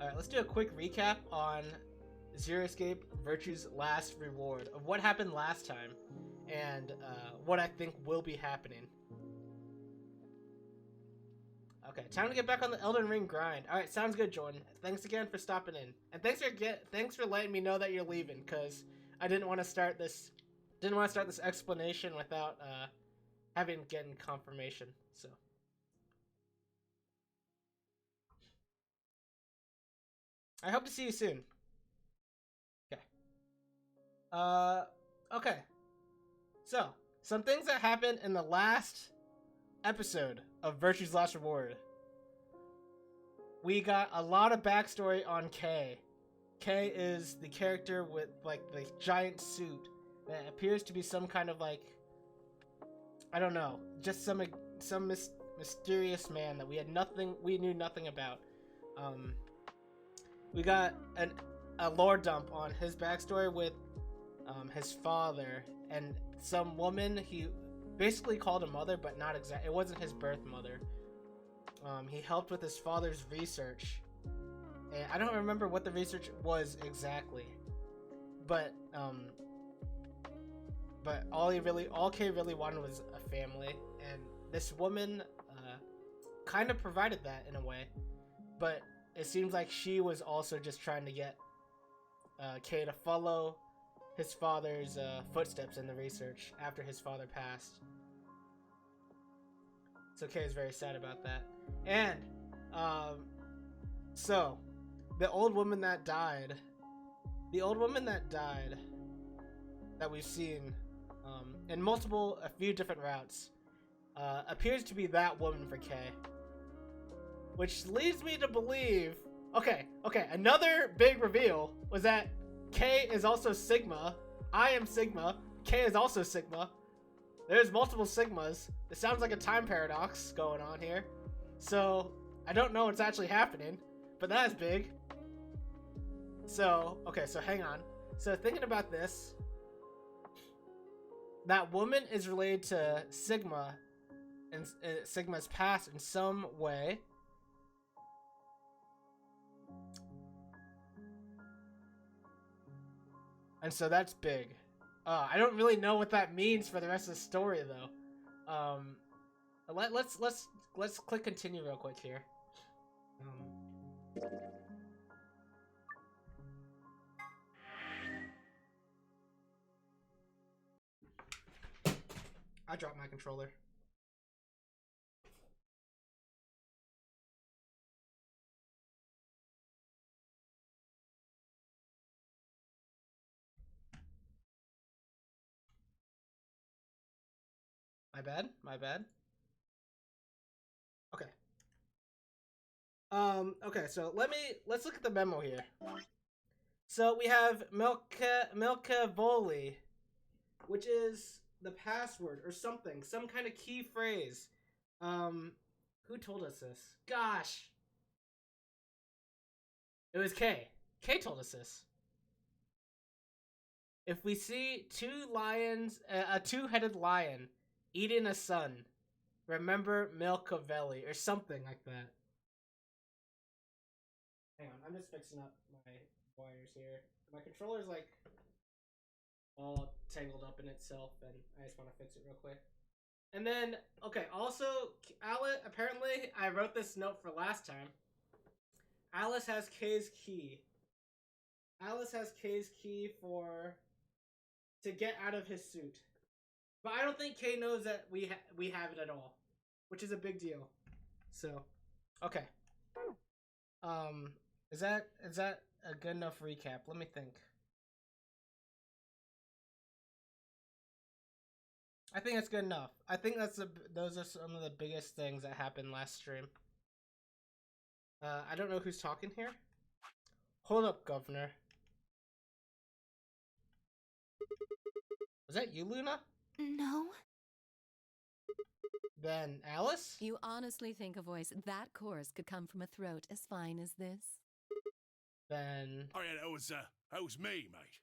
Alright, let's do a quick recap on Zero Escape Virtue's last reward of what happened last time and what I think will be happening. Okay, time to get back on the Elden Ring grind. Alright, sounds good, Jordan. Thanks again for stopping in. And thanks for letting me know that you're leaving, because I didn't want to start this explanation without getting confirmation. So I hope to see you soon. Okay. Okay. So, some things that happened in the last episode of Virtue's Last Reward. We got a lot of backstory on Kay. Kay is the character with, like, the giant suit that appears to be some kind of, like, I don't know, just some mysterious man that we knew nothing about. We got a lore dump on his backstory with his father and some woman he basically called a mother, but not exactly. It wasn't his birth mother. He helped with his father's research, and I don't remember what the research was exactly, but all Kay really wanted was a family, and this woman kind of provided that in a way, but it seems like she was also just trying to get Kay to follow his father's footsteps in the research after his father passed. So Kay is very sad about that. And so the old woman that died that we've seen in a few different routes appears to be that woman for Kay, which leads me to believe okay, another big reveal was that Kay is also Sigma. I am Sigma. Kay is also Sigma. There's multiple Sigmas. It sounds like a time paradox going on here. So, I don't know what's actually happening, but that is big. So, okay, so hang on. So, thinking about this, that woman is related to Sigma and Sigma's past in some way. And so that's big. I don't really know what that means for the rest of the story, though. Let's click continue real quick here. I dropped my controller. My bad. Okay. Okay, so let's look at the memo here. So we have Milka Voli, which is the password or something, some kind of key phrase. Who told us this? Gosh. It was Kay. Kay told us this. If we see a two-headed lion eating a sun, remember Milcavelli or something like that. Hang on, I'm just fixing up my wires here. My controller's like all tangled up in itself, and I just want to fix it real quick. And then, okay, also, Alice, apparently, I wrote this note for last time. Alice has Kay's key. Alice has Kay's key to get out of his suit. But I don't think Kay knows that we have it at all, which is a big deal. So, okay. Is that a good enough recap? Let me think. I think that's good enough. I think those are some of the biggest things that happened last stream. I don't know who's talking here. Hold up, Governor. Was that you, Luna? No. Then Alice? You honestly think a voice that coarse could come from a throat as fine as this? Then... Oh yeah, that was me, mate.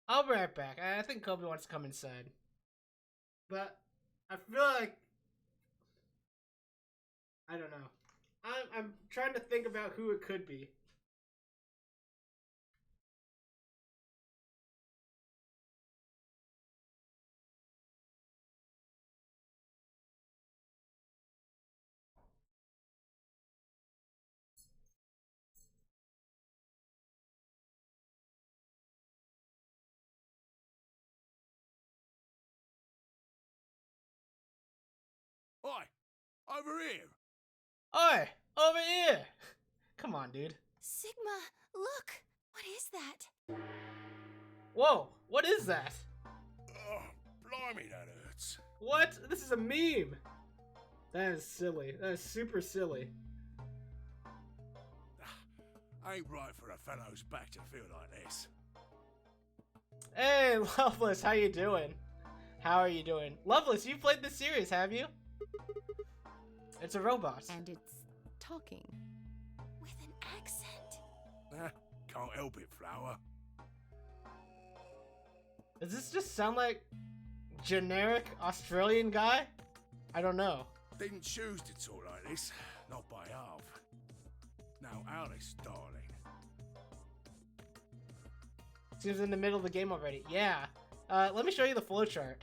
I'll be right back. I think Kobe wants to come inside. But I feel like trying to think about who it could be. Oi! Over here! Oi! Over here! Come on, dude. Sigma, look! What is that? Whoa! What is that? Oh, blimey, that hurts. What? This is a meme! That is silly. That is super silly. Ain't right for a fellow's back to feel like this. Hey, Loveless, how you doing? How are you doing? Loveless, you played this series, have you? It's a robot. And it's talking. With an accent. Can't help it, Flower. Does this just sound like generic Australian guy? I don't know. Didn't choose to talk like this, not by half. Now, Alice, darling. Seems in the middle of the game already. Yeah. Let me show you the flowchart.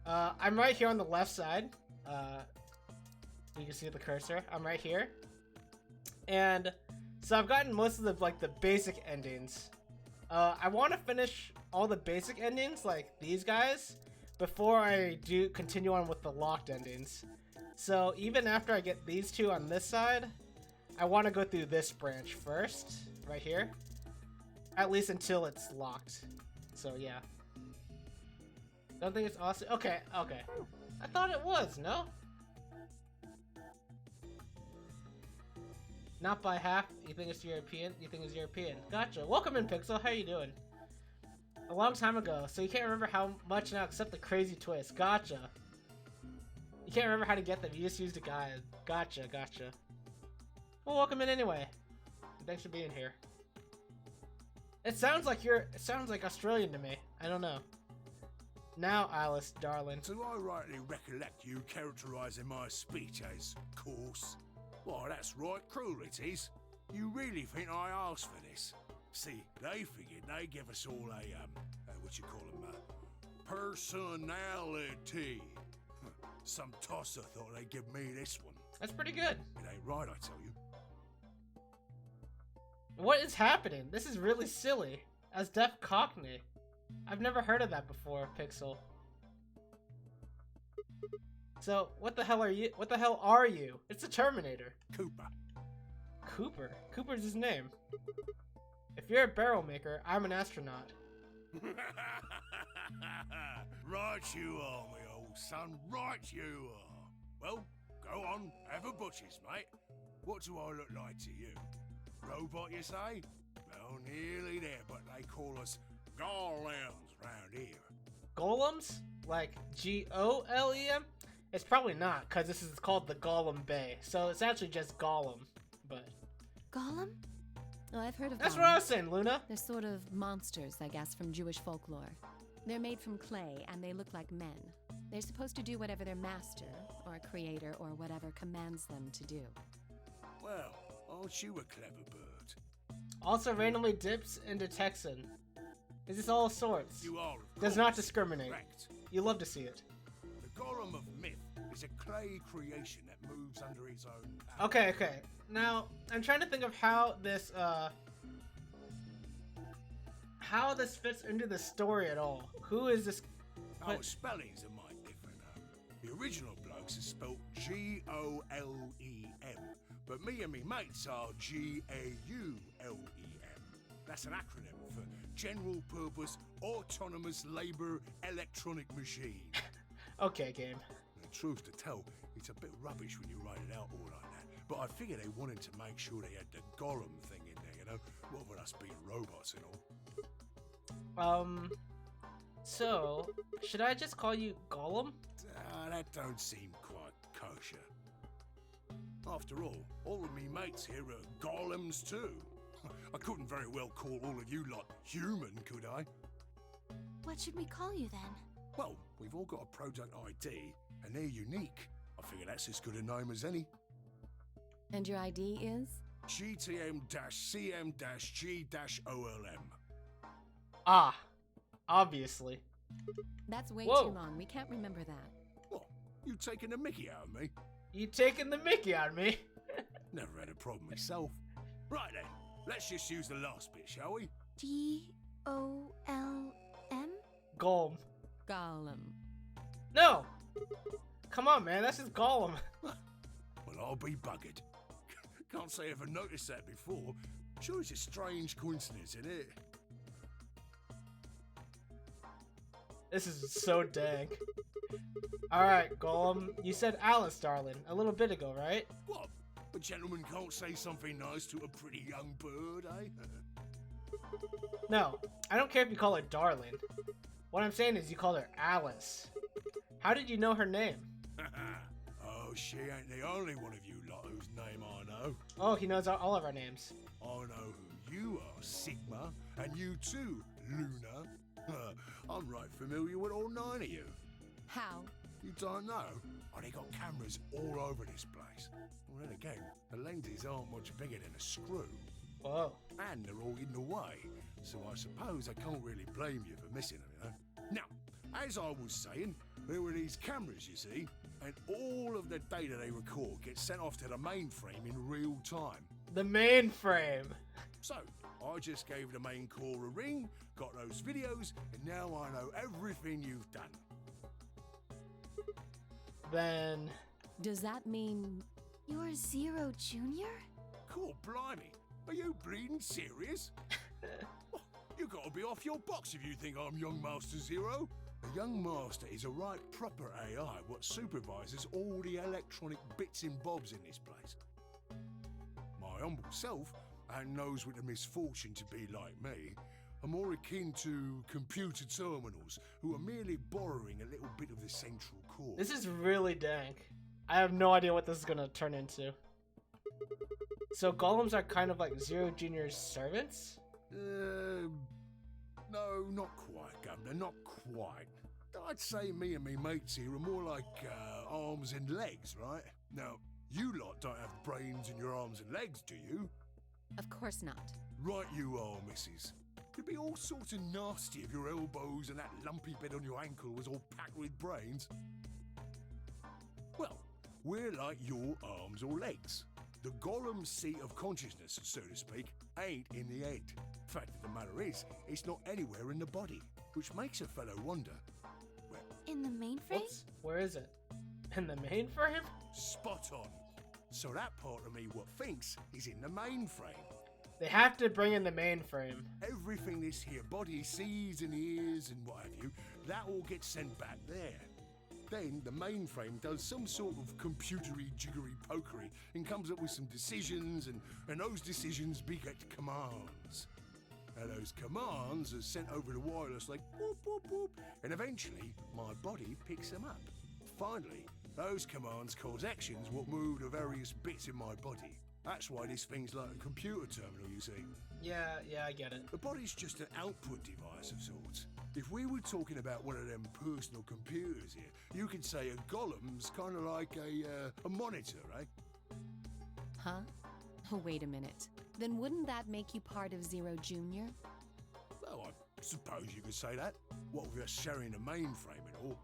I'm right here on the left side. You can see the cursor. I'm right here. And so I've gotten most of the basic endings. I want to finish all the basic endings, like these guys, before I do continue on with the locked endings. So even after I get these two on this side, I want to go through this branch first, right here. At least until it's locked. So yeah. Don't think it's awesome. Okay, okay. I thought it was, no? Not by half. You think it's European? You think it's European? Gotcha. Welcome in, Pixel. How you doing? A long time ago, so you can't remember how much now except the crazy twist. Gotcha. You can't remember how to get them. You just used a guide. Gotcha, gotcha. Well, welcome in anyway. Thanks for being here. It sounds like Australian to me. I don't know. Now, Alice, darling. Do I rightly recollect you characterising my speech as coarse? Why, that's right cruel it is. You really think I asked for this? See, they figured they'd give us all a, what you call them, personality. Some tosser thought they'd give me this one. That's pretty good. It ain't right, I tell you. What is happening? This is really silly. As deaf Cockney. I've never heard of that before, Pixel. So, what the hell are you? What the hell are you? It's a Terminator. Cooper. Cooper? Cooper's his name. If you're a barrel maker, I'm an astronaut. Right you are, my old son. Right you are. Well, go on, have a butcher's, mate. What do I look like to you? Robot, you say? Well, nearly there, but they call us golems round here. Golems? Like G-O-L-E-M? It's probably not, because this is called the Golem Bay. So it's actually just Golem, but... Golem? Oh, I've heard of That's golems. what I was saying, Luna. They're sort of monsters, I guess, from Jewish folklore. They're made from clay, and they look like men. They're supposed to do whatever their master, or creator, or whatever commands them to do. Well, aren't you a clever bird? Also randomly dips into Texan. Is this all sorts? You are, of Does not course, discriminate. correct. You love to see it. The golem of myth is a clay creation that moves under its own power. Okay, okay. Now, I'm trying to think of how this fits into the story at all. Who is this? Our spellings are might different. The original blokes are spelt G-O-L-E-M, but me and me mates are G-A-U-L-E-M. That's an acronym for General Purpose Autonomous Labour Electronic Machine. Okay, game. The truth to tell, it's a bit rubbish when you write it out all like that, but I figure they wanted to make sure they had the golem thing in there, you know? What with us being robots and all. So, should I just call you Gollum? That don't seem quite kosher. After all of me mates here are golems too. I couldn't very well call all of you lot human, could I? What should we call you then? Well, we've all got a product ID, and they're unique. I figure that's as good a name as any. And your ID is? GTM-CM-G-OLM. Ah, obviously. That's way Whoa. too long. We can't remember that. What? You taking the mickey out of me? You taking the mickey out of me? Never had a problem myself. Right then, let's just use the last bit, shall we? G-O-L-M? Golem. Gollum. No! Come on, man, that's just Gollum. Well, I'll be buggered. Can't say I've ever noticed that before. Sure, it's a strange coincidence, isn't it? This is so dank. Alright, Gollum, you said Alice, darling, a little bit ago, right? What? A gentleman can't say something nice to a pretty young bird, eh? No, I don't care if you call her darling. What I'm saying is you called her Alice. How did you know her name? Oh, she ain't the only one of you lot whose name I know. Oh, he knows all of our names. I know who you are, Sigma, and you too, Luna. I'm right familiar with all 9 of you. How? You don't know? Oh, they got cameras all over this place. Well, then again, the lenses aren't much bigger than a screw. Whoa. And they're all hidden away, so I suppose I can't really blame you for missing them, you know? Now, as I was saying, there were these cameras, you see, and all of the data they record gets sent off to the mainframe in real time. The mainframe. So, I just gave the main core a ring, got those videos, and now I know everything you've done. Then... Does that mean... You're Zero Junior? Cool, blimey. Are you bleeding serious? Oh, you gotta be off your box if you think I'm Young Master Zero. A Young Master is a right proper AI what supervises all the electronic bits and bobs in this place. My humble self, and those with the misfortune to be like me, are more akin to computer terminals who are merely borrowing a little bit of the central core. This is really dank. I have no idea what this is gonna turn into. So golems are kind of like Zero Junior's servants? No, not quite, Governor, not quite. I'd say me and me mates here are more like arms and legs, right? Now, you lot don't have brains in your arms and legs, do you? Of course not. Right you are, missus. It'd be all sorts of nasty if your elbows and that lumpy bit on your ankle was all packed with brains. Well, we're like your arms or legs. The Gollum's seat of consciousness, so to speak, ain't in the head. Fact of the matter is, it's not anywhere in the body, which makes a fellow wonder, where? In the mainframe? Where is it? In the mainframe? Spot on. So that part of me what thinks is in the mainframe. They have to bring in the mainframe. Everything this here body sees and hears and what have you, that all gets sent back there. Then the mainframe does some sort of computery jiggery pokery and comes up with some decisions, and those decisions beget commands. Now those commands are sent over the wireless like whoop whoop whoop, and eventually my body picks them up. Finally, those commands cause actions what move the various bits in my body. That's why this thing's like a computer terminal, you see. Yeah, I get it. The body's just an output device of sorts. If we were talking about one of them personal computers here, you could say a golem's kind of like a monitor, right? Huh? Oh, wait a minute. Then wouldn't that make you part of Zero Junior? Well, I suppose you could say that. What with us sharing the mainframe and all.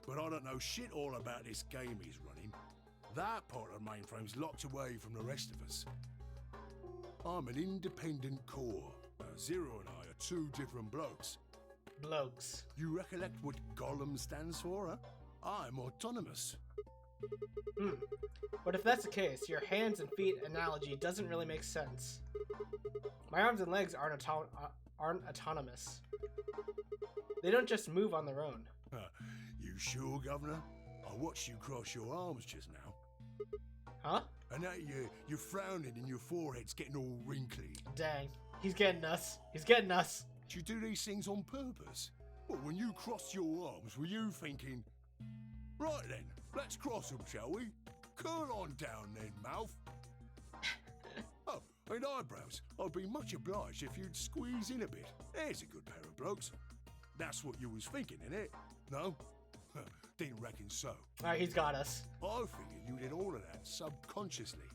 But I don't know shit all about this game he's running. That part of the mainframe's locked away from the rest of us. I'm an independent core. Zero and I are 2 different blokes. Blokes. You recollect what Gollum stands for, huh? I'm autonomous. But if that's the case, your hands and feet analogy doesn't really make sense. My arms and legs aren't autonomous. They don't just move on their own. You sure, Governor? I watched you cross your arms just now. Huh? And now you're frowning and your forehead's getting all wrinkly. Dang. He's getting us. He's getting us. Do you do these things on purpose? Well, when you crossed your arms, were you thinking, right then, let's cross them, shall we? Curl on down then, mouth. Oh, and eyebrows. I'd be much obliged if you'd squeeze in a bit. There's a good pair of blokes. That's what you was thinking, innit? No? Didn't reckon so. Alright, he's got us. I figured you did all of that subconsciously.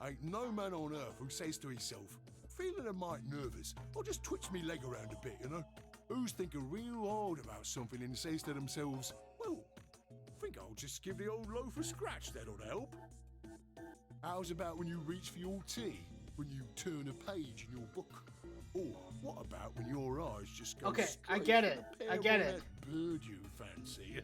Ain't no man on earth who says to himself, feeling a mite nervous, I'll just twitch me leg around a bit, you know? Who's thinking real hard about something and says to themselves, well, I think I'll just give the old loaf a scratch, that'll help. How's about when you reach for your tea, when you turn a page in your book? Or what about when your eyes just go Okay, straight I get for it. the I pear get on it. that bird you fancy?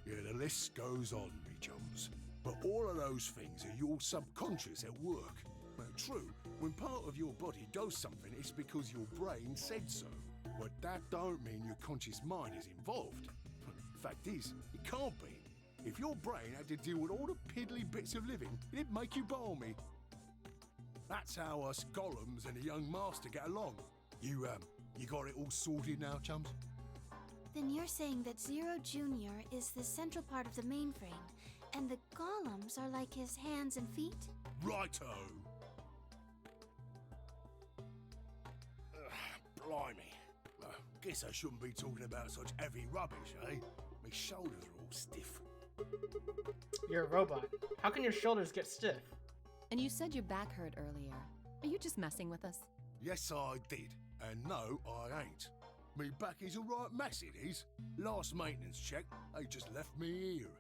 Yeah, the list goes on, me chums. But all of those things are your subconscious at work. Well, true, when part of your body does something, it's because your brain said so. But that don't mean your conscious mind is involved. Fact is, it can't be. If your brain had to deal with all the piddly bits of living, it'd make you balmy. That's how us golems and the young master get along. You got it all sorted now, chums? Then you're saying that Zero Jr. is the central part of the mainframe, and the golems are like his hands and feet? Righto! Blimey. Guess I shouldn't be talking about such heavy rubbish, eh? My shoulders are all stiff. You're a robot. How can your shoulders get stiff? And you said your back hurt earlier. Are you just messing with us? Yes, I did. And no, I ain't. Me back is a right mess, it is. Last maintenance check, they just left me here.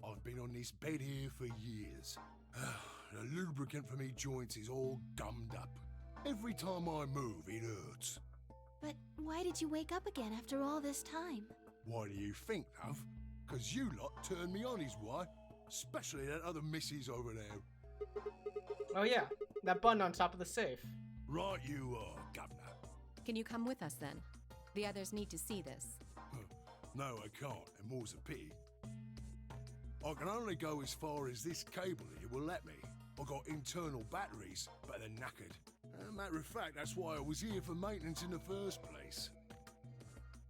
I've been on this bed here for years. The lubricant for me joints is all gummed up. Every time I move, it hurts. But why did you wake up again after all this time? Why do you think, love? 'Cause you lot turned me on is why. Especially that other missus over there. Oh yeah, that button on top of the safe. Right you are, governor. Can you come with us then? The others need to see this. No, I can't, and more's a pity. I can only go as far as this cable here will let me. I got internal batteries, but they're knackered. Matter of fact, that's why I was here for maintenance in the first place.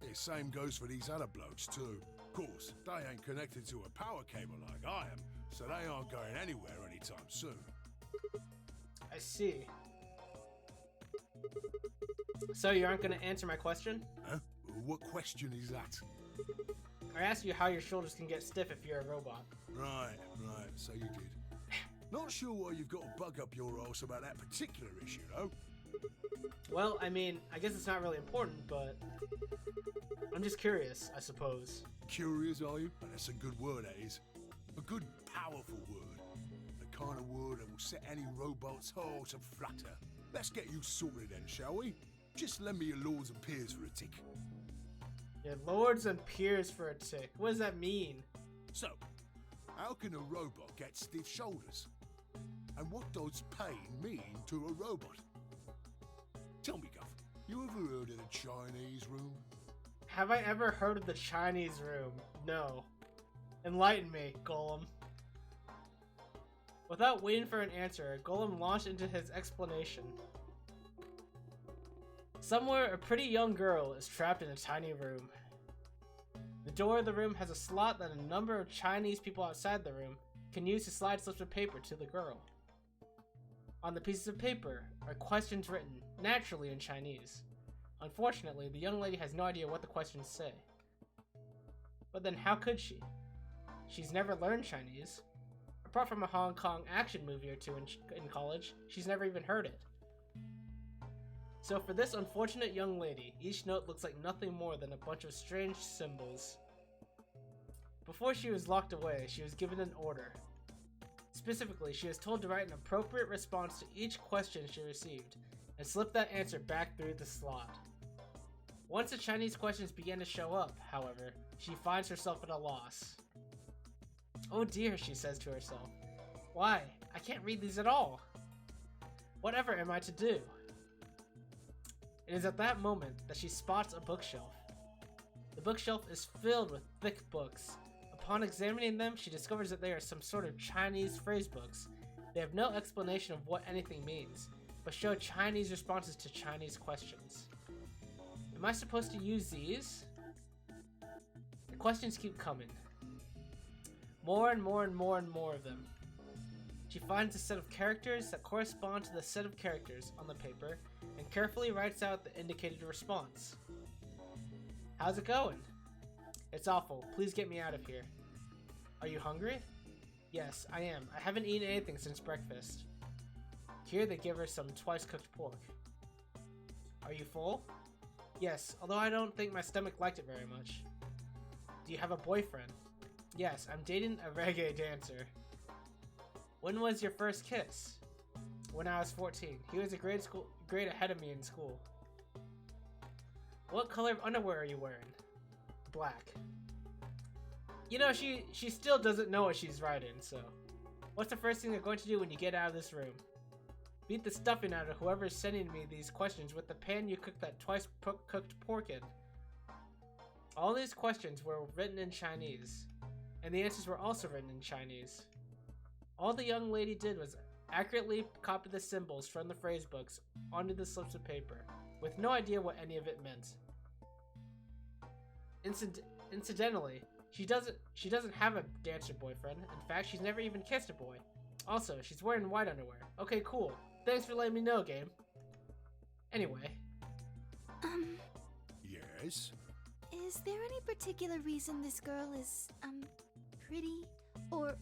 The same goes for these other blokes too. Of course, they ain't connected to a power cable like I am, so they aren't going anywhere anytime soon. I see. So you aren't going to answer my question? Huh? What question is that? I asked you how your shoulders can get stiff if you're a robot. Right, so you did. Not sure why you've got a bug up your arse about that particular issue, though. Well, I mean, I guess it's not really important, but I'm just curious, I suppose. Curious, are you? That's a good word, that is. A good, powerful word. The kind of word that will set any robot's heart aflutter. Let's get you sorted then, shall we? Just lend me your lords and peers for a tick. Your lords and peers for a tick. What does that mean? So, how can a robot get stiff shoulders? And what does pain mean to a robot? Tell me, Guff, you ever heard of the Chinese room? Have I ever heard of the Chinese room? No. Enlighten me, Golem. Without waiting for an answer, Golem launched into his explanation. Somewhere, a pretty young girl is trapped in a tiny room. The door of the room has a slot that a number of Chinese people outside the room can use to slide slips of paper to the girl. On the pieces of paper are questions written, naturally in Chinese. Unfortunately, the young lady has no idea what the questions say. But then how could she? She's never learned Chinese. Apart from a Hong Kong action movie or two in college, she's never even heard it. So for this unfortunate young lady, each note looks like nothing more than a bunch of strange symbols. Before she was locked away, she was given an order. Specifically, she was told to write an appropriate response to each question she received, and slip that answer back through the slot. Once the Chinese questions began to show up, however, she finds herself at a loss. Oh dear, she says to herself. Why? I can't read these at all. Whatever am I to do? It is at that moment that she spots a bookshelf. The bookshelf is filled with thick books. Upon examining them, she discovers that they are some sort of Chinese phrase books. They have no explanation of what anything means, but show Chinese responses to Chinese questions. Am I supposed to use these? The questions keep coming. More and more and more and more of them. She finds a set of characters that correspond to the set of characters on the paper and carefully writes out the indicated response. How's it going? It's awful. Please get me out of here. Are you hungry? Yes, I am. I haven't eaten anything since breakfast. Here they give her some twice-cooked pork. Are you full? Yes, although I don't think my stomach liked it very much. Do you have a boyfriend? Yes, I'm dating a reggae dancer. When was your first kiss? When I was 14. He was a grade ahead of me in school. What color of underwear are you wearing? Black. You know, she still doesn't know what she's writing, so... What's the first thing you're going to do when you get out of this room? Beat the stuffing out of whoever's sending me these questions with the pan you cooked that twice-cooked pork in. All these questions were written in Chinese, and the answers were also written in Chinese. All the young lady did was accurately copy the symbols from the phrase books onto the slips of paper, with no idea what any of it meant. Incidentally, she doesn't have a dancer boyfriend. In fact, she's never even kissed a boy. Also, she's wearing white underwear. Okay, cool. Thanks for letting me know, game. Anyway. Yes? Is there any particular reason this girl is, pretty? Or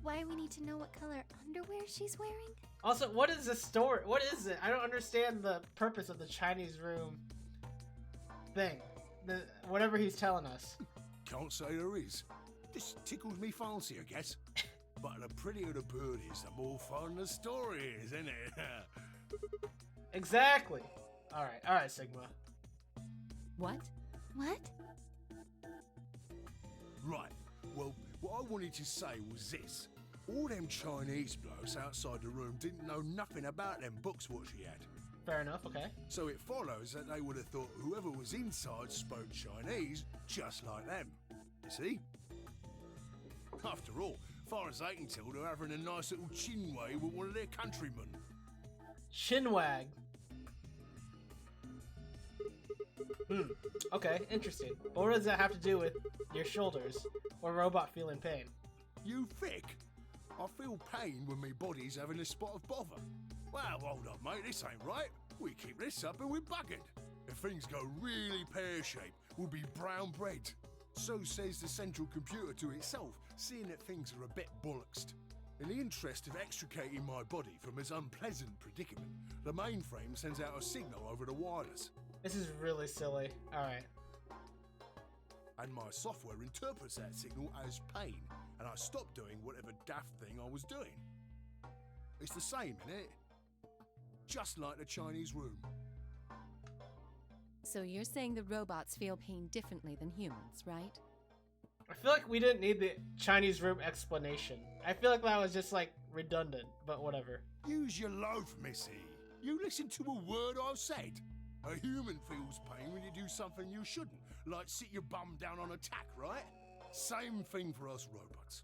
why we need to know what color underwear she's wearing? Also, what is the story? What is it? I don't understand the purpose of the Chinese room thing. Whatever he's telling us. Can't say there is. This tickles me fancy, I guess. But the prettier the bird is, the more fun the story is, isn't it? Exactly. Alright, Sigma. What? What? Right. Well, what I wanted to say was this. All them Chinese blokes outside the room didn't know nothing about them books what she had. Fair enough, okay. So it follows that they would have thought whoever was inside spoke Chinese just like them. You see? After all, far as I can tell, they're having a nice little chinwag with one of their countrymen. Chinwag. Okay, interesting. But what does that have to do with your shoulders or robot feeling pain? You thick? I feel pain when my body's having a spot of bother. Well, hold up, mate, this ain't right. We keep this up and we're buggered. If things go really pear-shaped, we'll be brown bread. So says the central computer to itself, seeing that things are a bit bollocksed. In the interest of extricating my body from this unpleasant predicament, the mainframe sends out a signal over the wireless. This is really silly. Alright. And my software interprets that signal as pain, and I stop doing whatever daft thing I was doing. It's the same, innit? Just like the Chinese room. So you're saying the robots feel pain differently than humans, right? I feel like we didn't need the Chinese room explanation. I feel like that was just, like, redundant, but whatever. Use your loaf, missy. You listen to a word I've said. A human feels pain when you do something you shouldn't, like sit your bum down on a tack, right? Same thing for us robots.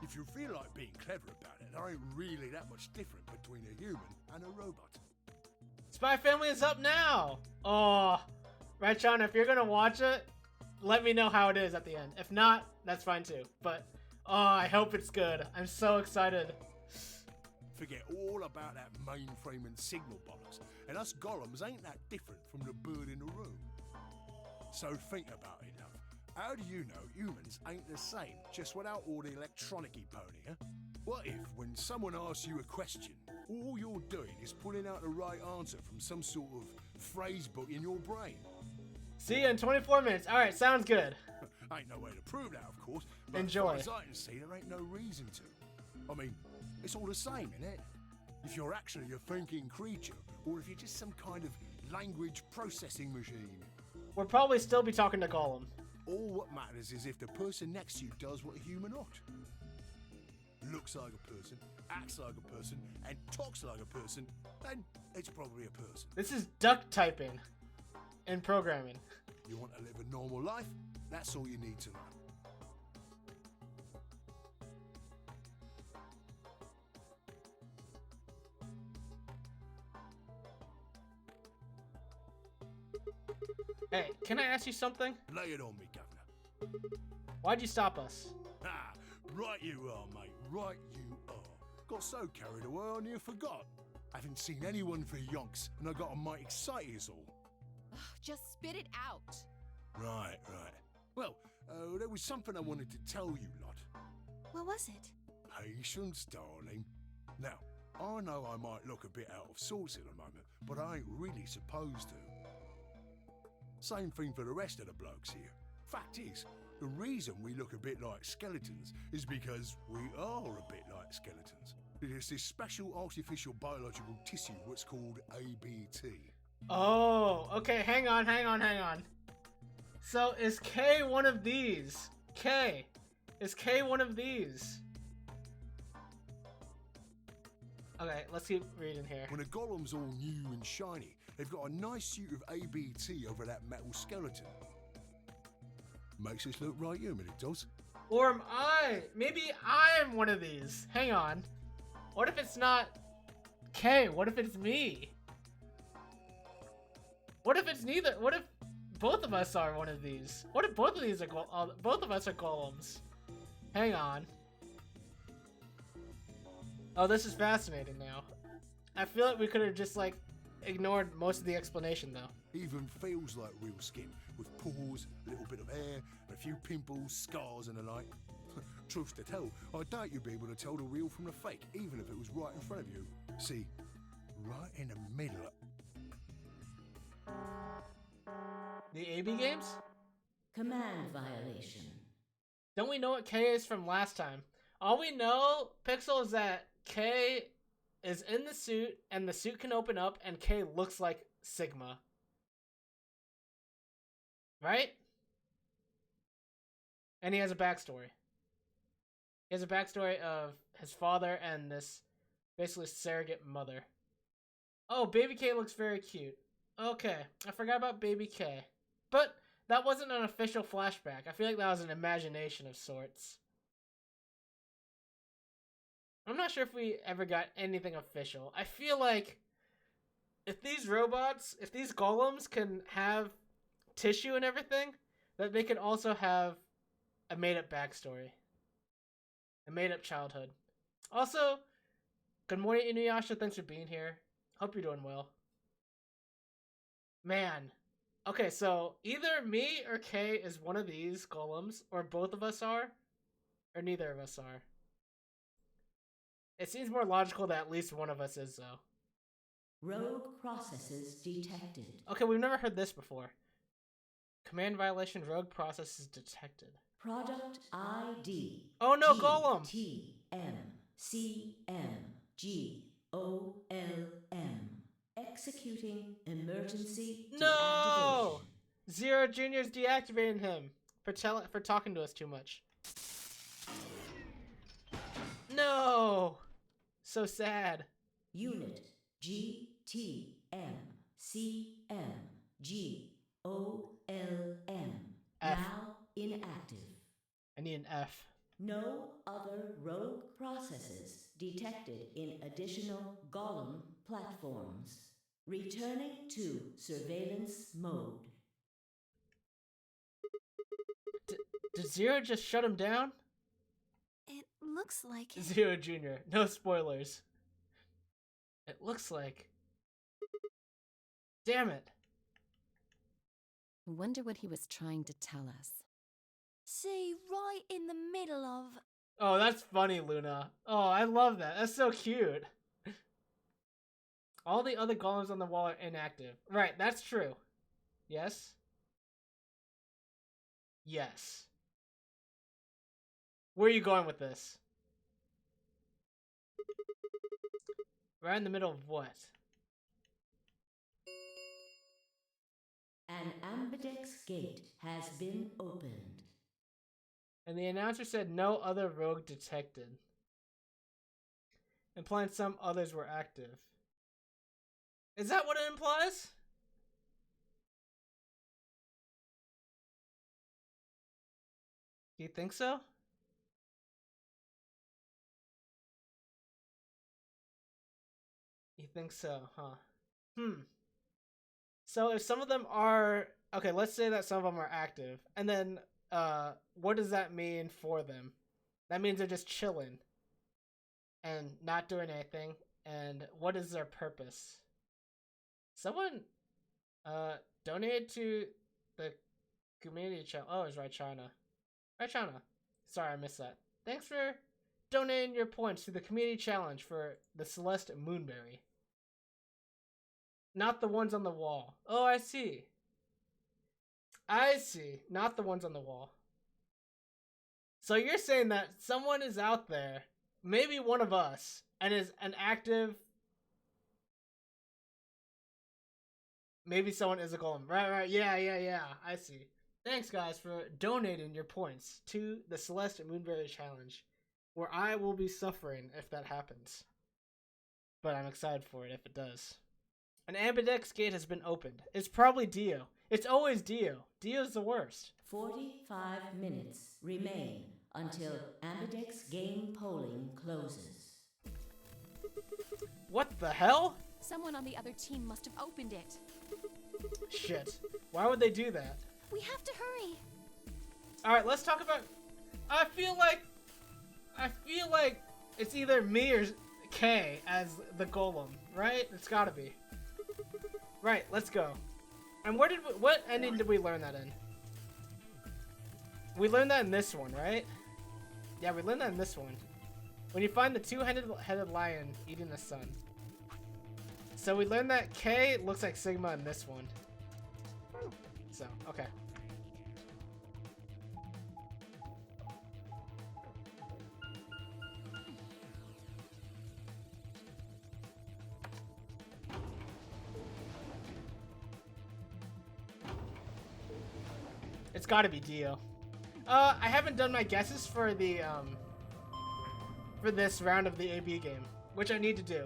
If you feel like being clever about it, there ain't really that much different between a human and a robot. Spy Family is up now! Oh, right, Sean, if you're gonna watch it, let me know how it is at the end. If not, that's fine too. But, oh, I hope it's good. I'm so excited. Forget all about that mainframe and signal bollocks, and us golems ain't that different from the bird in the room. So think about it, love. How do you know humans ain't the same, just without all the electronic-y pony, huh? What if, when someone asks you a question, all you're doing is pulling out the right answer from some sort of phrase book in your brain? See you in 24 minutes. Alright, sounds good. Ain't no way to prove that, of course, but Enjoy. as far as I can see, there ain't no reason to. I mean, it's all the same, innit? If you're actually a thinking creature, or if you're just some kind of language processing machine. We'll probably still be talking to Gollum. All what matters is if the person next to you does what a human ought. Looks like a person, acts like a person, and talks like a person, then it's probably a person. This is duck typing in programming. You want to live a normal life? That's all you need to know. Hey, can I ask you something? Lay it on me, Governor. Why'd you stop us? Ah, right you are, mate. Right you are. Got so carried away I near forgot. Haven't seen anyone for yonks, and I got a mite excited as all. Just spit it out. Right. Well, there was something I wanted to tell you, lot. What was it? Patience, darling. Now, I know I might look a bit out of sorts at the moment, but I ain't really supposed to. Same thing for the rest of the blokes here. Fact is, the reason we look a bit like skeletons is because we are a bit like skeletons. It's this special artificial biological tissue what's called ABT. Oh, okay, hang on. So is K one of these? Is K one of these? Okay, let's keep reading here. When a golem's all new and shiny, they've got a nice suit of ABT over that metal skeleton. Makes us look right human, it does. Or am I? Maybe I'm one of these. Hang on. What if it's not K? What if it's me? What if it's neither? What if both of us are one of these? What if both of these are both of us are golems? Hang on. Oh, this is fascinating now. I feel like we could have just like ignored most of the explanation though. Even feels like real skin, with pores, a little bit of hair, a few pimples, scars and the like. Truth to tell, I doubt you'd be able to tell the real from the fake, even if it was right in front of you. See, right in the middle. The AB games? Command violation. Don't we know what K is from last time? All we know, Pixel, is that K is in the suit, and the suit can open up, and K looks like Sigma. Right? And he has a backstory. He has a backstory of his father and this basically surrogate mother. Oh, Baby K looks very cute. Okay, I forgot about Baby K. But that wasn't an official flashback. I feel like that was an imagination of sorts. I'm not sure if we ever got anything official. I feel like if these robots, if these golems can have tissue and everything, that they could also have a made-up backstory. A made-up childhood. Also, good morning, Inuyasha. Thanks for being here. Hope you're doing well. Man. Okay, so either me or Kay is one of these golems, or both of us are, or neither of us are. It seems more logical that at least one of us is, though. Rogue processes detected. Okay, we've never heard this before. Command violation, rogue processes detected. Product ID. Oh no, Golem! TMCMGOLM. Executing emergency No! deactivation. Zero Junior's deactivating him for talking to us too much. No! So sad. Unit GTMCMGOLM. F. Now inactive. I need an F. No other rogue processes detected in additional Golem platforms. Returning to surveillance mode. Did Zero just shut him down? It looks like it. Zero Junior. No spoilers. It looks like... Damn it. Wonder what he was trying to tell us. See, right in the middle of... Oh, that's funny, Luna. Oh, I love that. That's so cute. All the other golems on the wall are inactive. Right, that's true. Yes? Yes. Where are you going with this? Right in the middle of what? An ambidex gate has been opened. And the announcer said no other rogue detected, implying some others were active. Is that what it implies? Do you think so? You think so, huh? So if some of them are... Okay, let's say that some of them are active. And then, what does that mean for them? That means they're just chilling. And not doing anything. And what is their purpose? Someone, donated to the community channel. Oh, it's right, China. Right, China. Sorry, I missed that. Thanks for donating your points to the community challenge for the Celeste Moonberry. Not the ones on the wall. Oh, I see. I see. Not the ones on the wall. So you're saying that someone is out there, maybe one of us, and is an active... Maybe someone is a golem. Right. Yeah. I see. Thanks, guys, for donating your points to the Celeste Moonberry Challenge, where I will be suffering if that happens. But I'm excited for it if it does. An ambidex gate has been opened. It's probably Dio. It's always Dio. Dio's the worst. 45 minutes remain until ambidex game polling closes. What the hell? Someone on the other team must have opened it. Shit. Why would they do that? We have to hurry. Alright, let's talk about... I feel like it's either me or Kay as the golem, right? It's gotta be. Right, let's go. And what ending did we learn that in? We learned that in this one, right? Yeah, we learned that in this one. When you find the two-headed lion eating the sun. So we learned that K looks like Sigma in this one. So, okay. It's gotta be Dio. I haven't done my guesses for the, for this round of the AB game, which I need to do.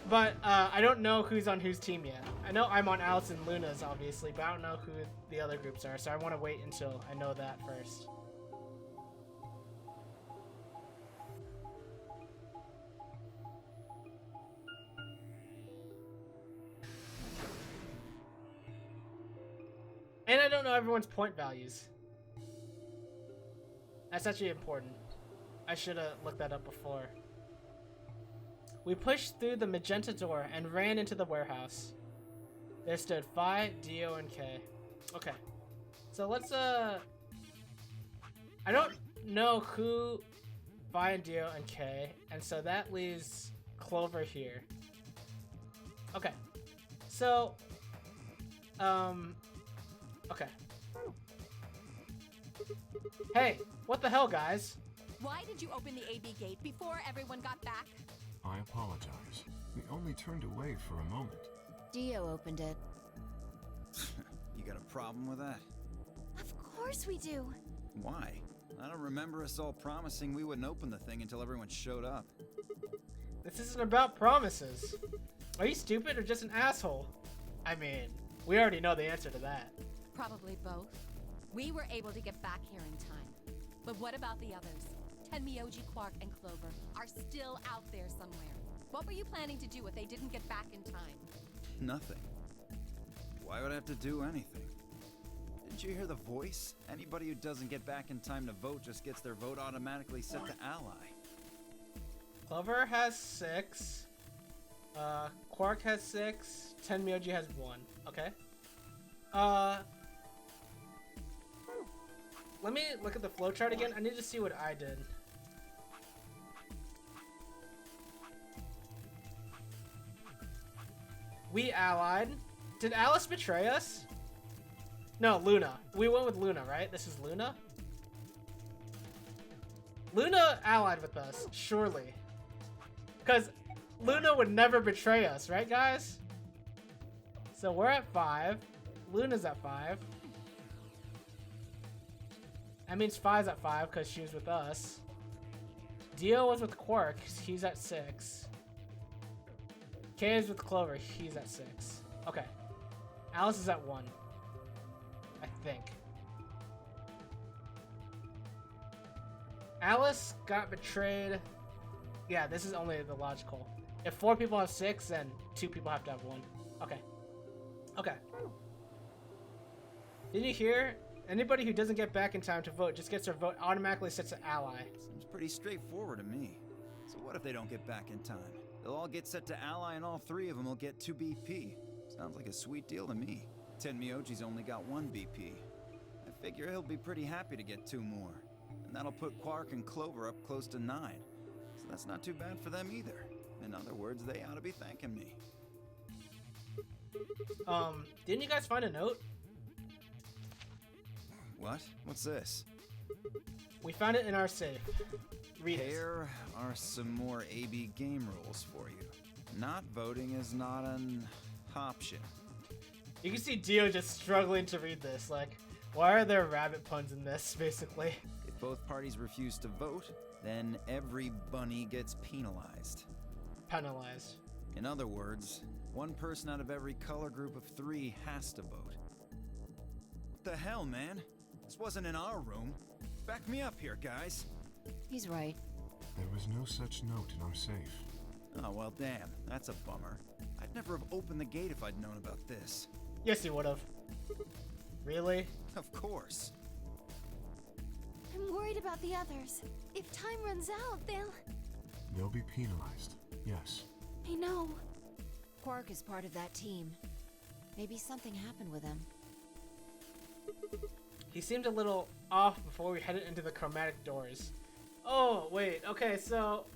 But, I don't know who's on whose team yet. I know I'm on Alice and Luna's, obviously, but I don't know who the other groups are, so I want to wait until I know that first. And I don't know everyone's point values. That's actually important. I should have looked that up before. We pushed through the magenta door and ran into the warehouse. There stood Phi, Dio, and K. Okay. So let's, I don't know who Phi and Dio and K, and so that leaves Clover here. Okay. So, okay. Hey, what the hell, guys? Why did you open the AB gate before everyone got back? I apologize. We only turned away for a moment. Dio opened it. You got a problem with that? Of course we do. Why? I don't remember us all promising we wouldn't open the thing until everyone showed up. This isn't about promises. Are you stupid or just an asshole? I mean, we already know the answer to that. Probably both. We were able to get back here in time. But what about the others? Tenmyoji, Quark, and Clover are still out there somewhere. What were you planning to do if they didn't get back in time? Nothing. Why would I have to do anything? Didn't you hear the voice? Anybody who doesn't get back in time to vote just gets their vote automatically set to ally. Clover has 6. Quark has 6. Tenmyoji has 1. Okay. Let me look at the flowchart again. I need to see what I did. We allied. Did Alice betray us? No, Luna. We went with Luna, right? This is Luna? Luna allied with us, surely. Because Luna would never betray us, right, guys? So we're at 5. Luna's at 5. That means Phi's at 5 because she was with us. Dio was with Quark. He's at 6. Kay is with Clover. He's at 6. Okay. Alice is at 1. I think. Alice got betrayed. Yeah, this is only the logical. If 4 people have 6, then 2 people have to have 1. Okay. Okay. Did you hear? Anybody who doesn't get back in time to vote just gets their vote automatically set to ally. Seems pretty straightforward to me. So what if they don't get back in time? They'll all get set to ally and all 3 of them will get 2 BP. Sounds like a sweet deal to me. Tenmyoji's only got 1 BP. I figure he'll be pretty happy to get 2 more. And That'll put Quark and Clover up close to 9. So that's not too bad for them either. In other words, they ought to be thanking me. Didn't you guys find a note? What? What's this? We found it in our safe. Read it. Here are some more AB game rules for you. Not voting is not an option. You can see Dio just struggling to read this. Like, why are there rabbit puns in this, basically? If both parties refuse to vote, then every bunny gets penalized. Penalized. In other words, one person out of every color group of 3 has to vote. What the hell, man? This wasn't in our room. Back me up here, guys. He's right. There was no such note in our safe. Oh, well, damn. That's a bummer. I'd never have opened the gate if I'd known about this. Yes, he would have. Really? Of course. I'm worried about the others. If time runs out, They'll be penalized, yes. I know. Quark is part of that team. Maybe something happened with him. He seemed a little off before we headed into the chromatic doors. Oh, wait. Okay, so,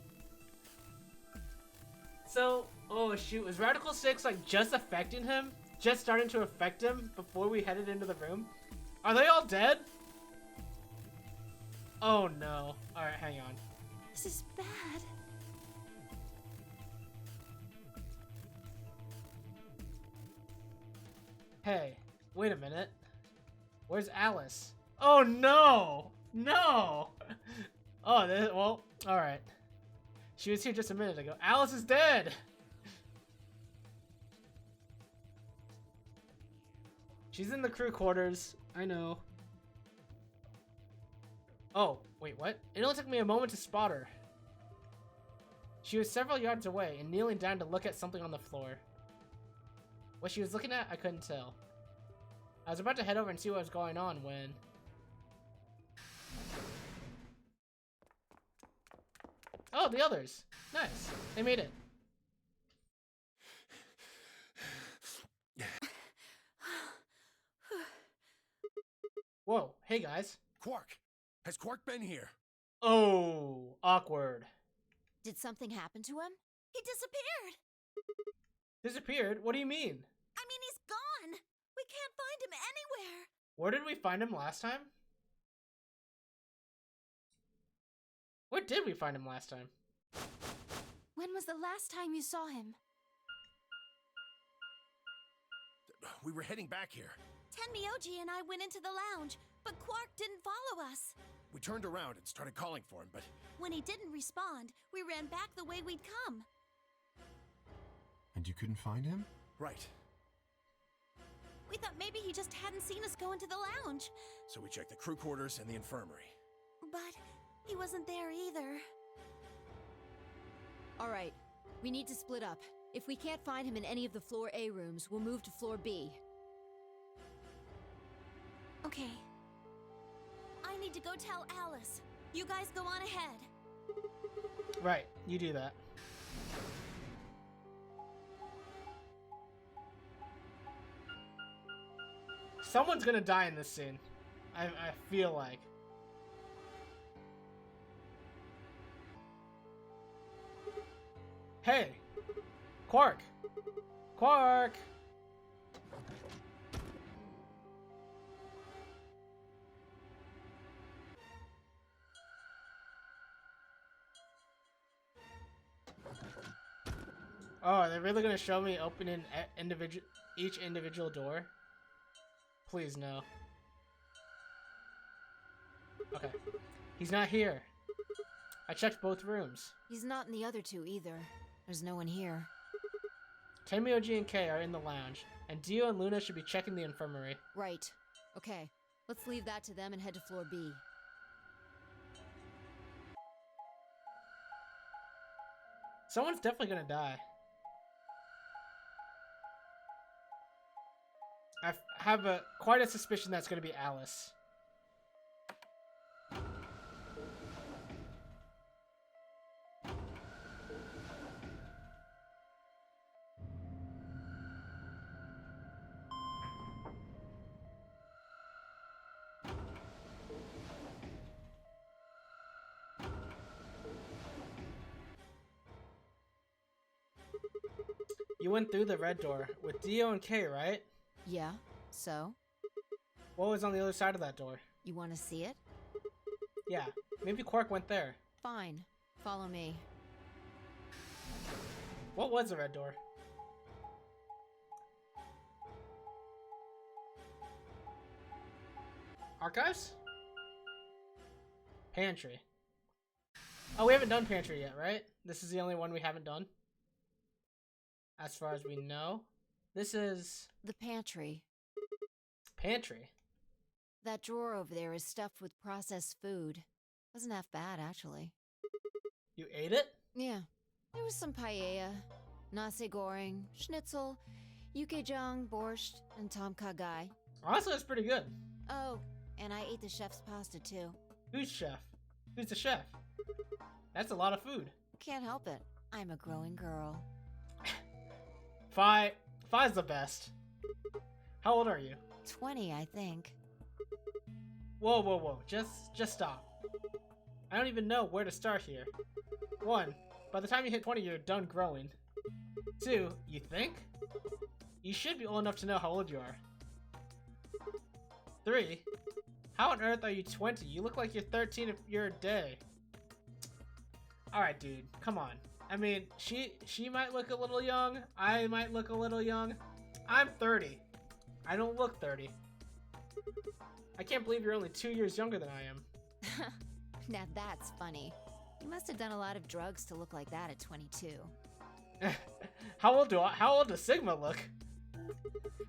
oh shoot, was Radical 6 like just affecting him? Just starting to affect him before we headed into the room? Are they all dead? Oh no. Alright, hang on. This is bad. Hey, wait a minute. Where's Alice? Oh no! No! Oh, well, alright. She was here just a minute ago. Alice is dead! She's in the crew quarters. I know. Oh, wait, what? It only took me a moment to spot her. She was several yards away and kneeling down to look at something on the floor. What she was looking at, I couldn't tell. I was about to head over and see what was going on when... Oh, the others! Nice. They made it. Whoa, hey guys. Quark! Has Quark been here? Oh, awkward. Did something happen to him? He disappeared! Disappeared? What do you mean? I mean, he's gone! We can't find him anywhere! Where did we find him last time? Where did we find him last time? When was the last time you saw him? We were heading back here. Tenmyoji and I went into the lounge, but Quark didn't follow us. We turned around and started calling for him, but... When he didn't respond, we ran back the way we'd come. And you couldn't find him? Right. We thought maybe he just hadn't seen us go into the lounge. So we checked the crew quarters and the infirmary. But he wasn't there either. All right, we need to split up. If we can't find him in any of the floor A rooms, we'll move to floor B. Okay. I need to go tell Alice. You guys go on ahead. Right, you do that. Someone's gonna die in this scene. I feel like. Hey! Quark! Quark! Oh, are they really gonna show me opening each individual door? Please, no. Okay. He's not here. I checked both rooms. He's not in the other two either. There's no one here. Tenmyoji and Kay are in the lounge, and Dio and Luna should be checking the infirmary. Right. Okay, let's leave that to them and head to floor B. Someone's definitely gonna die. I have quite a suspicion that's gonna be Alice. you went through the red door with Dio and Kay, right? Yeah, so? What was on the other side of that door? You want to see it? Yeah, maybe Quark went there. Fine. Follow me. What was the red door? Archives? Pantry. Oh, we haven't done pantry yet, right? This is the only one we haven't done. As far as we know. This is... The pantry. Pantry? That drawer over there is stuffed with processed food. Wasn't half bad, actually. You ate it? Yeah. There was some paella, nasi goreng, schnitzel, yukejang, borscht, and tom kha gai. Honestly, that's pretty good. Oh, and I ate the chef's pasta, too. Who's chef? Who's the chef? That's a lot of food. Can't help it. I'm a growing girl. Fi's the best. How old are you? 20, I think. Whoa, whoa, whoa. Just stop. I don't even know where to start here. 1, by the time you hit 20, you're done growing. 2, you think? You should be old enough to know how old you are. 3, how on earth are you 20? You look like you're 13 if you're a day. Alright, dude. Come on. I mean, she might look a little young. I might look a little young. I'm 30. I don't look 30. I can't believe you're only 2 years younger than I am. Now that's funny. You must have done a lot of drugs to look like that at 22. How old does Sigma look?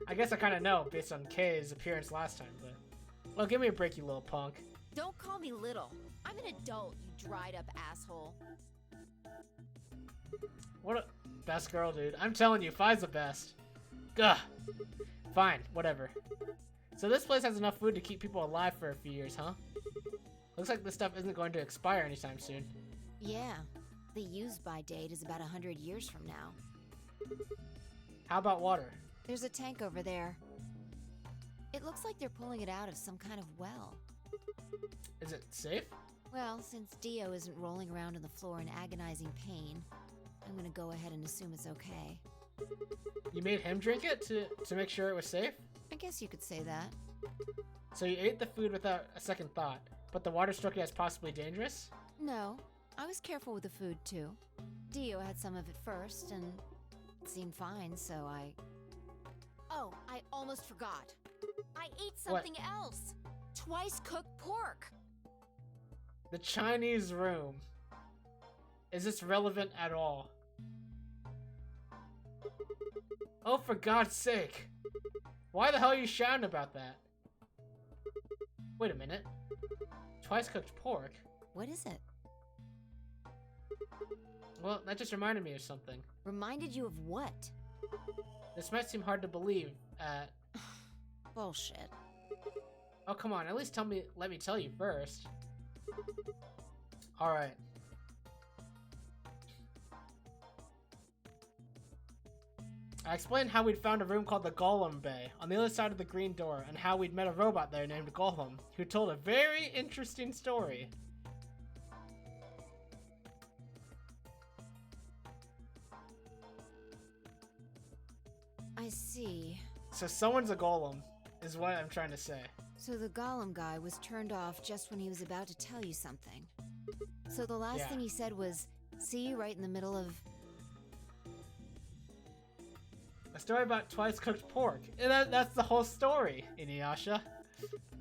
I guess I kind of know based on Kay's appearance last time, but... Well, give me a break, you little punk. Don't call me little. I'm an adult, you dried up asshole. What a... Best girl, dude. I'm telling you, Fi's the best. Gah. Fine, whatever. So this place has enough food to keep people alive for a few years, huh? Looks like this stuff isn't going to expire anytime soon. Yeah. The use-by date is about 100 years from now. How about water? There's a tank over there. It looks like they're pulling it out of some kind of well. Is it safe? Well, since Dio isn't rolling around on the floor in agonizing pain, I'm gonna go ahead and assume it's okay. You made him drink it to make sure it was safe? I guess you could say that. So you ate the food without a second thought, but the water struck you as possibly dangerous? No, I was careful with the food too. Dio had some of it first, and it seemed fine, so I... Oh, I almost forgot. I ate something else. Twice cooked pork. The Chinese room. Is this relevant at all? Oh, for God's sake. Why the hell are you shouting about that? Wait a minute. Twice cooked pork? What is it? Well, that just reminded me of something. Reminded you of what? This might seem hard to believe, Bullshit. Oh, come on, at least let me tell you first. Alright. I explained how we'd found a room called the Golem Bay on the other side of the green door, and how we'd met a robot there named Golem, who told a very interesting story. I see. So someone's a golem, is what I'm trying to say. So the golem guy was turned off just when he was about to tell you something. So the last thing he said was, see you right in the middle of... A story about twice cooked pork. And that's the whole story, Inuyasha.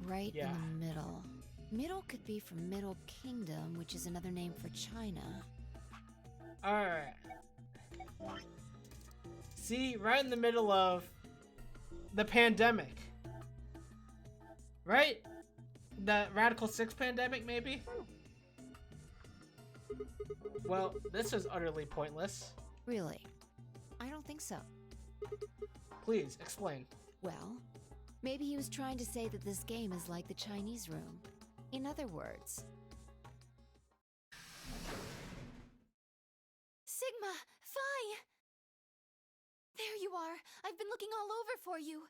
Right in the middle. Middle could be from Middle Kingdom, which is another name for China. Alright. See, right in the middle of the pandemic. Right? The Radical 6 pandemic, maybe? Well, this is utterly pointless. Really? I don't think so. Please, explain. Well, maybe he was trying to say that this game is like the Chinese room. In other words... Sigma! Phi! There you are! I've been looking all over for you!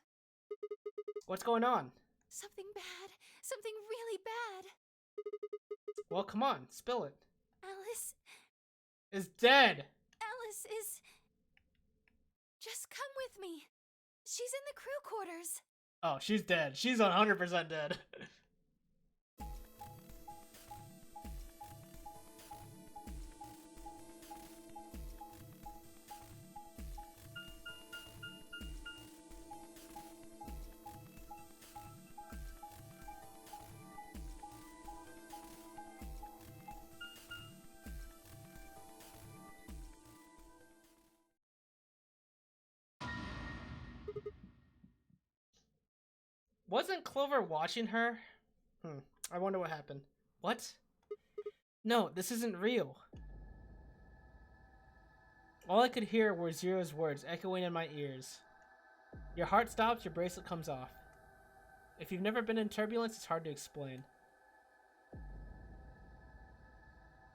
What's going on? Something bad. Something really bad. Well, come on, spill it. Alice... Is dead! Alice is... Just come with me. She's in the crew quarters. Oh, she's dead. She's 100% dead. Wasn't Clover watching her? I wonder what happened. What? No, this isn't real. All I could hear were Zero's words echoing in my ears. Your heart stops, your bracelet comes off. If you've never been in turbulence, it's hard to explain.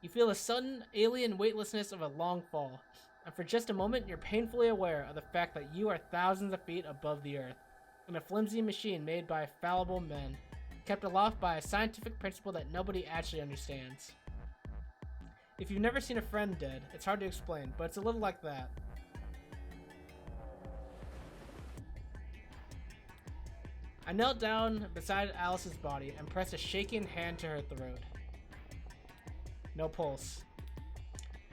You feel a sudden alien weightlessness of a long fall, and for just a moment, you're painfully aware of the fact that you are thousands of feet above the earth, in a flimsy machine made by fallible men, kept aloft by a scientific principle that nobody actually understands. If you've never seen a friend dead, it's hard to explain, but it's a little like that. I knelt down beside Alice's body and pressed a shaking hand to her throat. No pulse.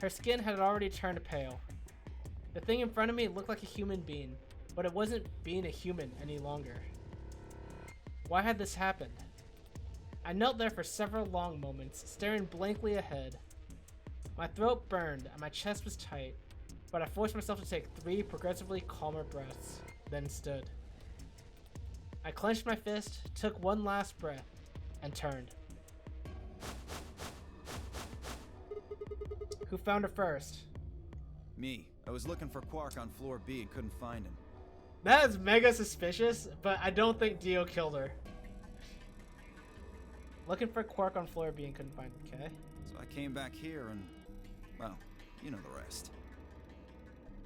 Her skin had already turned pale. The thing in front of me looked like a human being, but it wasn't being a human any longer. Why had this happened? I knelt there for several long moments, staring blankly ahead. My throat burned and my chest was tight, but I forced myself to take 3 progressively calmer breaths, then stood. I clenched my fist, took one last breath, and turned. Who found her first? Me. I was looking for Quark on floor B and couldn't find him. That is mega suspicious, but I don't think Dio killed her. Looking for Quark on floor B and couldn't find him, okay? So I came back here and, well, you know the rest.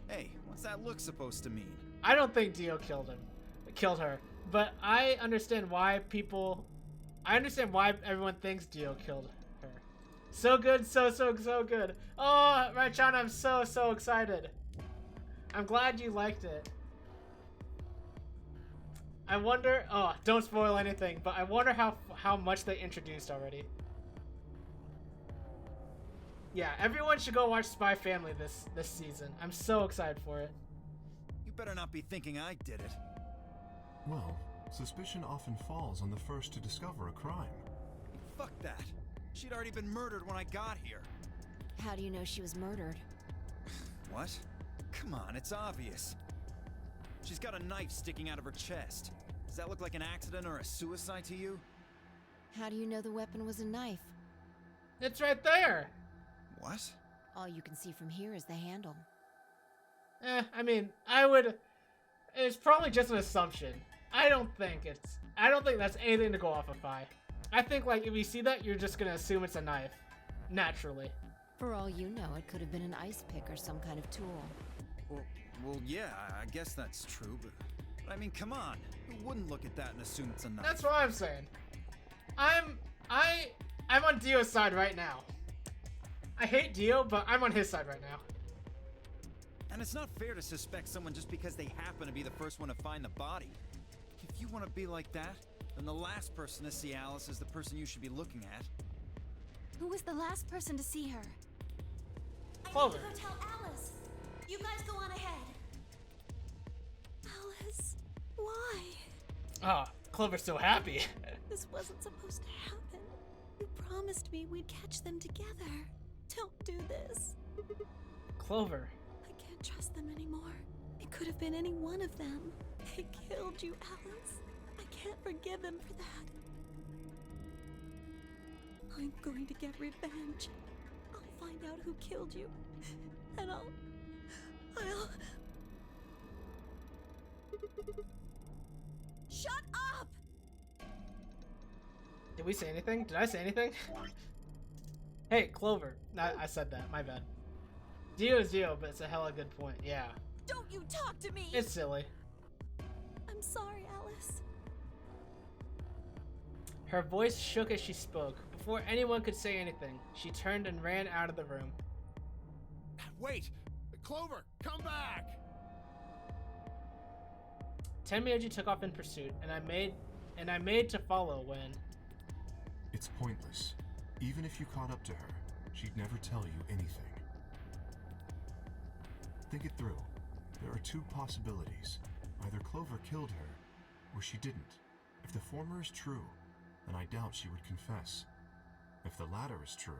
Hey, what's that look supposed to mean? I don't think Dio killed her, but I understand why everyone thinks Dio killed her. So good, so good. Oh, Raichana, I'm so excited. I'm glad you liked it. I wonder, don't spoil anything, but I wonder how much they introduced already. Yeah, everyone should go watch Spy Family this season. I'm so excited for it. You better not be thinking I did it. Well, suspicion often falls on the first to discover a crime. Fuck that. She'd already been murdered when I got here. How do you know she was murdered? What? Come on, it's obvious. She's got a knife sticking out of her chest. Does that look like an accident or a suicide to you? How do you know the weapon was a knife? It's right there. What? All you can see from here is the handle. I mean, it's probably just an assumption. I don't think that's anything to go off of. I think, like, if you see that, you're just gonna assume it's a knife. Naturally. For all you know, it could have been an ice pick or some kind of tool. Well, yeah, I guess that's true, but I mean, come on. Who wouldn't look at that and assume it's a knife? That's what I'm saying. I'm on Dio's side right now. I hate Dio, but I'm on his side right now. And it's not fair to suspect someone just because they happen to be the first one to find the body. If you want to be like that, then the last person to see Alice is the person you should be looking at. Who was the last person to see her? Clover. I need to go tell Alice. You guys go on ahead. Alice, why? Oh, Clover's so happy. This wasn't supposed to happen. You promised me we'd catch them together. Don't do this. Clover. I can't trust them anymore. It could have been any one of them. They killed you, Alice. I can't forgive them for that. I'm going to get revenge. I'll find out who killed you. And I'll... Shut up! Did we say anything? Did I say anything? Hey, Clover. I said that. My bad. Dio is Dio, but it's a hella good point. Yeah. Don't you talk to me! It's silly. I'm sorry, Alice. Her voice shook as she spoke. Before anyone could say anything, she turned and ran out of the room. Wait! Clover, come back! Tenmyoji took off in pursuit, and I made to follow when. It's pointless. Even if you caught up to her, she'd never tell you anything. Think it through. There are two possibilities. Either Clover killed her, or she didn't. If the former is true, then I doubt she would confess. If the latter is true,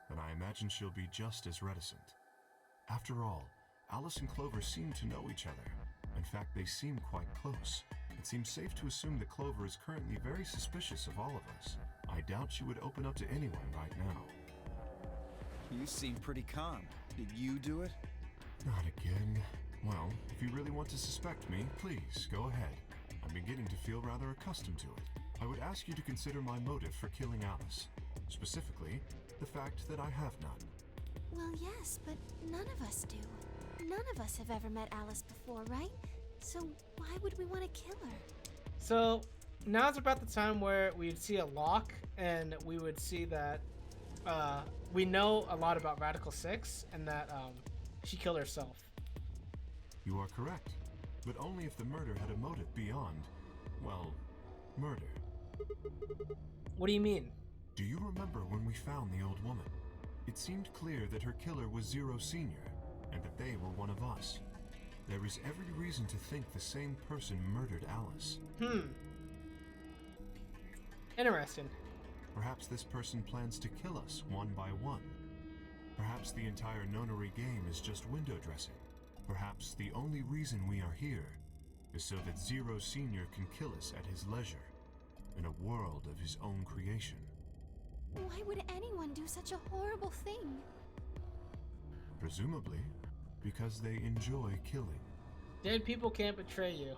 then I imagine she'll be just as reticent. After all, Alice and Clover seem to know each other. In fact, they seem quite close. It seems safe to assume that Clover is currently very suspicious of all of us. I doubt she would open up to anyone right now. You seem pretty calm. Did you do it? Not again. Well, if you really want to suspect me, please, go ahead. I'm beginning to feel rather accustomed to it. I would ask you to consider my motive for killing Alice. Specifically, the fact that I have none. Well, yes, but none of us do. None of us have ever met Alice before, right? So why would we want to kill her? So now's about the time where we'd see a lock, and we would see that we know a lot about Radical 6, and that she killed herself. You are correct, but only if the murder had a motive beyond, well, murder. What do you mean? Do you remember when we found the old woman? It seemed clear that her killer was Zero Senior, and that they were one of us. There is every reason to think the same person murdered Alice. Interesting. Perhaps this person plans to kill us one by one. Perhaps the entire nonary game is just window dressing. Perhaps the only reason we are here is so that Zero Senior can kill us at his leisure, in a world of his own creation. Why would anyone do such a horrible thing? Presumably, because they enjoy killing. Dead people can't betray you.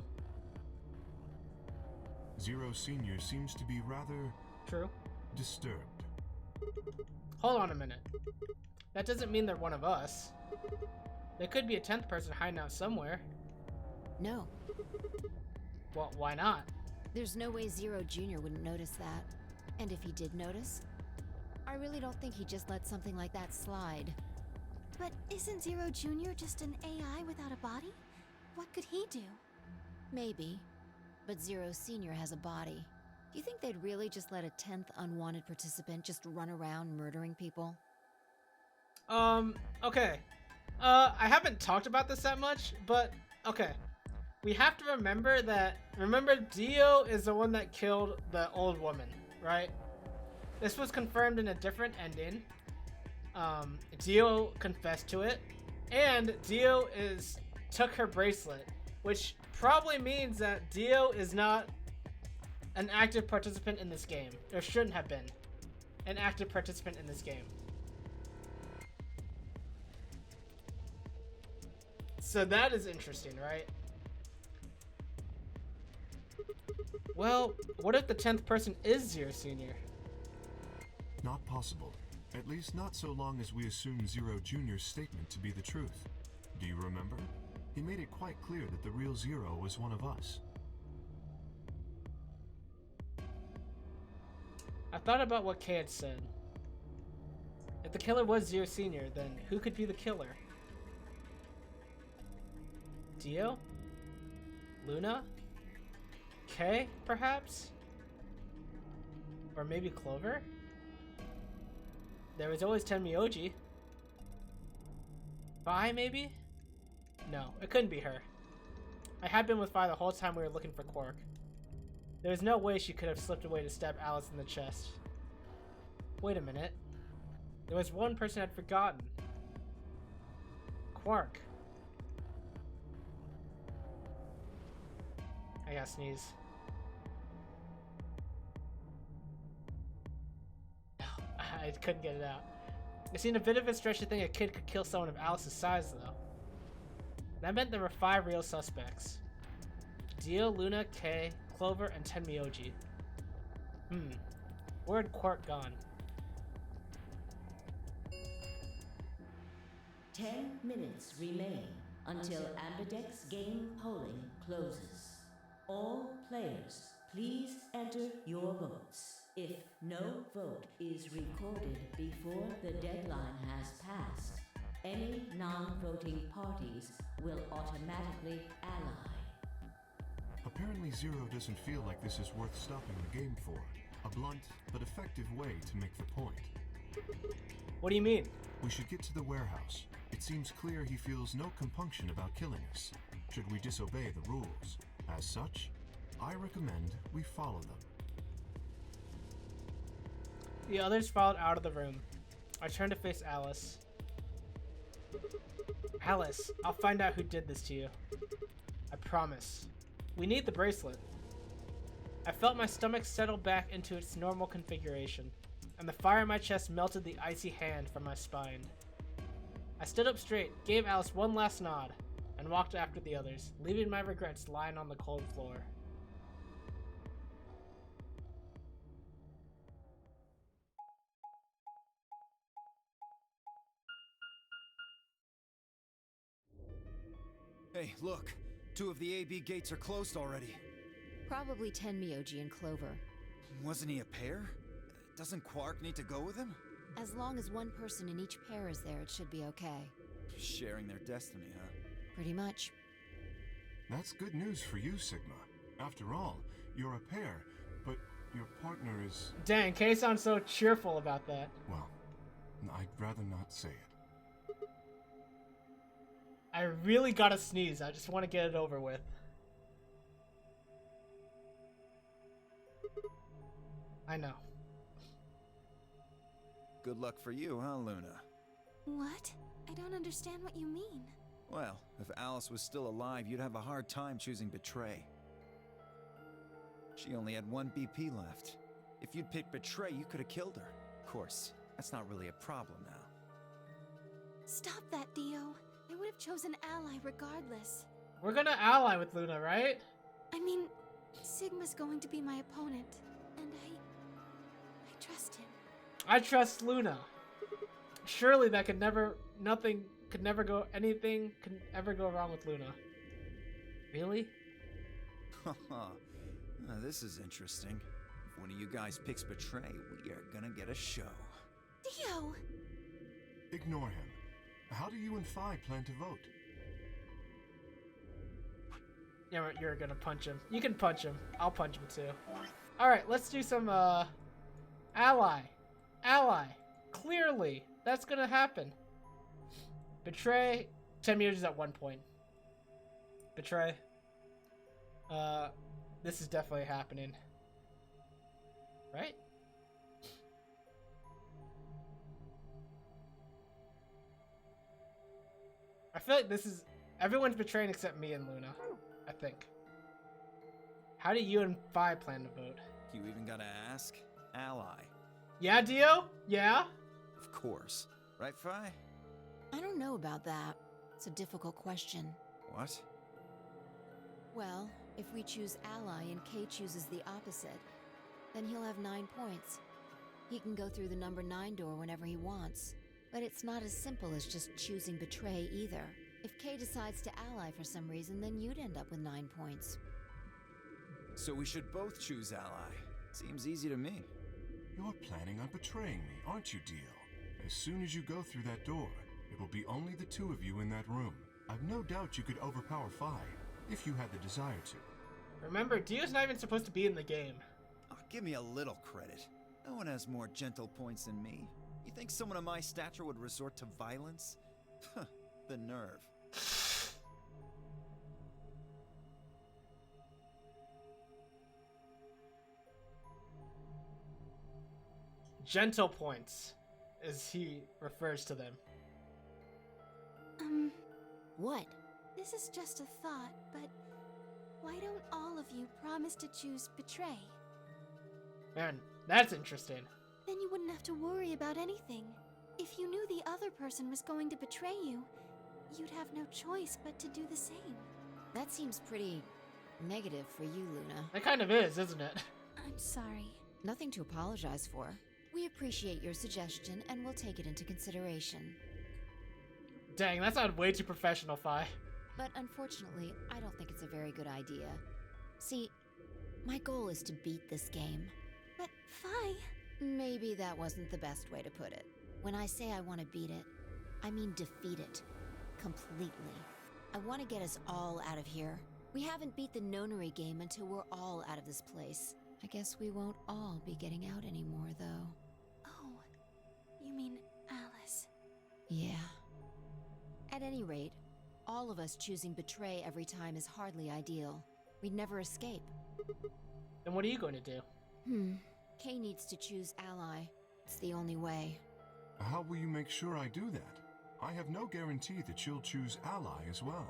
Zero Senior seems to be rather True. disturbed. Hold on a minute. That doesn't mean they're one of us. There could be a 10th person hiding out somewhere. No, Well, why not? there's no way Zero Jr. wouldn't notice that. And if he did notice, I really don't think he'd just let something like that slide. But isn't Zero Jr. just an AI without a body? What could he do? Maybe. But Zero Sr. has a body. Do you think they'd really just let a 10th unwanted participant just run around murdering people? Okay. I haven't talked about this that much, but okay. We have to remember Dio is the one that killed the old woman, right? This was confirmed in a different ending. Dio confessed to it, and Dio took her bracelet, which probably means that Dio is not an active participant in this game. There shouldn't have been an active participant in this game. So that is interesting, right? Well, what if the 10th person is Zero Senior? Not possible. At least not so long as we assume Zero Jr.'s statement to be the truth. Do you remember? He made it quite clear that the real Zero was one of us. I thought about what Kay had said. If the killer was Zero Senior, then who could be the killer? Dio? Luna? Kay, perhaps? Or maybe Clover? There was always Tenmyoji. Vi, maybe? No, it couldn't be her. I had been with Vi the whole time we were looking for Quark. There was no way she could have slipped away to stab Alice in the chest. Wait a minute. There was one person I'd forgotten. Quark. I gotta sneeze. No, I couldn't get it out. It seemed a bit of a stretch to think a kid could kill someone of Alice's size, though. That meant there were 5 real suspects. Dio, Luna, Kay, Clover, and Tenmyoji. Where had Quark gone? 10 minutes remain until Ambidex game polling closes. All players, please enter your votes. If no vote is recorded before the deadline has passed, any non-voting parties will automatically ally. Apparently Zero doesn't feel like this is worth stopping the game for. A blunt but effective way to make the point. What do you mean? We should get to the warehouse. It seems clear he feels no compunction about killing us, should we disobey the rules. As such, I recommend we follow them. The others followed out of the room. I turned to face Alice. Alice, I'll find out who did this to you. I promise. We need the bracelet. I felt my stomach settle back into its normal configuration, and the fire in my chest melted the icy hand from my spine. I stood up straight, gave Alice one last nod, and walked after the others, leaving my regrets lying on the cold floor. Hey, look. 2 of the AB gates are closed already. Probably Tenmyoji and Clover. Wasn't he a pair? Doesn't Quark need to go with him? As long as one person in each pair is there, it should be okay. Sharing their destiny, huh? Pretty much. That's good news for you, Sigma. After all, you're a pair, but your partner is... Dang, Kay sounds so cheerful about that. Well, I'd rather not say it. I really gotta sneeze. I just want to get it over with. I know. Good luck for you, huh, Luna? What? I don't understand what you mean. Well, if Alice was still alive, you'd have a hard time choosing Betray. She only had 1 BP left. If you'd picked Betray, you could have killed her. Of course, that's not really a problem now. Stop that, Dio. I would have chosen Ally regardless. We're gonna ally with Luna, right? I mean, Sigma's going to be my opponent, and I trust him. I trust Luna. Surely that could never, anything could ever go wrong with Luna. Really? Now, this is interesting. If one of you guys picks Betray, we are gonna get a show. Dio! Ignore him. How do you and Phi plan to vote? Yeah, you're gonna punch him. You can punch him. I'll punch him too. Alright, let's do some, ally. Ally. Clearly, that's gonna happen. Betray. 10 meters at 1 point. Betray. This is definitely happening. Right? I feel like this is... Everyone's betraying except me and Luna. I think. How do you and Phi plan to vote? You even gotta ask? Ally. Yeah, Dio? Yeah? Of course. Right, Phi? I don't know about that. It's a difficult question. What? Well, if we choose Ally and Kay chooses the opposite, then he'll have 9 points. He can go through the number 9 door whenever he wants. But it's not as simple as just choosing Betray either. If Kay decides to ally for some reason, then you'd end up with 9 points. So we should both choose Ally. Seems easy to me. You're planning on betraying me, aren't you, Dio? As soon as you go through that door, it will be only the 2 of you in that room. I've no doubt you could overpower Phi, if you had the desire to. Remember, Dio's not even supposed to be in the game. Oh, give me a little credit. No one has more gentle points than me. You think someone of my stature would resort to violence? The nerve. Gentle points, as he refers to them. What? This is just a thought, but why don't all of you promise to choose Betray? Man, that's interesting. Then you wouldn't have to worry about anything. If you knew the other person was going to betray you, you'd have no choice but to do the same. That seems pretty negative for you, Luna. It kind of is, isn't it? I'm sorry. Nothing to apologize for. We appreciate your suggestion and we'll take it into consideration. Dang, that sounded way too professional, Phi. But unfortunately, I don't think it's a very good idea. See, my goal is to beat this game. But Phi... Maybe that wasn't the best way to put it. When I say I want to beat it, I mean defeat it. Completely. I want to get us all out of here. We haven't beat the nonary game until we're all out of this place. I guess we won't all be getting out anymore, though. Oh, you mean Alice? Yeah. At any rate, all of us choosing betray every time is hardly ideal. We'd never escape. Then what are you going to do? Kay needs to choose ally. It's the only way. How will you make sure I do that? I have no guarantee that she'll choose ally as well.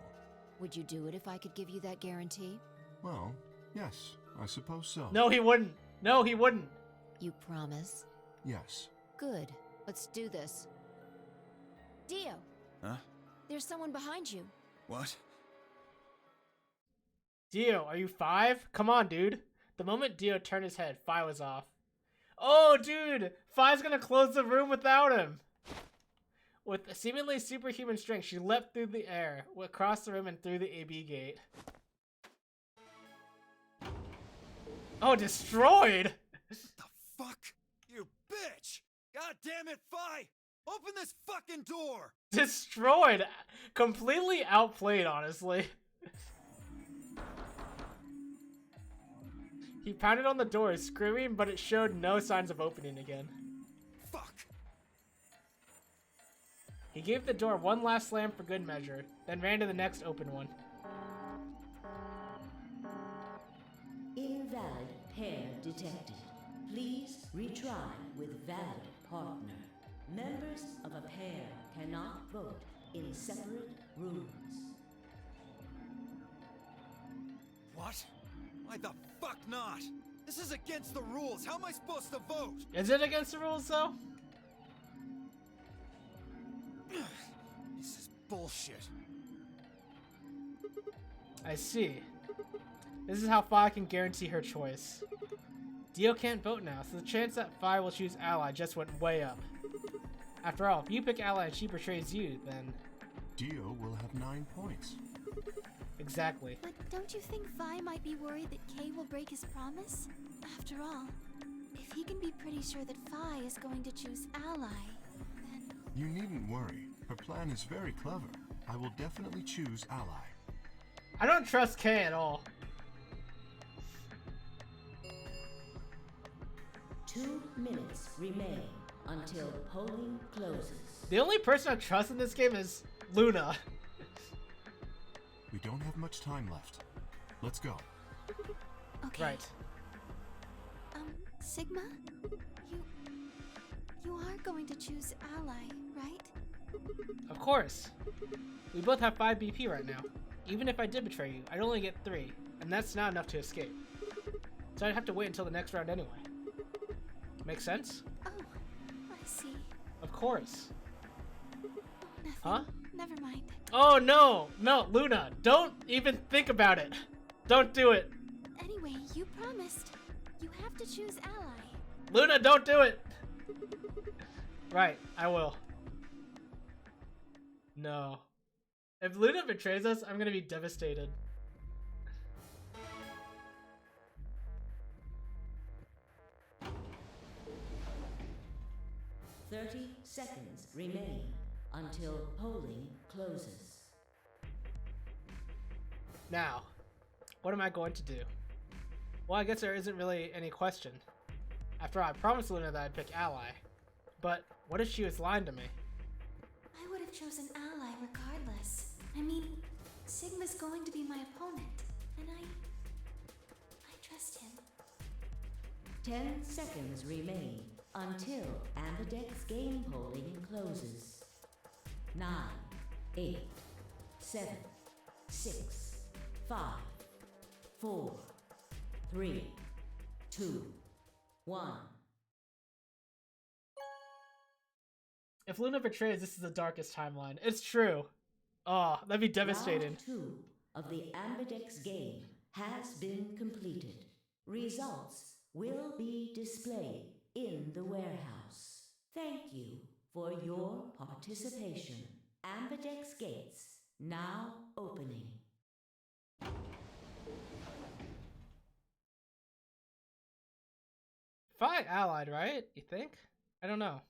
Would you do it if I could give you that guarantee? Well, yes, I suppose so. No, he wouldn't. No, he wouldn't. You promise? Yes. Good. Let's do this. Dio! Huh? There's someone behind you. What? Dio, are you 5? Come on, dude. The moment Dio turned his head, Fi was off. Oh, dude! Fi's gonna close the room without him! With seemingly superhuman strength, she leapt through the air, across the room and through the AB gate. Oh, destroyed! The fuck? You bitch! God damn it, Fi! Open this fucking door! Destroyed! Completely outplayed, honestly. He pounded on the door, screaming, but it showed no signs of opening again. Fuck! He gave the door one last slam for good measure, then ran to the next open one. Invalid pair detected. Please retry with valid partner. Members of a pair cannot vote in separate rooms. What? Why the fuck not? This is against the rules. How am I supposed to vote? Is it against the rules, though? This is bullshit. I see. This is how Fi can guarantee her choice. Dio can't vote now, so the chance that Fi will choose ally just went way up. After all, if you pick ally and she betrays you, then... Dio will have 9 points. Exactly. But don't you think Vi might be worried that Kay will break his promise? After all, if he can be pretty sure that Vi is going to choose ally, then... You needn't worry. Her plan is very clever. I will definitely choose ally. I don't trust Kay at all. 2 minutes remain until polling closes. The only person I trust in this game is Luna. We don't have much time left. Let's go. Okay. Right. Sigma? You are going to choose ally, right? Of course. We both have 5 BP right now. Even if I did betray you, I'd only get 3, and that's not enough to escape. So I'd have to wait until the next round anyway. Make sense? Oh, I see. Of course. Oh, nothing. Huh? Never mind. Oh no! No, Luna, don't even think about it! Don't do it! Anyway, you promised. You have to choose ally. Luna, don't do it! Right, I will. No. If Luna betrays us, I'm gonna be devastated. "30 seconds remain until polling closes." Now, what am I going to do? Well, I guess there isn't really any question. After all, I promised Luna that I'd pick ally. But what if she was lying to me? I would have chosen ally regardless. I mean, Sigma's going to be my opponent, and I trust him. 10 seconds remain until Ambidex game polling closes. 9, 8, 7, 6, 5, 4, 3, 2, 1. If Luna betrays, this is the darkest timeline. It's true. Oh, that'd be devastating. Round 2 of the Ambidex game has been completed. Results will be displayed in the warehouse. Thank you for your participation. Ambidex gates now opening. Fi allied, right? You think? I don't know.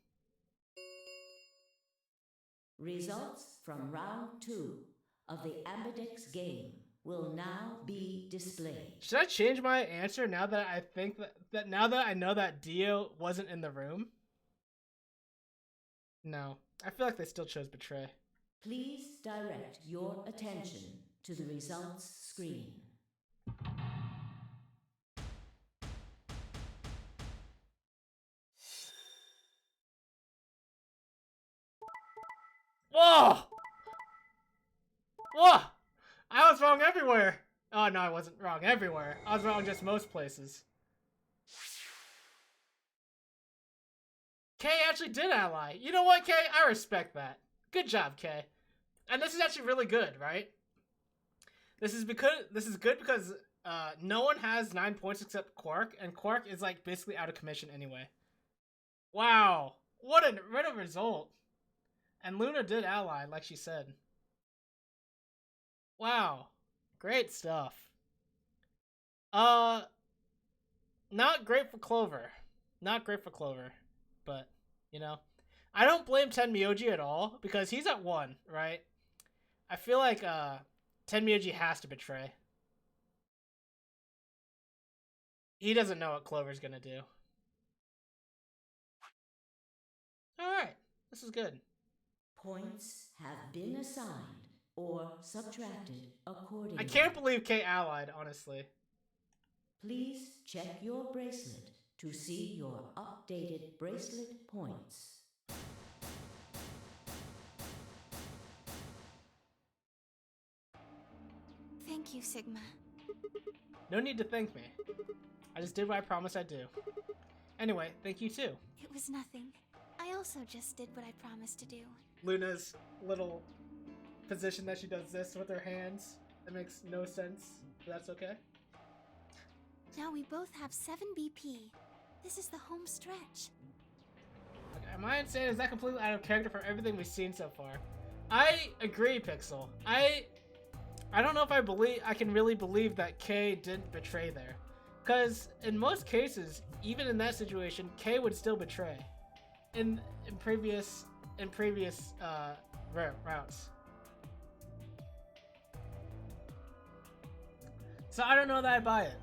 Results from round 2 of the Ambidex game. will now be displayed. Should I change my answer now that I think that now that I know that Dio wasn't in the room? No. I feel like they still chose Betray. Please direct your attention to the results screen. Whoa! Whoa! I was wrong everywhere! Oh, no, I wasn't wrong everywhere. I was wrong just most places. Kay actually did ally. You know what, Kay? I respect that. Good job, Kay. And this is actually really good, right? This is good because no one has 9 points except Quark, and Quark is like basically out of commission anyway. Wow, what a result! And Luna did ally, like she said. Wow, great stuff. Not great for Clover. Not great for Clover, but you know, I don't blame Tenmyoji at all because he's at 1, right? I feel like Tenmyoji has to betray. He doesn't know what Clover's gonna do. Alright, this is good. Points have been assigned or subtracted accordingly. I can't believe Kay allied, honestly. Please check your bracelet to see your updated bracelet points. Thank you, Sigma. No need to thank me. I just did what I promised I'd do. Anyway, thank you too. It was nothing. I also just did what I promised to do. Luna's little position that she does this with her hands. That makes no sense, but that's okay. Now we both have 7 BP. This is the home stretch. Okay, am I insane? Is that completely out of character for everything we've seen so far? I agree, Pixel. I don't know if I can really believe that Kay didn't betray there. Because in most cases, even in that situation, Kay would still betray. In previous routes. So I don't know that I buy it.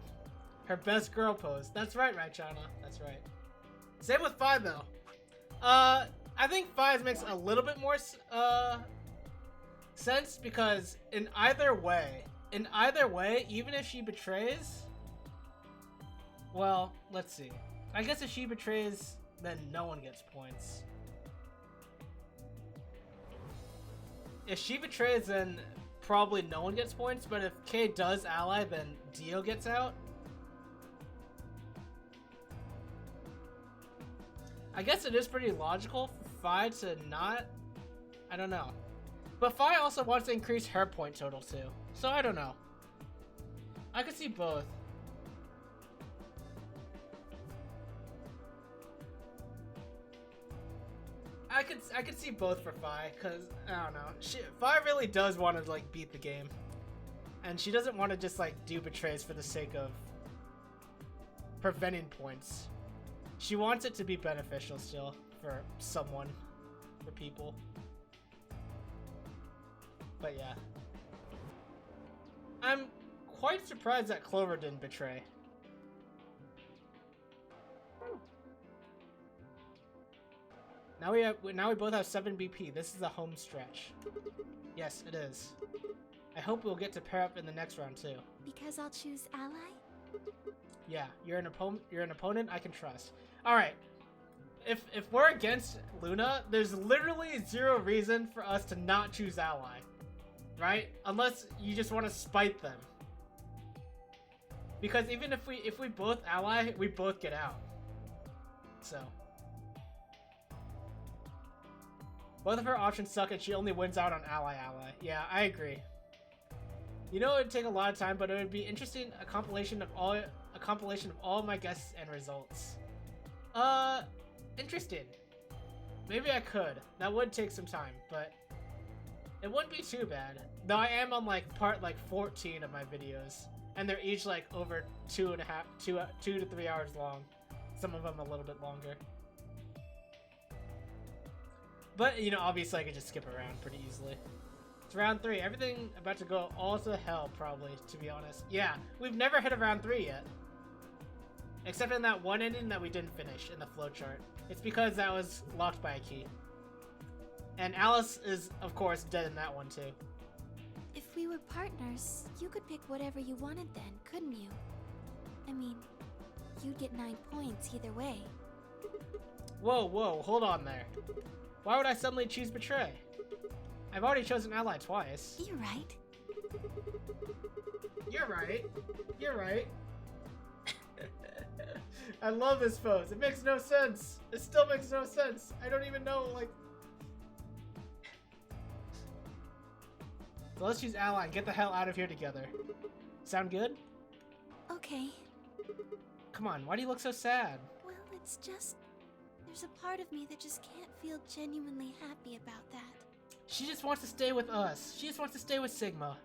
Her best girl pose. That's right, Chana. That's right. Same with 5 though. I think 5 makes a little bit more sense because in either way, even if she betrays, well, let's see. I guess if she betrays, then no one gets points. If she betrays, then probably no one gets points, but if Kay does ally, then Dio gets out. I guess it is pretty logical for Fi to not... I don't know. But Fi also wants to increase her point total too, so I don't know. I could see both. I could see both for Fi, cause I don't know. Fi really does want to like beat the game, and she doesn't want to just like do betrays for the sake of preventing points. She wants it to be beneficial still for someone, for people. But yeah, I'm quite surprised that Clover didn't betray. Now we both have 7 BP. This is the home stretch. Yes, it is. I hope we'll get to pair up in the next round too. Because I'll choose ally? Yeah, you're an opponent I can trust. All right. If we're against Luna, there's literally 0 reason for us to not choose ally. Right? Unless you just want to spite them. Because even if we both ally, we both get out. So both of her options suck and she only wins out on ally. Yeah, I agree. You know, it would take a lot of time, but it would be interesting, a compilation of all my guesses and results. Interesting. Maybe I could. That would take some time, but it wouldn't be too bad. Though I am on like part 14 of my videos, and they're each like over 2 to 3 hours long. Some of them a little bit longer. But, you know, obviously I could just skip around pretty easily. It's round 3. Everything about to go all to hell, probably, to be honest. Yeah, we've never hit a round 3 yet. Except in that one ending that we didn't finish in the flowchart. It's because that was locked by a key. And Alice is, of course, dead in that one, too. If we were partners, you could pick whatever you wanted then, couldn't you? I mean, you'd get 9 points either way. Whoa, whoa, hold on there. Why would I suddenly choose Betray? I've already chosen Ally twice. You're right. You're right. You're right. I love this pose. It makes no sense. It still makes no sense. I don't even know, like... So let's choose Ally and get the hell out of here together. Sound good? Okay. Come on, why do you look so sad? Well, it's just... there's a part of me that just can't feel genuinely happy about that. She just wants to stay with us. She just wants to stay with Sigma.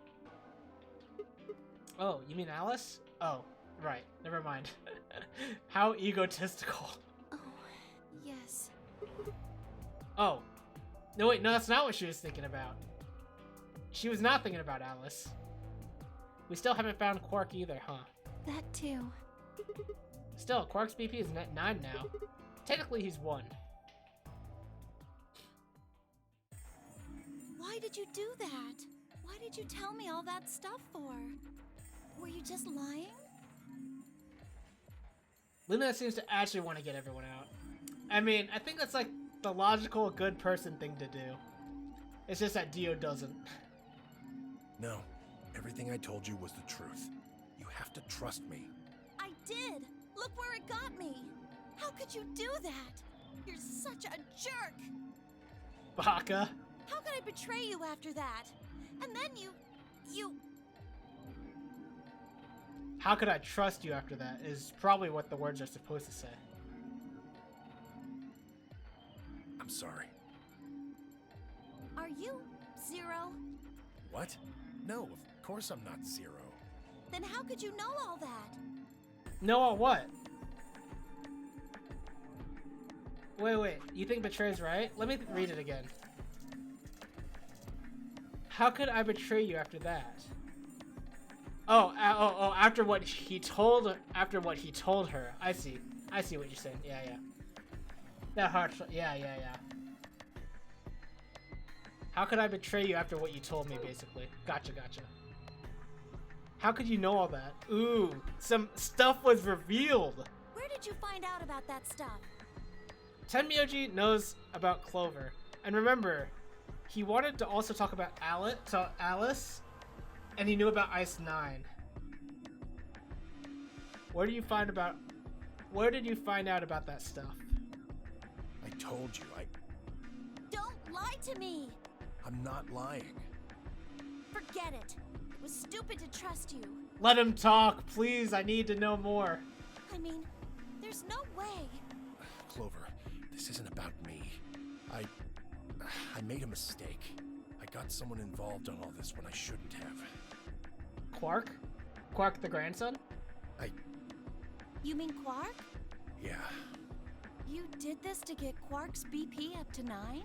Oh, you mean Alice? Oh, right. Never mind. How egotistical. Oh, yes. Oh. No, wait, no, that's not what she was thinking about. She was not thinking about Alice. We still haven't found Quark either, huh? That too. Still, Quark's BP is net 9 now. Technically, he's 1. Why did you do that? Why did you tell me all that stuff for? Were you just lying? Luna seems to actually want to get everyone out. I mean, I think that's like the logical, good person thing to do. It's just that Dio doesn't. No, everything I told you was the truth. You have to trust me. I did! Look where it got me! How could you do that? You're such a jerk! Baka. How could I betray you after that? And then you... How could I trust you after that is probably what the words are supposed to say. I'm sorry. Are you Zero? What? No, of course I'm not Zero. Then how could you know all that? Know all what? Wait, you think Betray's right? Let me read it again. How could I betray you after that? Oh, after what he told her. I see what you're saying. Yeah. That hard. Yeah. How could I betray you after what you told me, basically? Gotcha. How could you know all that? Ooh, some stuff was revealed. Where did you find out about that stuff? Tenmyoji knows about Clover. And remember, he wanted to also talk about Alice, and he knew about Ice 9. Where did you find out about that stuff? I told you, Don't lie to me! I'm not lying. Forget it. It was stupid to trust you. Let him talk, please. I need to know more. I mean, there's no way. Clover, this isn't about me. I made a mistake. I got someone involved on all this when I shouldn't have. Quark? Quark the grandson? You mean Quark? Yeah. You did this to get Quark's BP up to 9?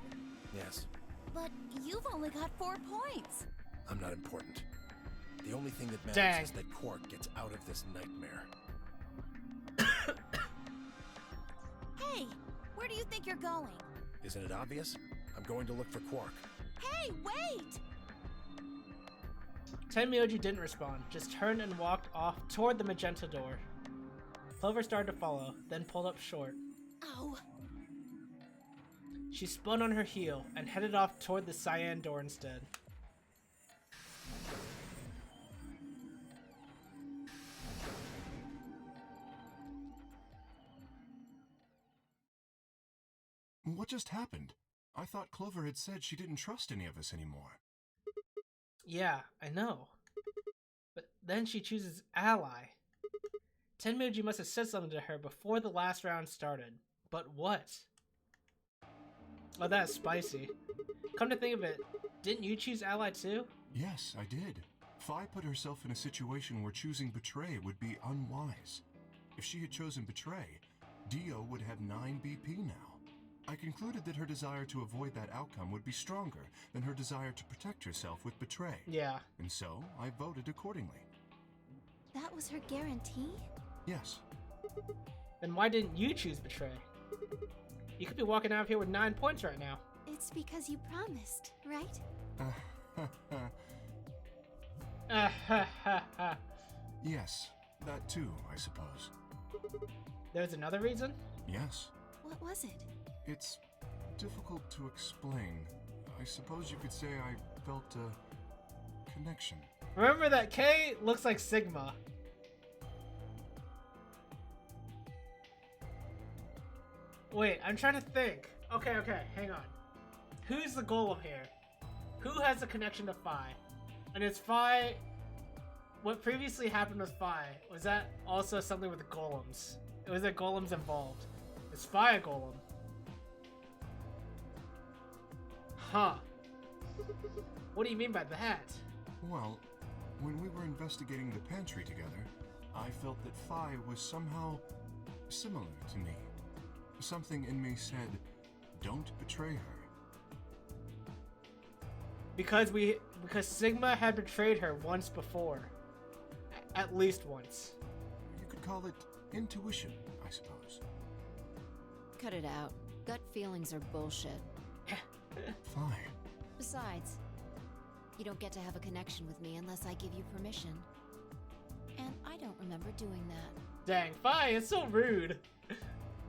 Yes. But you've only got 4 points. I'm not important. The only thing that matters Dang. is that Quark gets out of this nightmare. Hey, where do you think you're going? Isn't it obvious? I'm going to look for Quark. Hey, wait! Tenmyoji didn't respond, just turned and walked off toward the magenta door. Clover started to follow, then pulled up short. Oh. She spun on her heel and headed off toward the cyan door instead. What just happened? I thought Clover had said she didn't trust any of us anymore. Yeah, I know. But then she chooses Ally. Tenmyoji must have said something to her before the last round started. But what? Oh, that's spicy. Come to think of it, didn't you choose Ally too? Yes, I did. Fi put herself in a situation where choosing Betray would be unwise. If she had chosen Betray, Dio would have 9 BP now. I concluded that her desire to avoid that outcome would be stronger than her desire to protect herself with betray. Yeah. And so, I voted accordingly. That was her guarantee? Yes. Then why didn't you choose betray? You could be walking out of here with 9 points right now. It's because you promised, right? Yes, that too, I suppose. There's another reason? Yes. What was it? It's difficult to explain. I suppose you could say I felt a connection. Remember that K looks like Sigma. Wait, I'm trying to think. Okay, hang on. Who's the golem here? Who has a connection to Phi? And is Phi... What previously happened with Phi, was that also something with the golems? Was there golems involved? Is Phi a golem? Huh. What do you mean by that? Well, when we were investigating the pantry together, I felt that Phi was somehow similar to me. Something in me said, don't betray her. Because Sigma had betrayed her once before. At least once. You could call it intuition, I suppose. Cut it out. Gut feelings are bullshit. Fine. Besides, you don't get to have a connection with me unless I give you permission. And I don't remember doing that. Dang, Phi, it's so rude.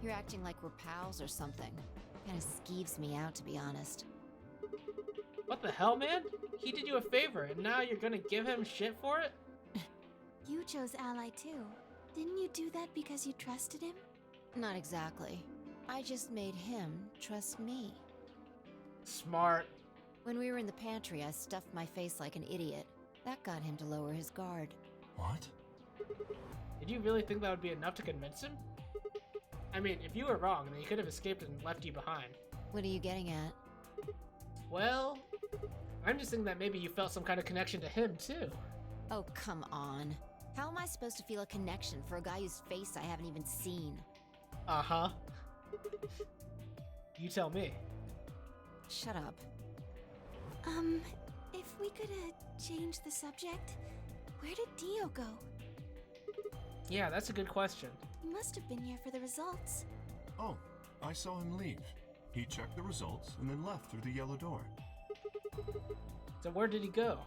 You're acting like we're pals or something. Kinda skeeves me out, to be honest. What the hell, man? He did you a favor, and now you're gonna give him shit for it? You chose Ally too. Didn't you do that because you trusted him? Not exactly. I just made him trust me. Smart. When we were in the pantry, I stuffed my face like an idiot. That got him to lower his guard. What? Did you really think that would be enough to convince him? I mean, if you were wrong, then he could have escaped and left you behind. What are you getting at? Well, I'm just thinking that maybe you felt some kind of connection to him, too. Oh, come on. How am I supposed to feel a connection for a guy whose face I haven't even seen? Uh-huh. You tell me. Shut up. If we could, change the subject, where did Dio go? Yeah, that's a good question. He must have been here for the results. Oh, I saw him leave. He checked the results and then left through the yellow door. So where did he go?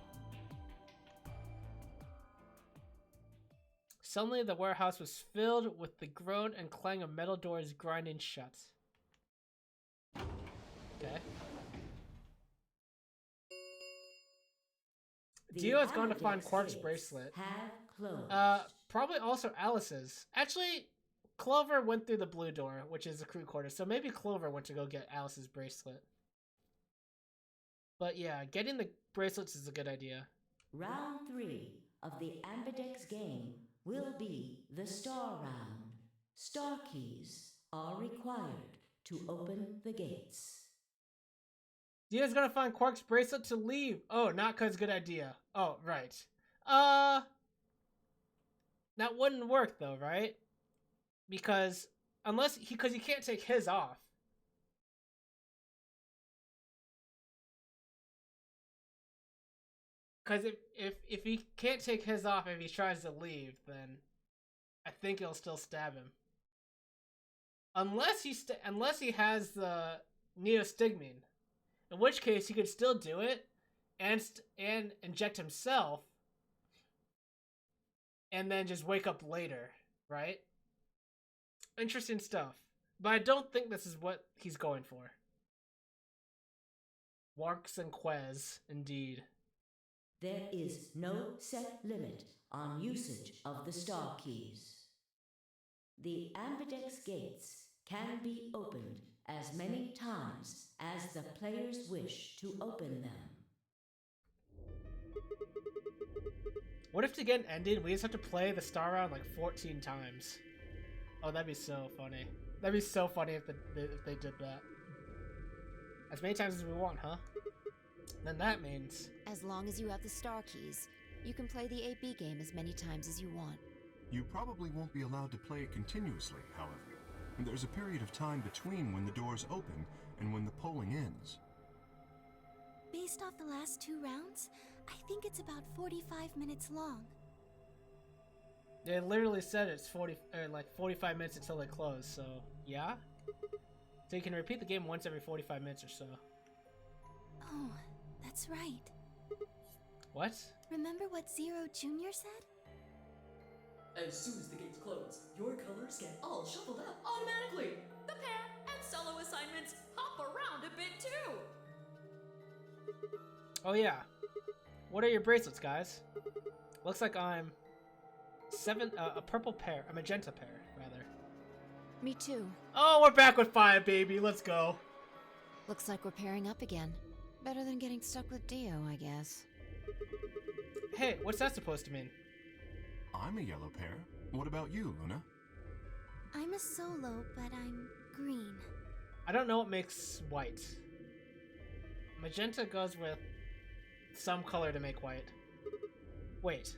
Suddenly the warehouse was filled with the groan and clang of metal doors grinding shut. Okay. Dio has gone to find Quark's bracelet. Probably also Alice's. Actually, Clover went through the blue door, which is the crew quarters, so maybe Clover went to go get Alice's bracelet. But yeah, getting the bracelets is a good idea. Round 3 of the Ambidex game will be the Star Round. Star keys are required to open the gates. Dio's gonna find Quark's bracelet to leave. Oh, not cause good idea. Oh, right. That wouldn't work though, right? Because he can't take his off. Because if he can't take his off if he tries to leave, then I think he'll still stab him. Unless he has the neostigmine, in which case he could still do it and inject himself, and then just wake up later, right? Interesting stuff, but I don't think this is what he's going for. Warks and Quez, indeed. There is no set limit on usage of the Star keys. The Ambidex gates can be opened as many times as the players wish to open them. What if to get an ending, we just have to play the Star Round like 14 times? Oh, that'd be so funny. That'd be so funny if they did that. As many times as we want, huh? Then that means... As long as you have the Star keys, you can play the AB game as many times as you want. You probably won't be allowed to play it continuously, however. and there's a period of time between when the doors open and when the polling ends. Based off the last 2 rounds, I think it's about 45 minutes long. They literally said it's 45 minutes until they close, so yeah? So you can repeat the game once every 45 minutes or so. Oh, that's right. What? Remember what Zero Jr. said? As soon as the gates close, your colors get all shuffled up automatically. The pair and solo assignments hop around a bit too. Oh yeah. What are your bracelets, guys? Looks like I'm a purple pair, a magenta pair, rather. Me too. Oh, we're back with 5, baby. Let's go. Looks like we're pairing up again. Better than getting stuck with Dio, I guess. Hey, what's that supposed to mean? I'm a yellow pair. What about you, Luna? I'm a solo, but I'm green. I don't know what makes white. Magenta goes with some color to make white. Wait.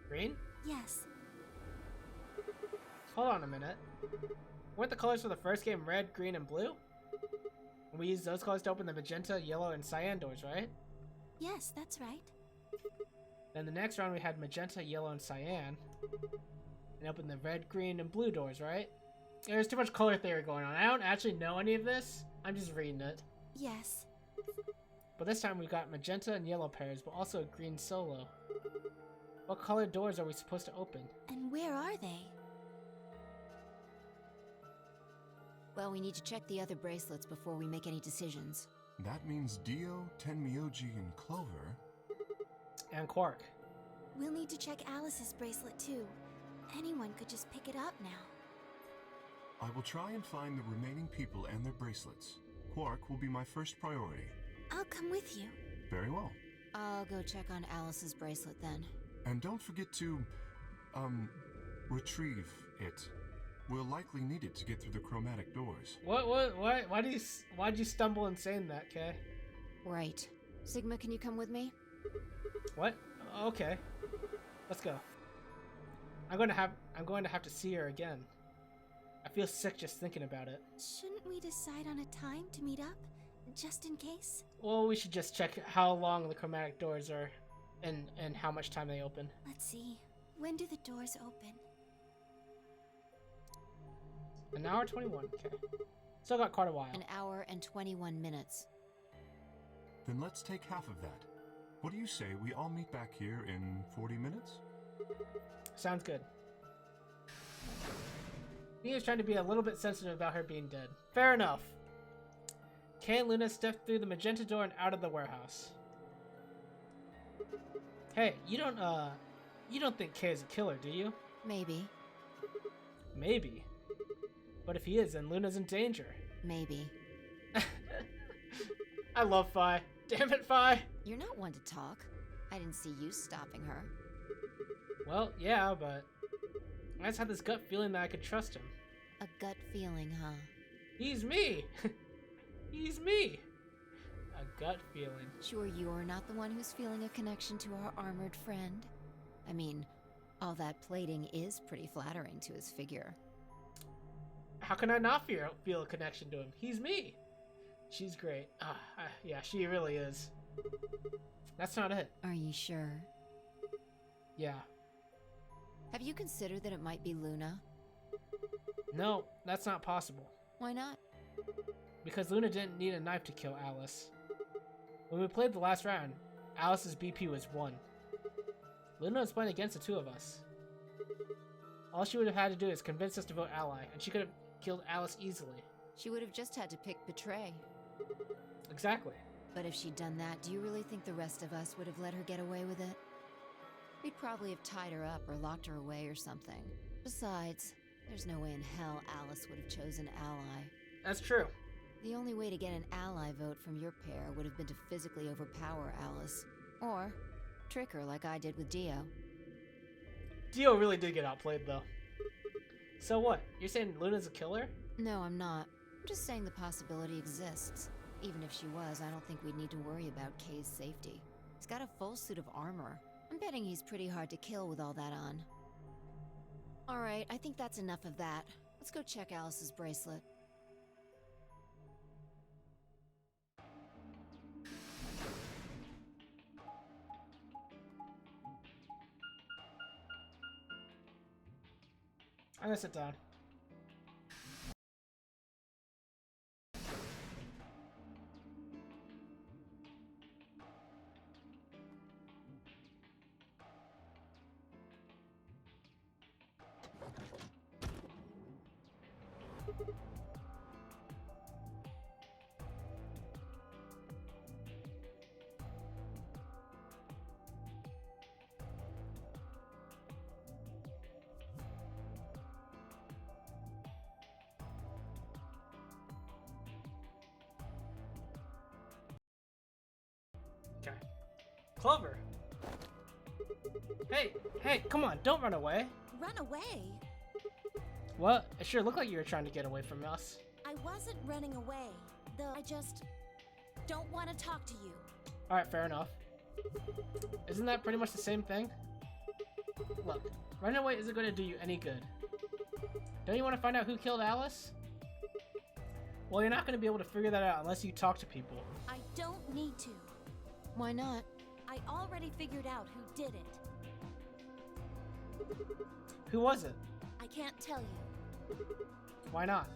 Green? Yes. Hold on a minute. Weren't the colors for the first game red, green, and blue? And we used those colors to open the magenta, yellow, and cyan doors, right? Yes, that's right. Then the next round we had magenta, yellow, and cyan. And opened the red, green, and blue doors, right? There's too much color theory going on. I don't actually know any of this. I'm just reading it. Yes. But this time we got magenta and yellow pairs, but also a green solo. What color doors are we supposed to open? And where are they? Well, we need to check the other bracelets before we make any decisions. That means Dio, Tenmyoji, and Clover. And Quark. We'll need to check Alice's bracelet too. Anyone could just pick it up now. I will try and find the remaining people and their bracelets. Quark will be my first priority. I'll come with you. Very well. I'll go check on Alice's bracelet then. And don't forget to, retrieve it. We'll likely need it to get through the chromatic doors. Why'd you stumble in saying that, Kay? Right. Sigma, can you come with me? What? Okay. Let's go. I'm going to have to see her again. I feel sick just thinking about it. Shouldn't we decide on a time to meet up? Just in case? Well, we should just check how long the chromatic doors are and how much time they open. Let's see. When do the doors open? An hour 21, okay. Still got quite a while. An hour and 21 minutes. Then let's take half of that. What do you say we all meet back here in 40 minutes? Sounds good. Mia's trying to be a little bit sensitive about her being dead. Fair enough. Kay and Luna stepped through the magenta door and out of the warehouse. Hey, you don't think Kay is a killer, do you? Maybe. Maybe. But if he is, then Luna's in danger. Maybe. I love Fi. Damn it, Fi. You're not one to talk. I didn't see you stopping her. Well, yeah, but I just had this gut feeling that I could trust him. A gut feeling, huh? He's me. He's me. A gut feeling. Sure you're not the one who's feeling a connection to our armored friend? I mean, all that plating is pretty flattering to his figure. How can I not feel a connection to him? He's me. She's great. Yeah, she really is. That's not it. Are you sure? Yeah. Have you considered that it might be Luna? No, that's not possible. Why not? Because Luna didn't need a knife to kill Alice. When we played the last round, Alice's BP was 1. Luna was playing against the two of us. All she would have had to do is convince us to vote ally, and she could have killed Alice easily. She would have just had to pick betray. Exactly. But if she'd done that, do you really think the rest of us would have let her get away with it? We'd probably have tied her up or locked her away or something. Besides, there's no way in hell Alice would have chosen ally. That's true. The only way to get an ally vote from your pair would have been to physically overpower Alice. Or trick her like I did with Dio. Dio really did get outplayed, though. So what? You're saying Luna's a killer? No, I'm not. I'm just saying the possibility exists. Even if she was, I don't think we'd need to worry about Kay's safety. He's got a full suit of armor. I'm betting he's pretty hard to kill with all that on. Alright, I think that's enough of that. Let's go check Alice's bracelet. I'm gonna sit down. Okay. Clover! Hey, come on, don't run away. Run away? What? It sure looked like you were trying to get away from us. I wasn't running away, though I just don't want to talk to you. Alright, fair enough. Isn't that pretty much the same thing? Look, running away isn't going to do you any good. Don't you want to find out who killed Alice? Well, you're not going to be able to figure that out unless you talk to people. I don't need to. Why not? I already figured out who did it. Who was it? I can't tell you. Why not?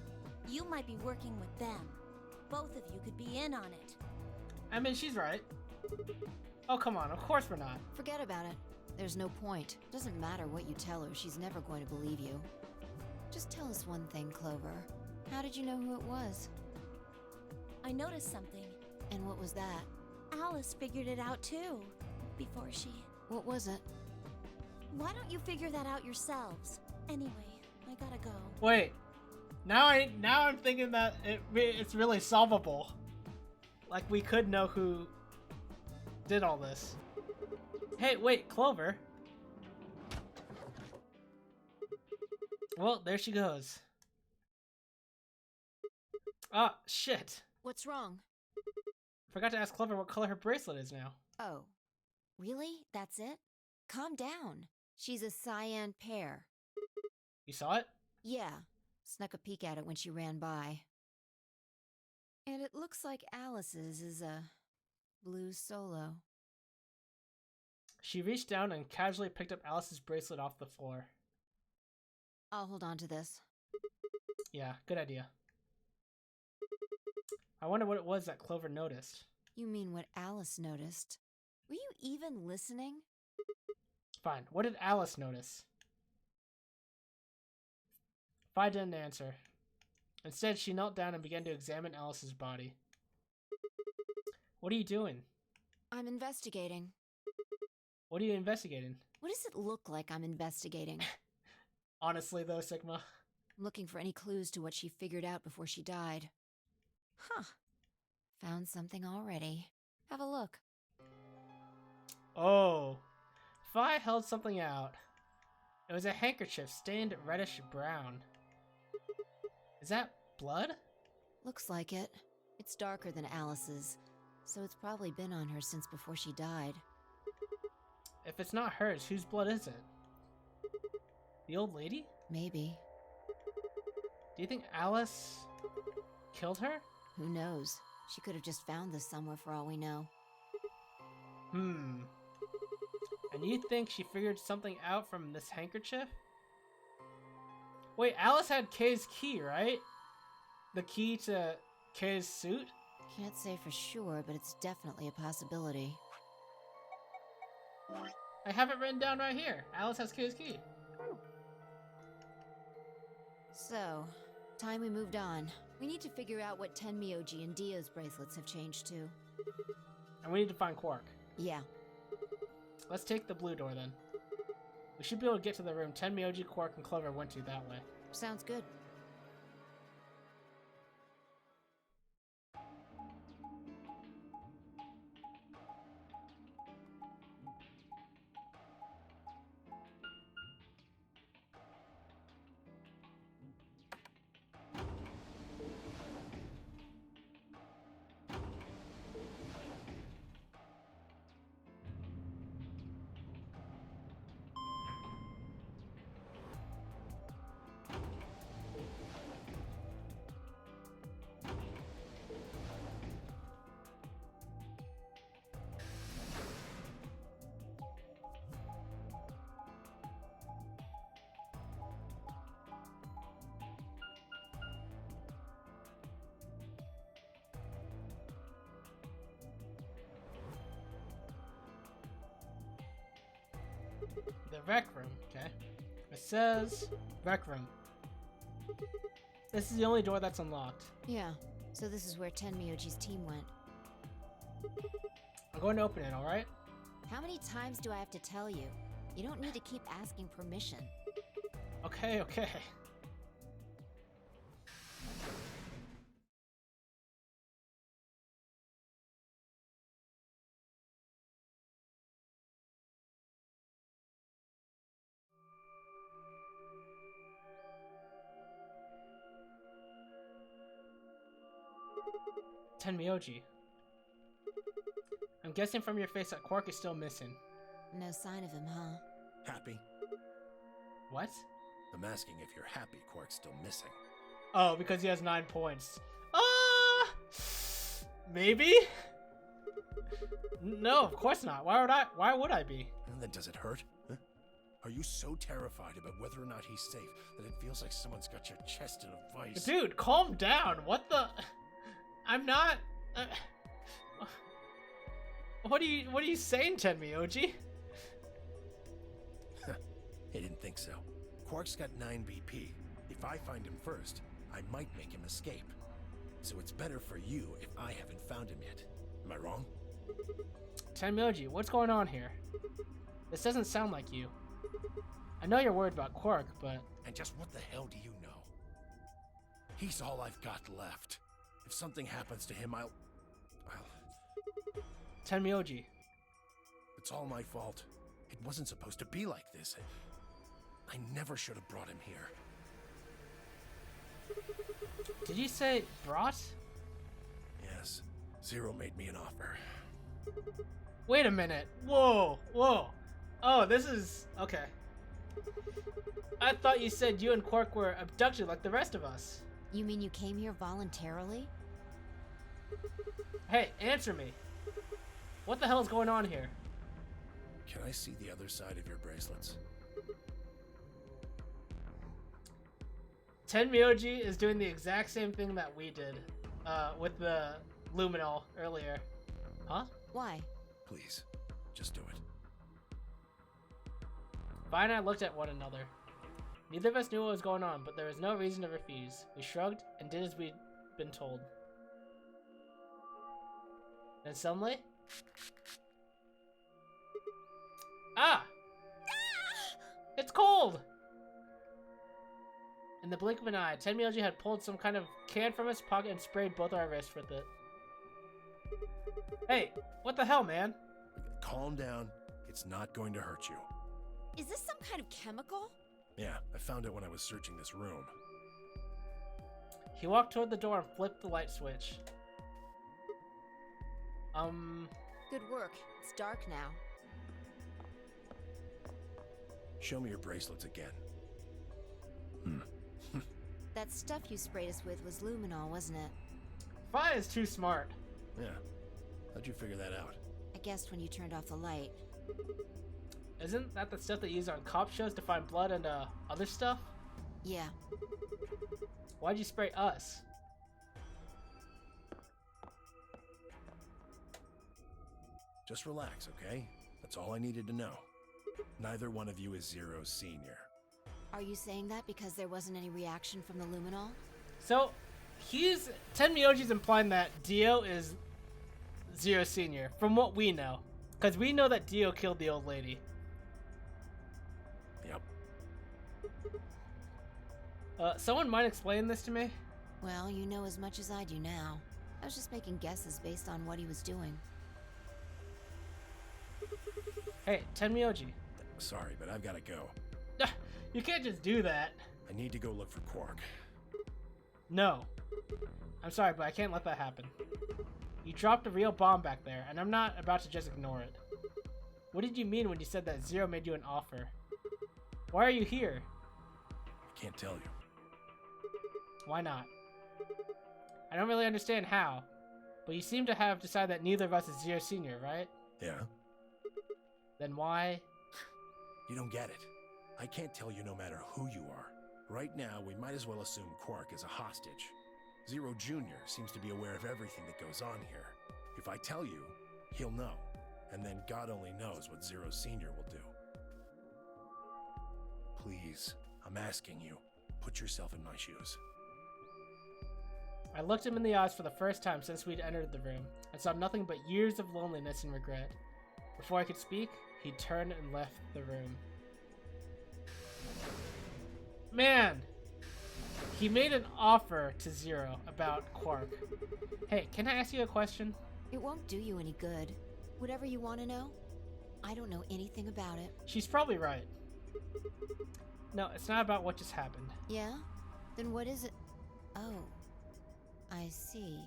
You might be working with them. Both of you could be in on it. I mean, she's right. Oh, come on, of course we're not. Forget about it. There's no point. Doesn't matter what you tell her, she's never going to believe you. Just tell us one thing, Clover. How did you know who it was? I noticed something. And what was that? Alice figured it out too, before she... What was it? Why don't you figure that out yourselves? Anyway, I gotta go. Wait. Now I'm thinking that it's really solvable. Like, we could know who did all this. Hey, wait, Clover. Well, there she goes. Ah, shit. What's wrong? Forgot to ask Clover what color her bracelet is now. Oh. Really? That's it? Calm down. She's a cyan pear. You saw it? Yeah. Snuck a peek at it when she ran by. And it looks like Alice's is a blue solo. She reached down and casually picked up Alice's bracelet off the floor. I'll hold on to this. Yeah, good idea. I wonder what it was that Clover noticed. You mean what Alice noticed? Were you even listening? Fine, what did Alice notice? Fi didn't answer. Instead, she knelt down and began to examine Alice's body. What are you doing? I'm investigating. What are you investigating? What does it look like I'm investigating? Honestly though, Sigma. I'm looking for any clues to what she figured out before she died. Huh. Found something already. Have a look. Oh. Fi held something out. It was a handkerchief stained reddish brown. Is that blood? Looks like it. It's darker than Alice's, so it's probably been on her since before she died. If it's not hers, whose blood is it? The old lady? Maybe. Do you think Alice killed her? Who knows? She could have just found this somewhere for all we know. And you think she figured something out from this handkerchief? Wait, Alice had Kay's key, right? The key to Kay's suit? Can't say for sure, but it's definitely a possibility. I have it written down right here. Alice has Kay's key. So, time we moved on. We need to figure out what Tenmyoji and Dio's bracelets have changed to. And we need to find Quark. Yeah. Let's take the blue door then. We should be able to get to the room Tenmyoji, Quark, and Clover went to that way. Sounds good. The rec room, okay. It says rec room. This is the only door that's unlocked. Yeah, so this is where Tenmyoji's team went. I'm going to open it, alright? How many times do I have to tell you? You don't need to keep asking permission. Okay, okay. Tenmyoji. I'm guessing from your face that Quark is still missing. No sign of him, huh? Happy? What? I'm asking if you're happy Quark's still missing. Oh, because he has 9 points. Maybe? No, of course not. Why would I be? And then does it hurt? Huh? Are you so terrified about whether or not he's safe that it feels like someone's got your chest in a vice? Dude, calm down. What the? I'm not. What are you saying, Tenmyoji? I didn't think so. Quark's got 9 BP. If I find him first, I might make him escape. So it's better for you if I haven't found him yet. Am I wrong? Tenmyoji, what's going on here? This doesn't sound like you. I know you're worried about Quark, but... And just what the hell do you know? He's all I've got left. If something happens to him, I'll... Tenmyoji. It's all my fault. It wasn't supposed to be like this. I never should have brought him here. Did you say brought? Yes. Zero made me an offer. Wait a minute. Whoa. Oh, this is... Okay. I thought you said you and Quark were abducted like the rest of us. You mean you came here voluntarily? Hey, answer me. What the hell is going on here? Can I see the other side of your bracelets? Tenmyoji is doing the exact same thing that we did with the luminol earlier. Huh? Why? Please, just do it. Vi and I looked at one another. Neither of us knew what was going on, but there was no reason to refuse. We shrugged and did as we'd been told. Then suddenly... Ah! It's cold! In the blink of an eye, Tenmyoji had pulled some kind of can from his pocket and sprayed both our wrists with it. Hey, what the hell, man? Calm down. It's not going to hurt you. Is this some kind of chemical? Yeah, I found it when I was searching this room. He walked toward the door and flipped the light switch. Good work. It's dark now. Show me your bracelets again. That stuff you sprayed us with was luminol, wasn't it? Vi is too smart. Yeah. How'd you figure that out? I guessed when you turned off the light. Isn't that the stuff they use on cop shows to find blood and other stuff? Yeah. Why'd you spray us? Just relax, okay? That's all I needed to know. Neither one of you is Zero's senior. Are you saying that because there wasn't any reaction from the luminol? So, Tenmyoji's implying that Dio is Zero Senior, from what we know. Because we know that Dio killed the old lady. Yep. Someone might explain this to me? Well, you know as much as I do now. I was just making guesses based on what he was doing. Hey, Tenmyoji. Sorry, but I've gotta go. You can't just do that. I need to go look for Quark. No. I'm sorry, but I can't let that happen. You dropped a real bomb back there, and I'm not about to just ignore it. What did you mean when you said that Zero made you an offer? Why are you here? I can't tell you. Why not? I don't really understand how, but you seem to have decided that neither of us is Zero Senior, right? Yeah? Then why? You don't get it. I can't tell you no matter who you are. Right now, we might as well assume Quark is a hostage. Zero Jr. seems to be aware of everything that goes on here. If I tell you, he'll know. And then God only knows what Zero Sr. will do. please, I'm asking you, put yourself in my shoes. I looked him in the eyes for the first time since we'd entered the room, and saw nothing but years of loneliness and regret. Before I could speak, he turned and left the room. Man! He made an offer to Zero about Quark. Hey, can I ask you a question? It won't do you any good. Whatever you want to know, I don't know anything about it. She's probably right. No, it's not about what just happened. Yeah? Then what is it? Oh. I see.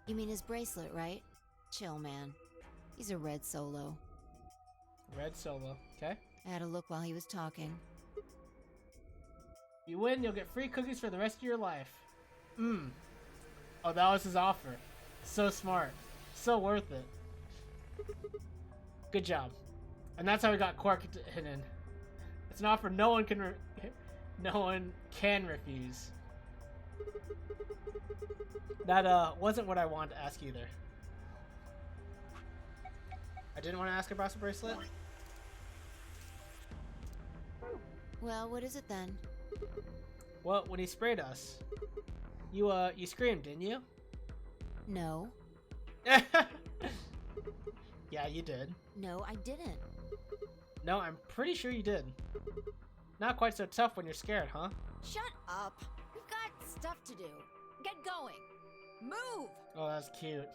You mean his bracelet, right? Chill, man. He's a red solo. Red Solo, okay? I had a look while he was talking. If you win, you'll get free cookies for the rest of your life. Oh, that was his offer. So smart. So worth it. Good job. And that's how we got Quark hidden. It's an offer no one can refuse. That wasn't what I wanted to ask either. I didn't want to ask about the bracelet. Well, what is it then? Well, when he sprayed us, you screamed, didn't you? No. Yeah, you did. No, I didn't. No, I'm pretty sure you did. Not quite so tough when you're scared, huh? Shut up. We've got stuff to do. Get going. Move! Oh, that's cute.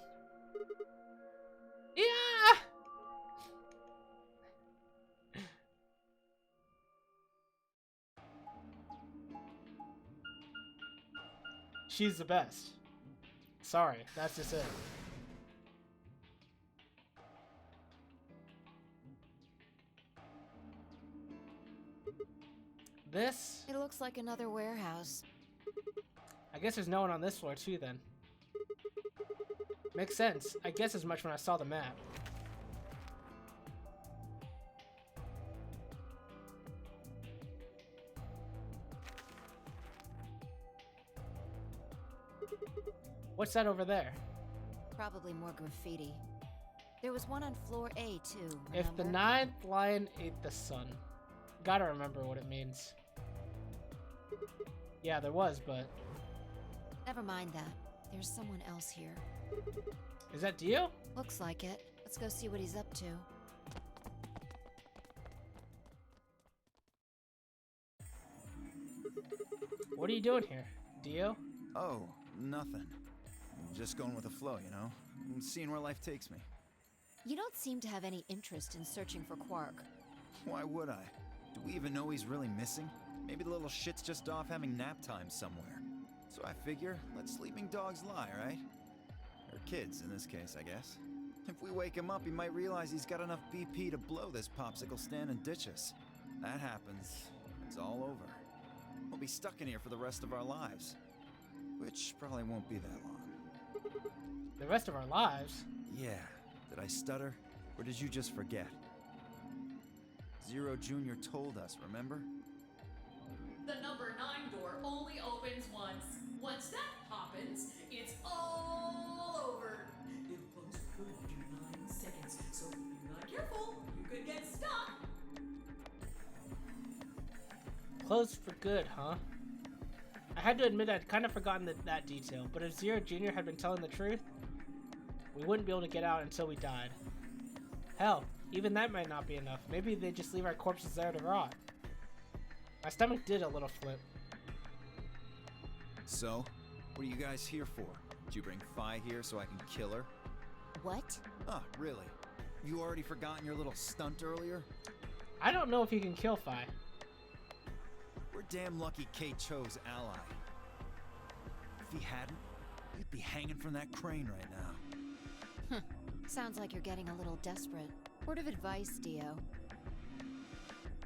Yeah! She's the best. Sorry, that's just it. This? It looks like another warehouse. I guess there's no one on this floor too then. Makes sense. I guess as much when I saw the map. What's that over there? Probably more graffiti. There was one on floor A too, remember? If the ninth lion ate the sun. Gotta remember what it means. Yeah, there was, but... Never mind that. There's someone else here. Is that Dio? Looks like it. Let's go see what he's up to. What are you doing here, Dio? Oh, nothing. I'm just going with the flow, you know? And seeing where life takes me. You don't seem to have any interest in searching for Quark. Why would I? Do we even know he's really missing? Maybe the little shit's just off having nap time somewhere. So I figure, let sleeping dogs lie, right? Or kids, in this case, I guess. If we wake him up, he might realize he's got enough BP to blow this popsicle stand and ditch us. That happens, it's all over. We'll be stuck in here for the rest of our lives. Which probably won't be that long. The rest of our lives? Yeah. Did I stutter? Or did you just forget? Zero Jr. told us, remember? The number 9 door only opens once. Once that happens, it's all over. It'll close for good after 9 seconds, so if you're not careful, you could get stuck. Closed for good, huh? I had to admit I'd kind of forgotten that detail, but if Zero Jr. had been telling the truth, we wouldn't be able to get out until we died. Hell, even that might not be enough. Maybe they just leave our corpses there to rot. My stomach did a little flip. So, what are you guys here for? Did you bring Phi here so I can kill her? What? Oh, really? You already forgotten your little stunt earlier? I don't know if you can kill Phi. We're damn lucky Kay chose Ally. If he hadn't, we'd be hanging from that crane right now. Sounds like you're getting a little desperate. Word of advice, Dio.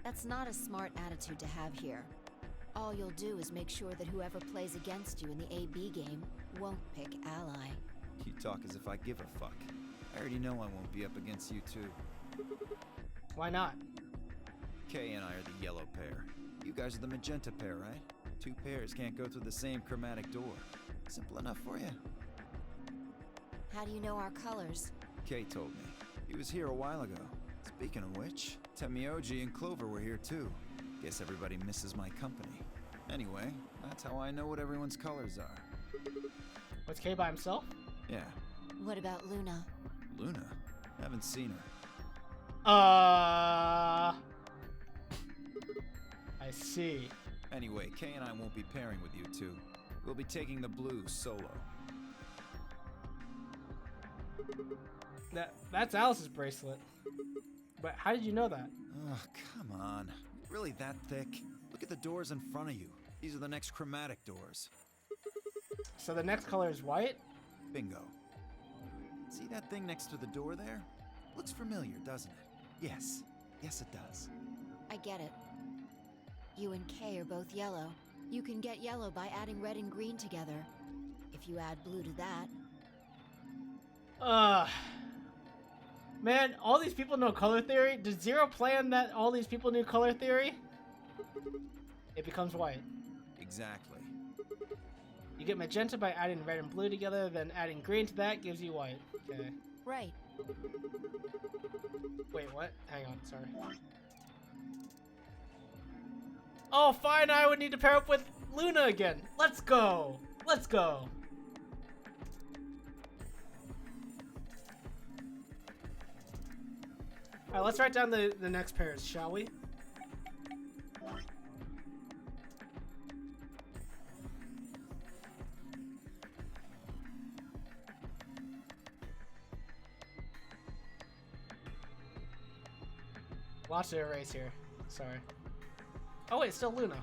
That's not a smart attitude to have here. All you'll do is make sure that whoever plays against you in the AB game won't pick Ally. You talk as if I give a fuck. I already know I won't be up against you two. Why not? Kay and I are the yellow pair. You guys are the magenta pair, right? 2 pairs can't go through the same chromatic door. Simple enough for you. How do you know our colors? Kay told me. He was here a while ago. Speaking of which, Temioji and Clover were here too. Guess everybody misses my company. Anyway, that's how I know what everyone's colors are. Was Kay by himself? Yeah. What about Luna? Luna? Haven't seen her. I see. Anyway, Kay and I won't be pairing with you two. We'll be taking the blue solo. That's Alice's bracelet. But how did you know that? Oh, come on. Really that thick? Look at the doors in front of you. These are the next chromatic doors. So the next color is white? Bingo. See that thing next to the door there? Looks familiar, doesn't it? Yes. Yes, it does. I get it. You and Kay are both yellow. You can get yellow by adding red and green together. If you add blue to that. Man, all these people know color theory. Did Zero plan that all these people knew color theory? It becomes white. Exactly. You get magenta by adding red and blue together, then adding green to that gives you white. Okay. Right. Wait, what? Hang on, sorry. Oh, fine, I would need to pair up with Luna again. Let's go. Let's go. Alright, let's write down the next pairs, shall we? Lots to erase here. Sorry. Oh wait, still Luna.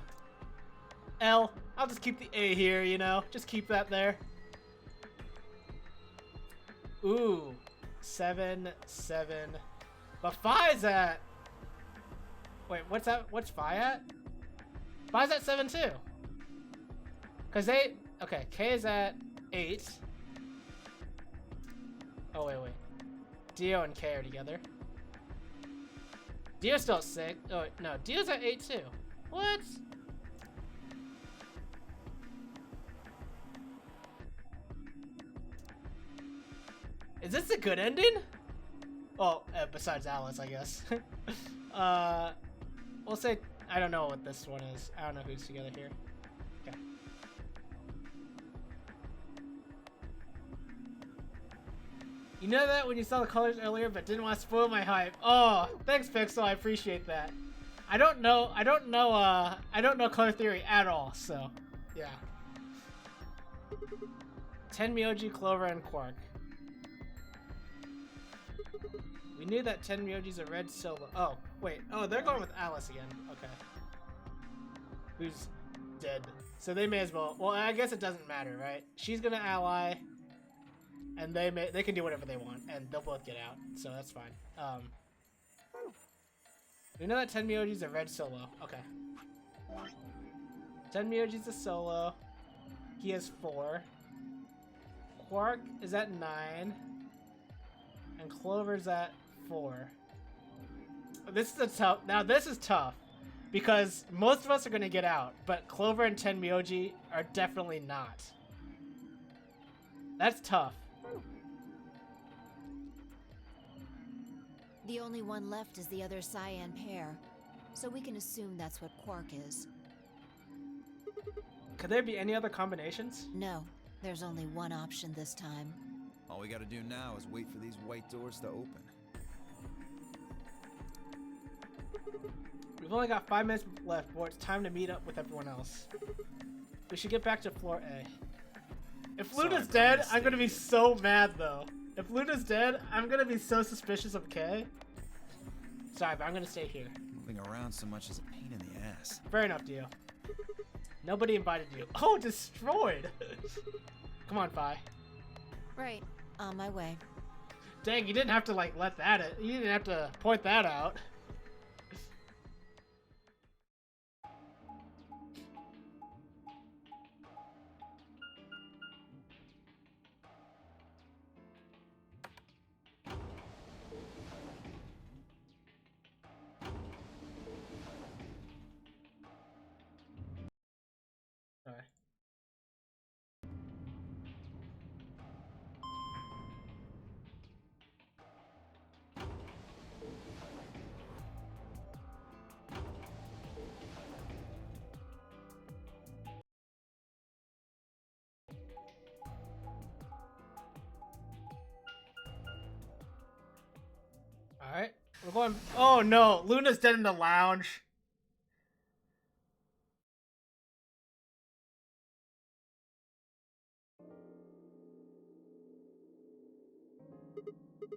L. I'll just keep the A here, you know? Just keep that there. Ooh. 7, 7. But Phi's at... Wait, what's that? What's Phi at? Phi's at 7 too. Cause they... Okay, K is at 8. Oh, wait. Dio and K are together. Dio's still at 6. Oh, wait, no. Dio's at 8 too. What? Is this a good ending? Well, besides Alice, I guess. We'll say, I don't know what this one is. I don't know who's together here. Okay. You know that when you saw the colors earlier, but didn't want to spoil my hype. Oh, thanks, Pixel. I appreciate that. I don't know color theory at all, so yeah. 10 Myoji, Clover, and Quark. We knew that 10 Myoji's a red solo. Oh, wait. Oh, they're going with Alice again. Okay. Who's dead. So they may as well. Well, I guess it doesn't matter, right? She's gonna ally, and they can do whatever they want, and they'll both get out. So that's fine. We know that 10 Myoji's a red solo. Okay. 10 Myoji's a solo. He has 4. Quark is at 9. And Clover's at 4. This is a tough. Now this is tough because most of us are gonna get out, but Clover and 10 Myoji are definitely not. That's tough. The only one left is the other cyan pair, so we can assume that's what Quark is. Could there be any other combinations? No, there's only one option this time. All we gotta do now is wait for these white doors to open. We've only got 5 minutes left, boy. It's time to meet up with everyone else. We should get back to floor A. If Luna's dead, I'm gonna be so mad, though. If Luna's dead, I'm gonna be so suspicious of Kay. Sorry, but I'm gonna stay here. Moving around so much is a pain in the ass. Fair enough, Dio. Nobody invited you. Oh, destroyed! Come on, Phi. Right, on my way. Dang, you didn't have to, like, you didn't have to point that out. Sorry. Alright, we're going. Oh no, Luna's dead in the lounge.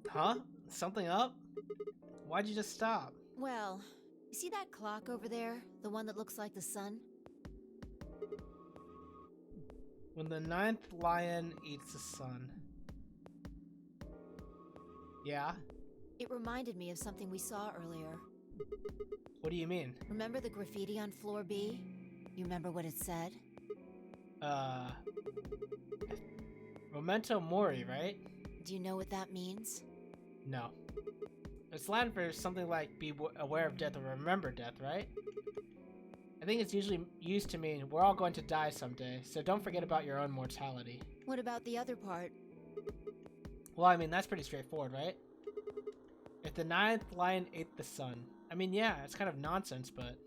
Huh? Something up? Why'd you just stop? Well, you see that clock over there? The one that looks like the sun? When the 9th lion eats the sun. Yeah? It reminded me of something we saw earlier. What do you mean? Remember the graffiti on floor B? You remember what it said? Memento Mori, right? Do you know what that means? No. It's Latin for something like be aware of death or remember death, right? I think it's usually used to mean we're all going to die someday, so don't forget about your own mortality. What about the other part? Well, I mean, that's pretty straightforward, right? If the 9th lion ate the sun. I mean, yeah, it's kind of nonsense, but...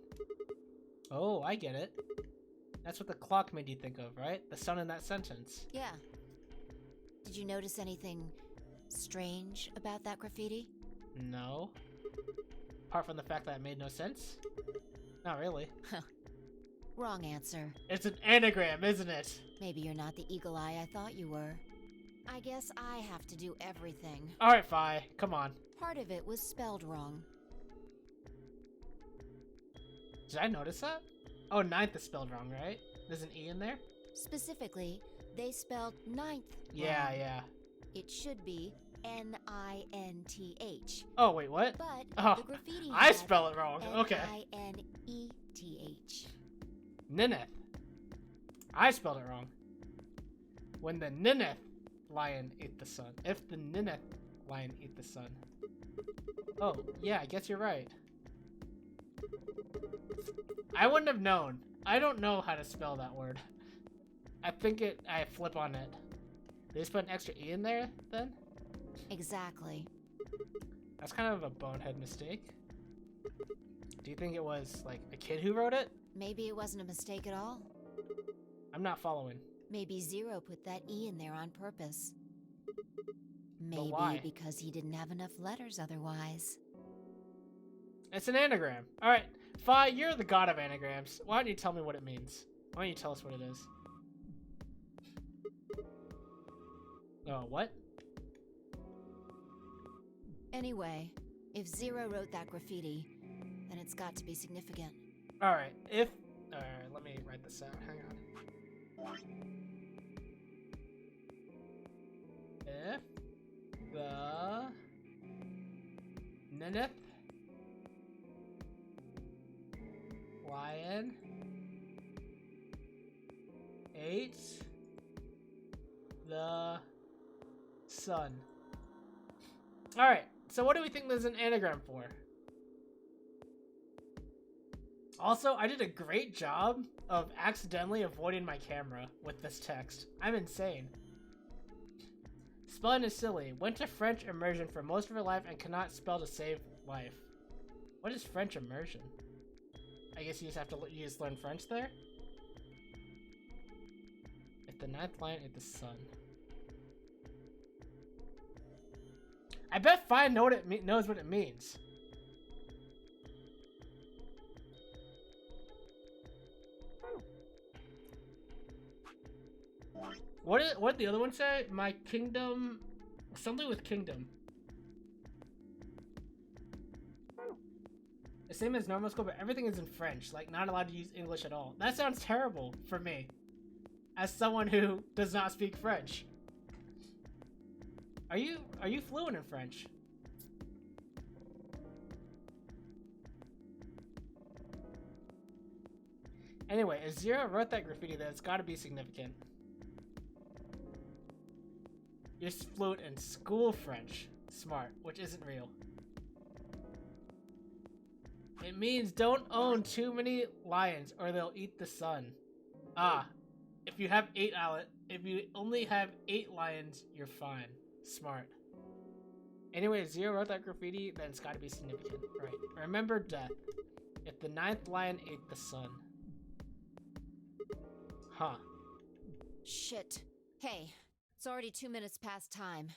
Oh, I get it. That's what the clock made you think of, right? The sun in that sentence. Yeah. Did you notice anything strange about that graffiti? No. Apart from the fact that it made no sense? Not really. Wrong answer. It's an anagram, isn't it? Maybe you're not the eagle eye I thought you were. I guess I have to do everything. Alright, Fi. Come on. Part of it was spelled wrong. Did I notice that? Oh, 9th is spelled wrong, right? There's an E in there? Specifically, they spelled ninth Yeah, wrong. yeah. It should be Ninth. Oh, wait, what? But Oh, the graffiti I had spell it wrong. Okay. Nineth. Nineth. I spelled it wrong. When the Nineth lion ate the sun. If the Nineth lion ate the sun. Oh, yeah, I guess you're right. I wouldn't have known. I don't know how to spell that word. I flip on it. They just put an extra E in there, then? Exactly. That's kind of a bonehead mistake. Do you think it was, like, a kid who wrote it? Maybe it wasn't a mistake at all. I'm not following. Maybe Zero put that E in there on purpose. Maybe why? because he didn't have enough letters otherwise. It's an anagram. Alright, Fi, you're the god of anagrams. Why don't you tell me what it means? Why don't you tell us what it is? Oh, what? Anyway, if Zero wrote that graffiti, then it's got to be significant. Alright, Alright, let me write this out. Hang on. If the Nineth lion ate the sun. Alright, so what do we think there's an anagram for? Also, I did a great job of accidentally avoiding my camera with this text. I'm insane. Spelling is silly. Went to French immersion for most of her life and cannot spell to save life. What is French immersion? I guess you just have to learn French there? If the 9th lion ate the sun. I bet Fi knows what it means. What did the other one say? My kingdom... Something with kingdom. The same as normal school, but everything is in French. Like, not allowed to use English at all. That sounds terrible for me. As someone who does not speak French. Are you fluent in French? Anyway, if Zero wrote that graffiti, then it's gotta be significant. You're fluent in school French. Smart, which isn't real. It means don't own too many lions or they'll eat the sun. Ah, if you only have 8 lions, you're fine. Smart. Anyway, Zero wrote that graffiti, then it's gotta be significant. Right. Remember death. If the 9th lion ate the sun. Huh. Shit. Hey, it's already 2 minutes past time.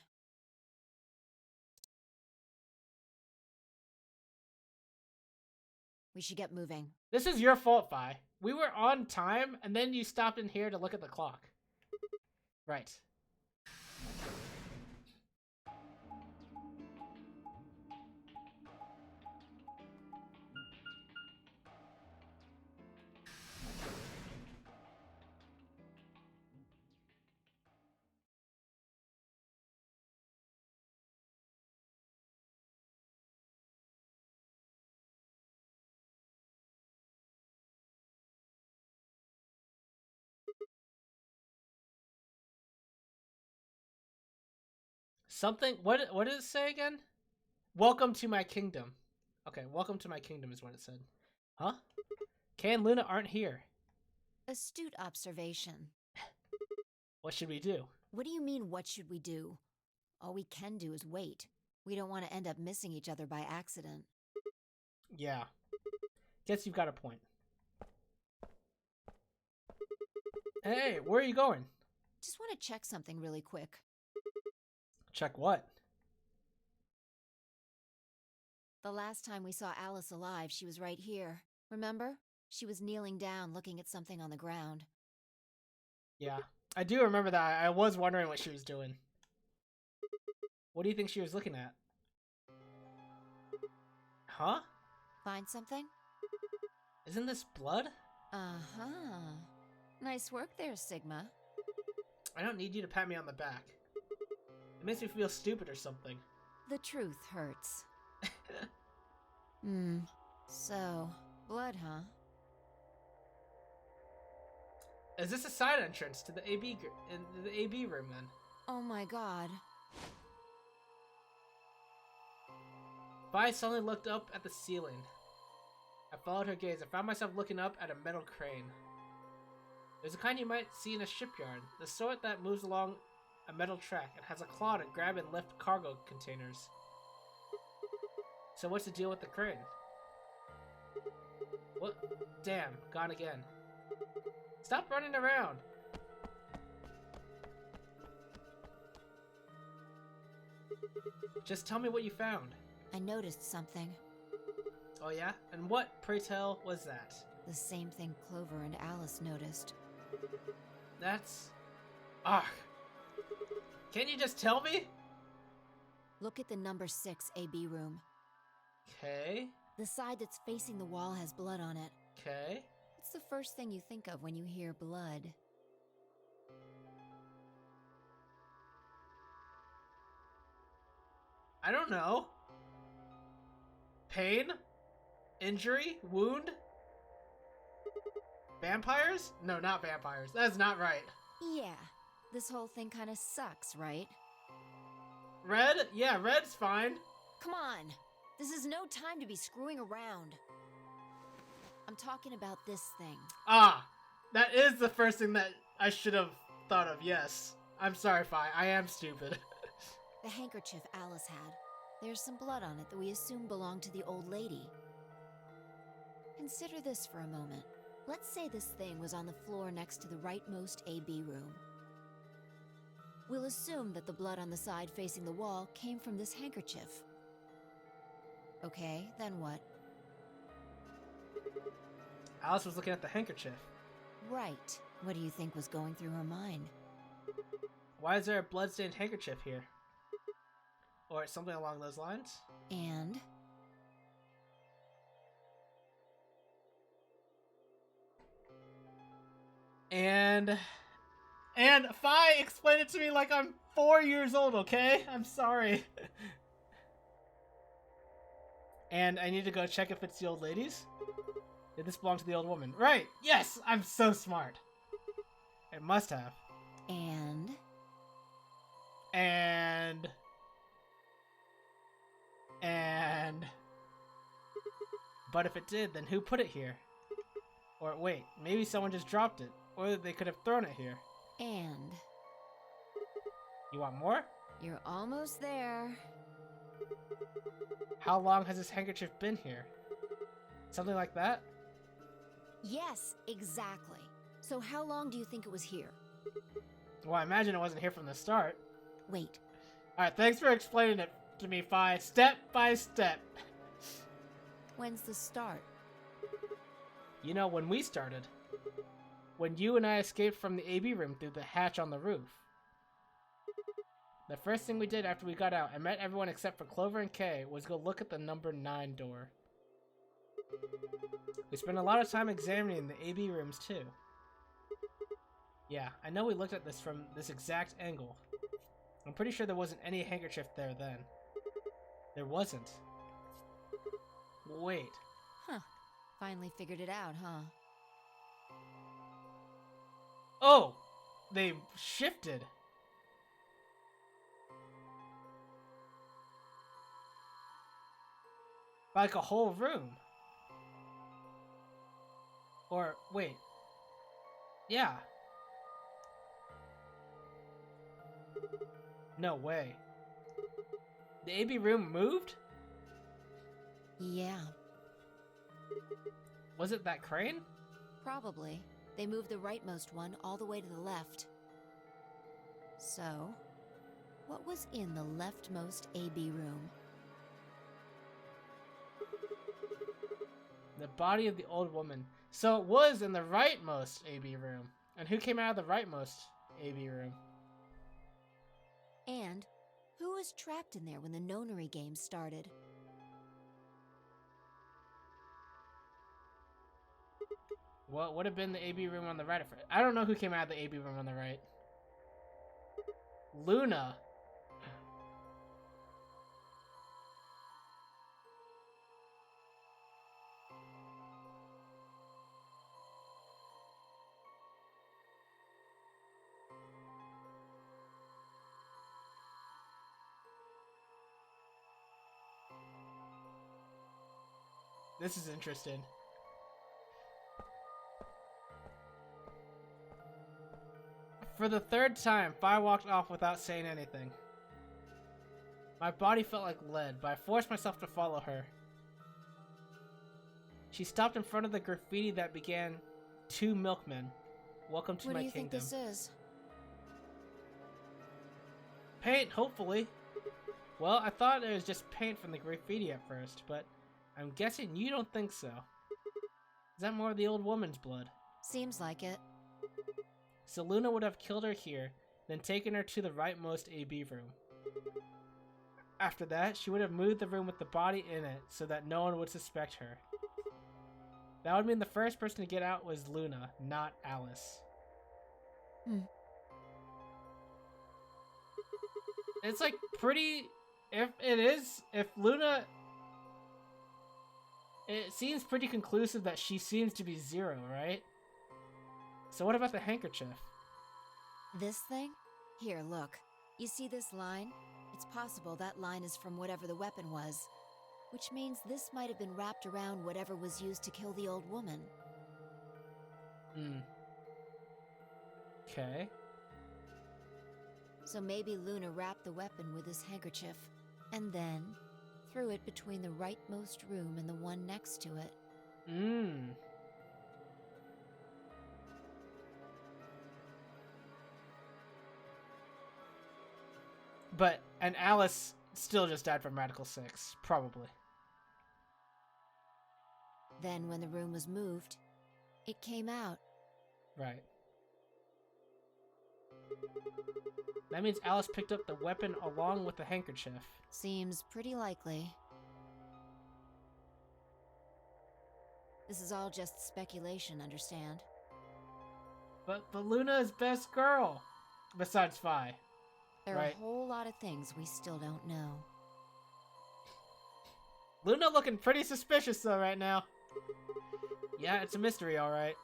We should get moving. This is your fault, Vi. We were on time, and then you stopped in here to look at the clock. Right. Something. What did it say again? Welcome to my kingdom. Okay, welcome to my kingdom is what it said. Huh? Kay and Luna aren't here. Astute observation. What should we do? What do you mean, what should we do? All we can do is wait. We don't want to end up missing each other by accident. Yeah. Guess you've got a point. Hey, where are you going? Just want to check something really quick. Check what? The last time we saw Alice alive, she was right here. Remember? She was kneeling down, looking at something on the ground. Yeah, I do remember that. I was wondering what she was doing. What do you think she was looking at? Huh? Find something? Isn't this blood? Uh-huh. Nice work there, Sigma. I don't need you to pat me on the back. It makes me feel stupid or something. The truth hurts. So, blood, huh? Is this a side entrance to the AB room then? Oh my god. Vi suddenly looked up at the ceiling. I followed her gaze. I found myself looking up at a metal crane. There's a kind you might see in a shipyard, the sort that moves along a metal track and has a claw to grab and lift cargo containers. So what's the deal with the crane? What? Damn, gone again. Stop running around! Just tell me what you found. I noticed something. Oh yeah? And what, pray tell, was that? The same thing Clover and Alice noticed. That's... Ugh. Can't you just tell me? Look at the number 6 AB room. Okay. The side that's facing the wall has blood on it. Okay. What's the first thing you think of when you hear blood? I don't know. Pain? Injury? Wound? Vampires? No, not vampires. That's not right. Yeah. This whole thing kind of sucks, right? Red? Yeah, red's fine. Come on. This is no time to be screwing around. I'm talking about this thing. Ah, that is the first thing that I should have thought of, yes. I'm sorry, Fi. I am stupid. The handkerchief Alice had. There's some blood on it that we assume belonged to the old lady. Consider this for a moment. Let's say this thing was on the floor next to the rightmost AB room. We'll assume that the blood on the side facing the wall came from this handkerchief. Okay, then what? Alice was looking at the handkerchief. Right. What do you think was going through her mind? Why is there a bloodstained handkerchief here? Or something along those lines? And? And Fi, explain it to me like I'm 4 years old, okay? I'm sorry. And I need to go check if it's the old lady's? Did this belong to the old woman? Right! Yes! I'm so smart. It must have. And? But if it did, then who put it here? Or wait, maybe someone just dropped it. Or they could have thrown it here. And? You want more? You're almost there. How long has this handkerchief been here? Something like that? Yes, exactly. So how long do you think it was here? Well, I imagine it wasn't here from the start. Wait. Alright, thanks for explaining it to me, Fi. Step by step. When's the start? You know, when we started. When you and I escaped from the AB room through the hatch on the roof. The first thing we did after we got out and met everyone except for Clover and Kay was go look at the number 9 door. We spent a lot of time examining the AB rooms too. Yeah, I know we looked at this from this exact angle. I'm pretty sure there wasn't any handkerchief there then. There wasn't. Wait. Huh. Finally figured it out, huh? Oh! They shifted. Like a whole room. Or, wait. Yeah. No way. The AB room moved? Yeah, Was it that crane? probably. They moved the rightmost one all the way to the left. So, what was in the leftmost AB room? The body of the old woman. So it was in the rightmost AB room. And who came out of the rightmost AB room? And who was trapped in there when the nonary game started? What would have been the AB room on the right? I don't know who came out of the AB room on the right. Luna. This is interesting. For the third time, Fi walked off without saying anything. My body felt like lead, but I forced myself to follow her. She stopped in front of the graffiti that began, "Two milkmen. Welcome to What my do you kingdom." think this is? Paint, hopefully. Well, I thought it was just paint from the graffiti at first, but I'm guessing you don't think so. Is that more of the old woman's blood? Seems like it. So Luna would have killed her here, then taken her to the rightmost AB room. After that, she would have moved the room with the body in it so that no one would suspect her. That would mean the first person to get out was Luna, not Alice. It's like pretty... If Luna... It seems pretty conclusive that she seems to be zero, right? So what about the handkerchief? This thing? Here, look. You see this line? It's possible that line is from whatever the weapon was, which means this might have been wrapped around whatever was used to kill the old woman. Okay. So maybe Luna wrapped the weapon with this handkerchief, and then threw it between the rightmost room and the one next to it. And Alice still just died from Radical 6, probably. Then when the room was moved, it came out. Right. That means Alice picked up the weapon along with the handkerchief. Seems pretty likely. This is all just speculation, understand? But Luna is best girl! Besides Fi. There Right. are a whole lot of things we still don't know. Luna looking pretty suspicious though right now. Yeah, it's a mystery, alright.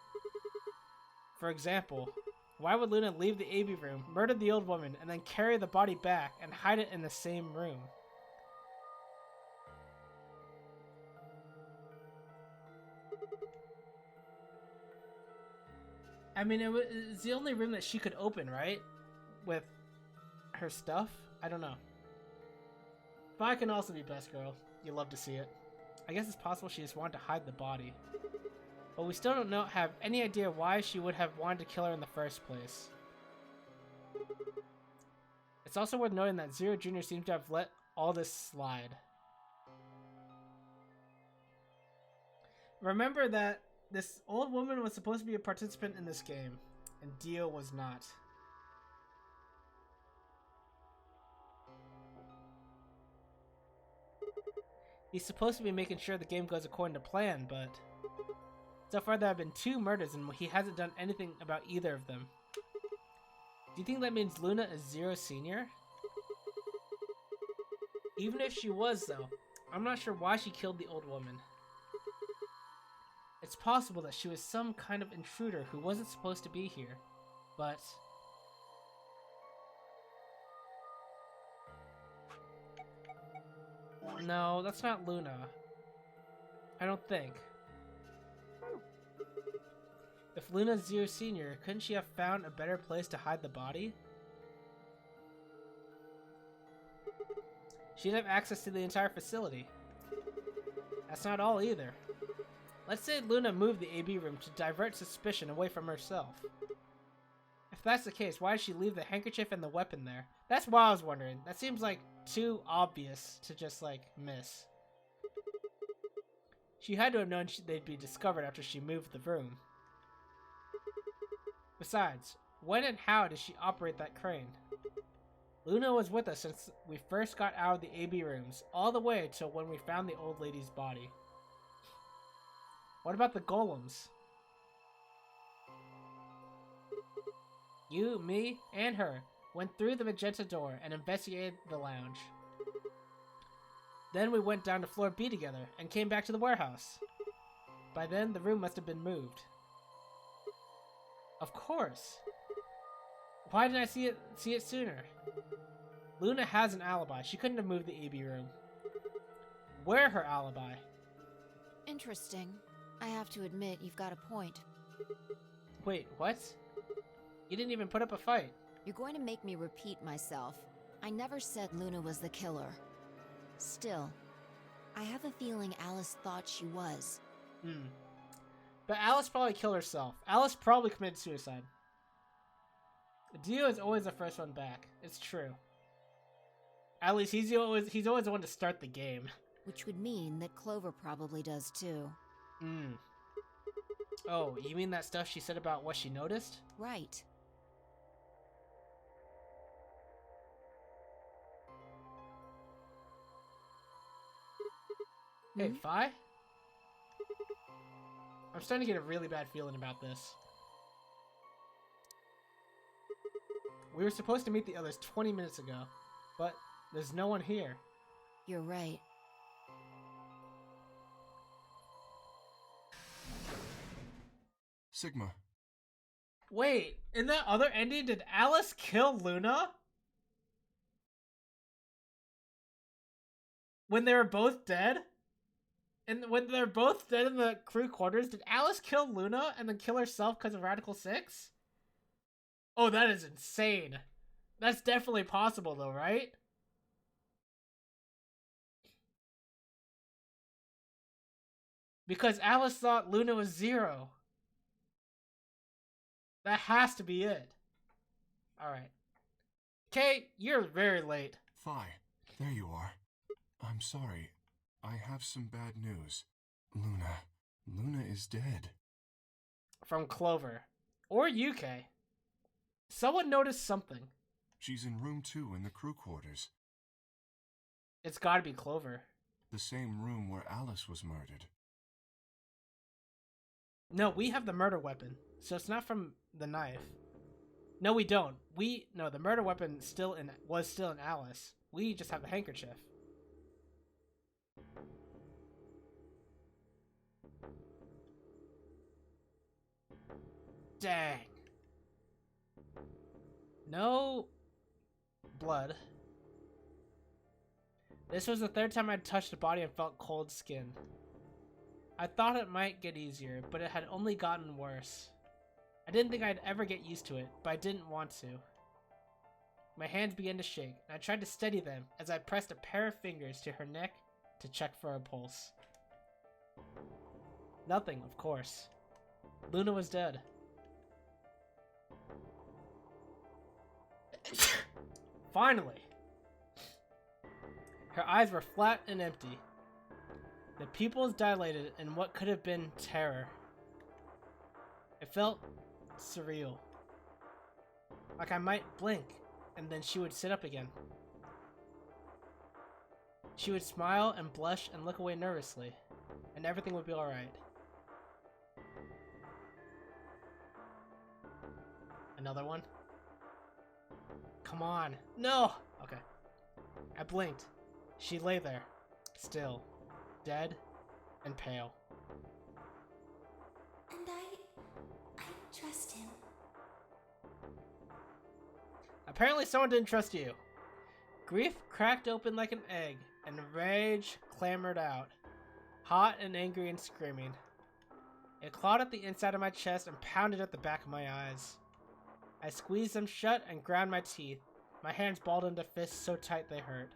For example, why would Luna leave the AB room, murder the old woman, and then carry the body back and hide it in the same room? I mean, it's the only room that she could open, right? With her stuff? I don't know. Fi can also be best girl. You love to see it. I guess it's possible she just wanted to hide the body. But we still don't have any idea why she would have wanted to kill her in the first place. It's also worth noting that Zero Jr. seems to have let all this slide. Remember that this old woman was supposed to be a participant in this game, and Dio was not. He's supposed to be making sure the game goes according to plan, but so far there have been 2 murders and he hasn't done anything about either of them. Do you think that means Luna is Zero Senior? Even if she was, though, I'm not sure why she killed the old woman. It's possible that she was some kind of intruder who wasn't supposed to be here, but... No, that's not Luna. I don't think. If Luna's Zero Senior, couldn't she have found a better place to hide the body? She'd have access to the entire facility. That's not all either. Let's say Luna moved the AB room to divert suspicion away from herself. If that's the case, why did she leave the handkerchief and the weapon there? That's what I was wondering. That seems like too obvious to just like miss. She had to have known they'd be discovered after she moved the room. Besides, when and how did she operate that crane? Luna was with us since we first got out of the AB rooms, all the way till when we found the old lady's body. What about the golems? You, me, and her went through the magenta door and investigated the lounge. Then we went down to floor B together and came back to the warehouse. By then, the room must have been moved. Of course. Why didn't I see it sooner? Luna has an alibi. She couldn't have moved the AB room. Where her alibi? Interesting. I have to admit, you've got a point. Wait, what? You didn't even put up a fight. You're going to make me repeat myself. I never said Luna was the killer. Still, I have a feeling Alice thought she was. But Alice probably killed herself. Alice probably committed suicide. Dio is always the first one back. It's true. At least he's always the one to start the game. Which would mean that Clover probably does too. Oh, you mean that stuff she said about what she noticed? Right. Hey, Fi? I'm starting to get a really bad feeling about this. We were supposed to meet the others 20 minutes ago, but there's no one here. You're right. Sigma. Wait, in that other ending, did Alice kill Luna? When they were both dead? And when they're both dead in the crew quarters, did Alice kill Luna and then kill herself because of Radical 6? Oh, that is insane. That's definitely possible though, right? Because Alice thought Luna was Zero. That has to be it. Alright. Kate, you're very late. Fi, there you are. I'm sorry. I have some bad news. Luna is dead. From Clover. Or UK. Someone noticed something. She's in room 2 in the crew quarters. It's gotta be Clover. The same room where Alice was murdered. No, we have the murder weapon, so it's not from the knife. No, we don't. No, the murder weapon was still in Alice. We just have the handkerchief. Dang. No blood. This was the 3rd time I'd touched a body and felt cold skin. I thought it might get easier, but it had only gotten worse. I didn't think I'd ever get used to it, but I didn't want to. My hands began to shake, and I tried to steady them as I pressed a pair of fingers to her neck to check for a pulse. Nothing, of course. Luna was dead. Finally! Her eyes were flat and empty. The pupils dilated in what could have been terror. It felt surreal. Like I might blink, and then she would sit up again. She would smile and blush and look away nervously, and everything would be alright. Another one? Come on. No! Okay. I blinked. She lay there, still, dead and pale. And I trust him. Apparently someone didn't trust you. Grief cracked open like an egg, and rage clamored out, hot and angry and screaming. It clawed at the inside of my chest and pounded at the back of my eyes. I squeezed them shut and ground my teeth, my hands balled into fists so tight they hurt.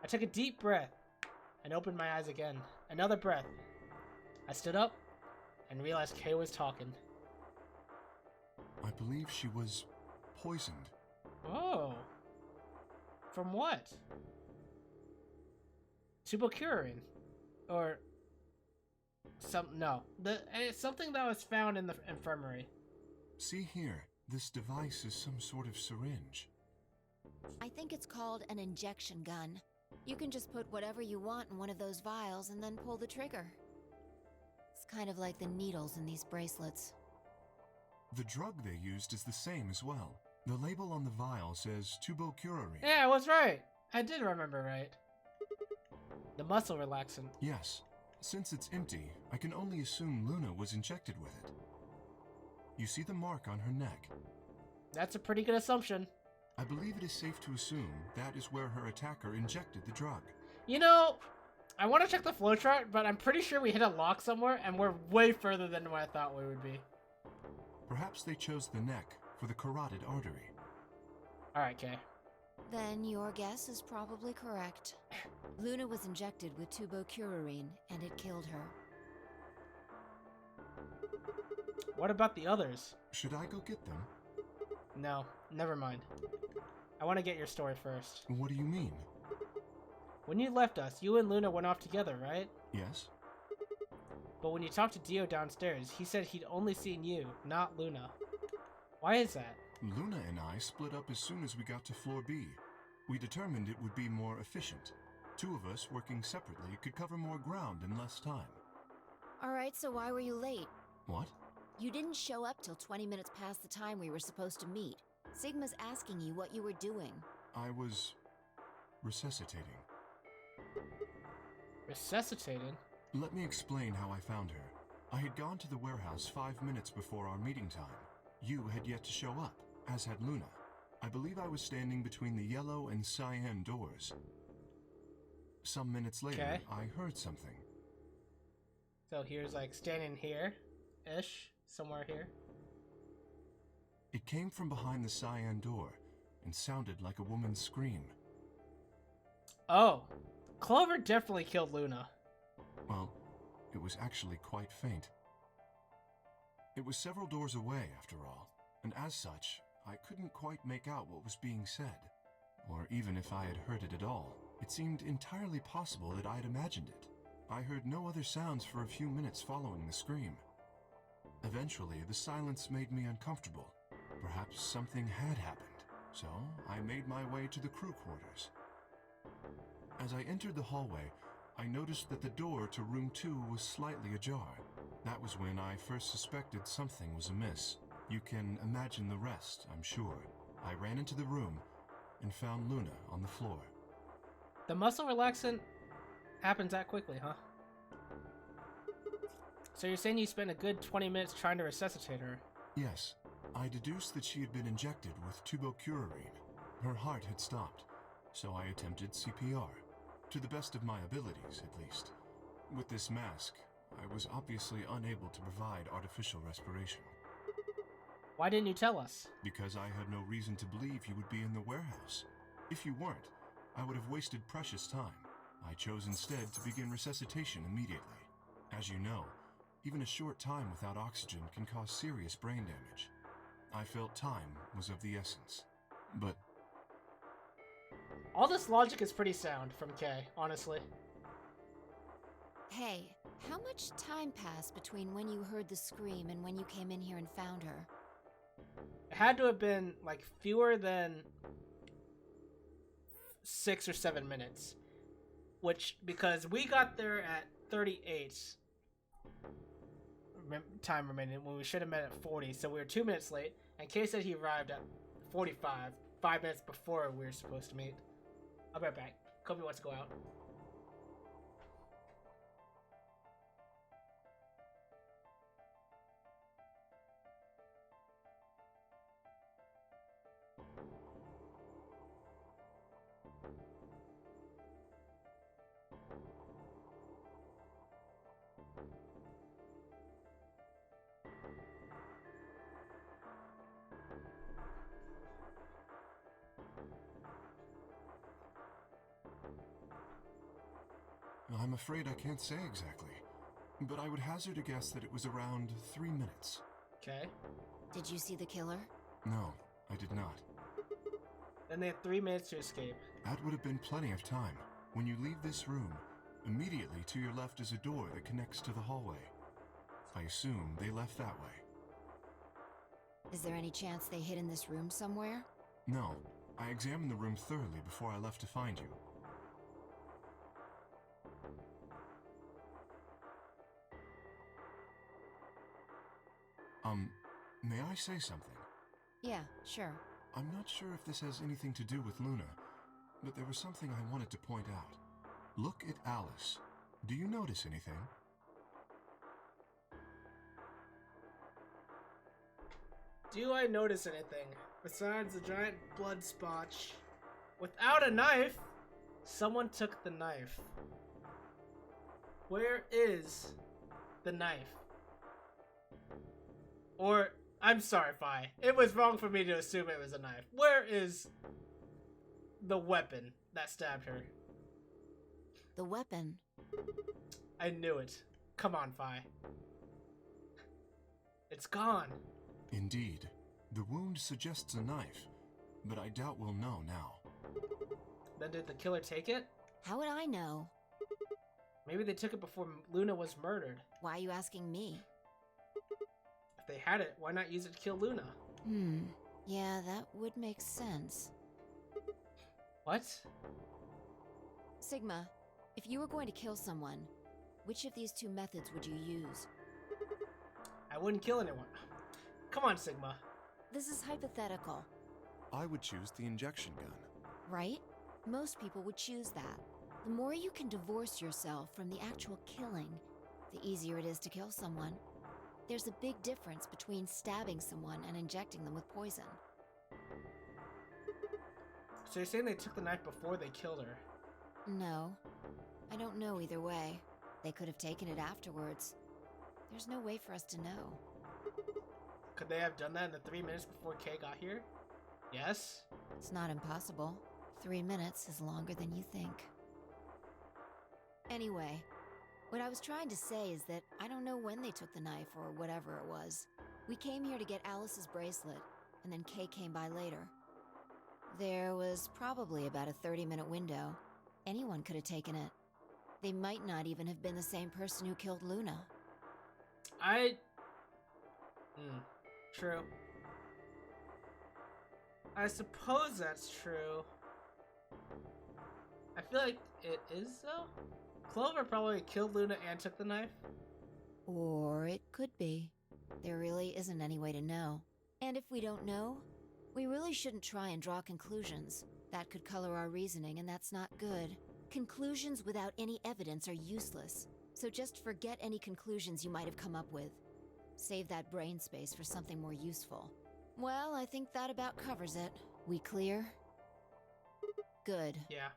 I took a deep breath and opened my eyes again. Another breath. I stood up and realized Kay was talking. I believe she was poisoned. Oh. From what? Tubercurin. Or it's something that was found in the infirmary. See here, this device is some sort of syringe. I think it's called an injection gun. You can just put whatever you want in one of those vials and then pull the trigger. It's kind of like the needles in these bracelets. The drug they used is the same as well. The label on the vial says tubercurin. Yeah, I was right. I did remember right. The muscle relaxant. Yes. Since it's empty, I can only assume Luna was injected with it. You see the mark on her neck? That's a pretty good assumption. I believe it is safe to assume that is where her attacker injected the drug. You know, I want to check the flowchart, but I'm pretty sure we hit a lock somewhere, and we're way further than what I thought we would be. Perhaps they chose the neck for the carotid artery. Alright, Kay. Then your guess is probably correct. Luna was injected with tubercurin, and it killed her. What about the others? Should I go get them? No, never mind. I want to get your story first. What do you mean? When you left us, you and Luna went off together, right? Yes. But when you talked to Dio downstairs, he said he'd only seen you, not Luna. Why is that? Luna and I split up as soon as we got to floor B. We determined it would be more efficient. Two of us working separately could cover more ground in less time. Alright, so why were you late? What? You didn't show up till 20 minutes past the time we were supposed to meet. Sigma's asking you what you were doing. I was resuscitating. Resuscitated? Let me explain how I found her. I had gone to the warehouse 5 minutes before our meeting time. You had yet to show up, as had Luna. I believe I was standing between the yellow and cyan doors. Some minutes later, Okay. I heard something. So here's like standing here-ish, somewhere here. It came from behind the cyan door and sounded like a woman's scream. Oh, Clover definitely killed Luna. Well, it was actually quite faint. It was several doors away, after all, and as such, I couldn't quite make out what was being said. Or even if I had heard it at all, it seemed entirely possible that I had imagined it. I heard no other sounds for a few minutes following the scream. Eventually, the silence made me uncomfortable. Perhaps something had happened, so I made my way to the crew quarters. As I entered the hallway, I noticed that the door to room 2 was slightly ajar. That was when I first suspected something was amiss. You can imagine the rest, I'm sure. I ran into the room and found Luna on the floor. The muscle relaxant happens that quickly, huh? So you're saying you spent a good 20 minutes trying to resuscitate her? Yes, I deduced that she had been injected with tubercurin. Her heart had stopped, so I attempted CPR. To the best of my abilities, at least. With this mask, I was obviously unable to provide artificial respiration. Why didn't you tell us? Because I had no reason to believe you would be in the warehouse. If you weren't, I would have wasted precious time. I chose instead to begin resuscitation immediately. As you know, even a short time without oxygen can cause serious brain damage. I felt time was of the essence. But all this logic is pretty sound from Kay, honestly. Hey, how much time passed between when you heard the scream and when you came in here and found her? It had to have been like fewer than 6 or 7 minutes. Which, because we got there at 38 time remaining when we should have met at 40, so we were 2 minutes late. And Kay said he arrived at 45, 5 minutes before we were supposed to meet. I'll be right back. Kobe wants to go out. I'm afraid I can't say exactly, but I would hazard a guess that it was around 3 minutes. Okay. Did you see the killer? No, I did not. Then they had 3 minutes to escape. That would have been plenty of time. When you leave this room, immediately to your left is a door that connects to the hallway. I assume they left that way. Is there any chance they hid in this room somewhere? No, I examined the room thoroughly before I left to find you. May I say something? Yeah, sure. I'm not sure if this has anything to do with Luna, but there was something I wanted to point out. Look at Alice. Do you notice anything? Do I notice anything besides the giant blood splotch? Without a knife? Someone took the knife. Where is the knife? Or, I'm sorry, Fi. It was wrong for me to assume it was a knife. Where is the weapon that stabbed her? The weapon? I knew it. Come on, Fi. It's gone. Indeed. The wound suggests a knife, but I doubt we'll know now. Then did the killer take it? How would I know? Maybe they took it before Luna was murdered. Why are you asking me? If they had it, why not use it to kill Luna? Yeah, that would make sense. What? Sigma, if you were going to kill someone, which of these two methods would you use? I wouldn't kill anyone. Come on, Sigma. This is hypothetical. I would choose the injection gun. Right? Most people would choose that. The more you can divorce yourself from the actual killing, the easier it is to kill someone. There's a big difference between stabbing someone and injecting them with poison. So you're saying they took the knife before they killed her? No. I don't know either way. They could have taken it afterwards. There's no way for us to know. Could they have done that in the 3 minutes before Kay got here? Yes? It's not impossible. 3 minutes is longer than you think. Anyway, what I was trying to say is that I don't know when they took the knife or whatever it was. We came here to get Alice's bracelet, and then Kay came by later. There was probably about a 30-minute window. Anyone could have taken it. They might not even have been the same person who killed Luna. True. I suppose that's true. I feel like it is, though. Clover probably killed Luna and took the knife. Or it could be. There really isn't any way to know. And if we don't know, we really shouldn't try and draw conclusions. That could color our reasoning, and that's not good. Conclusions without any evidence are useless. So just forget any conclusions you might have come up with. Save that brain space for something more useful. Well, I think that about covers it. We clear? Good. Yeah.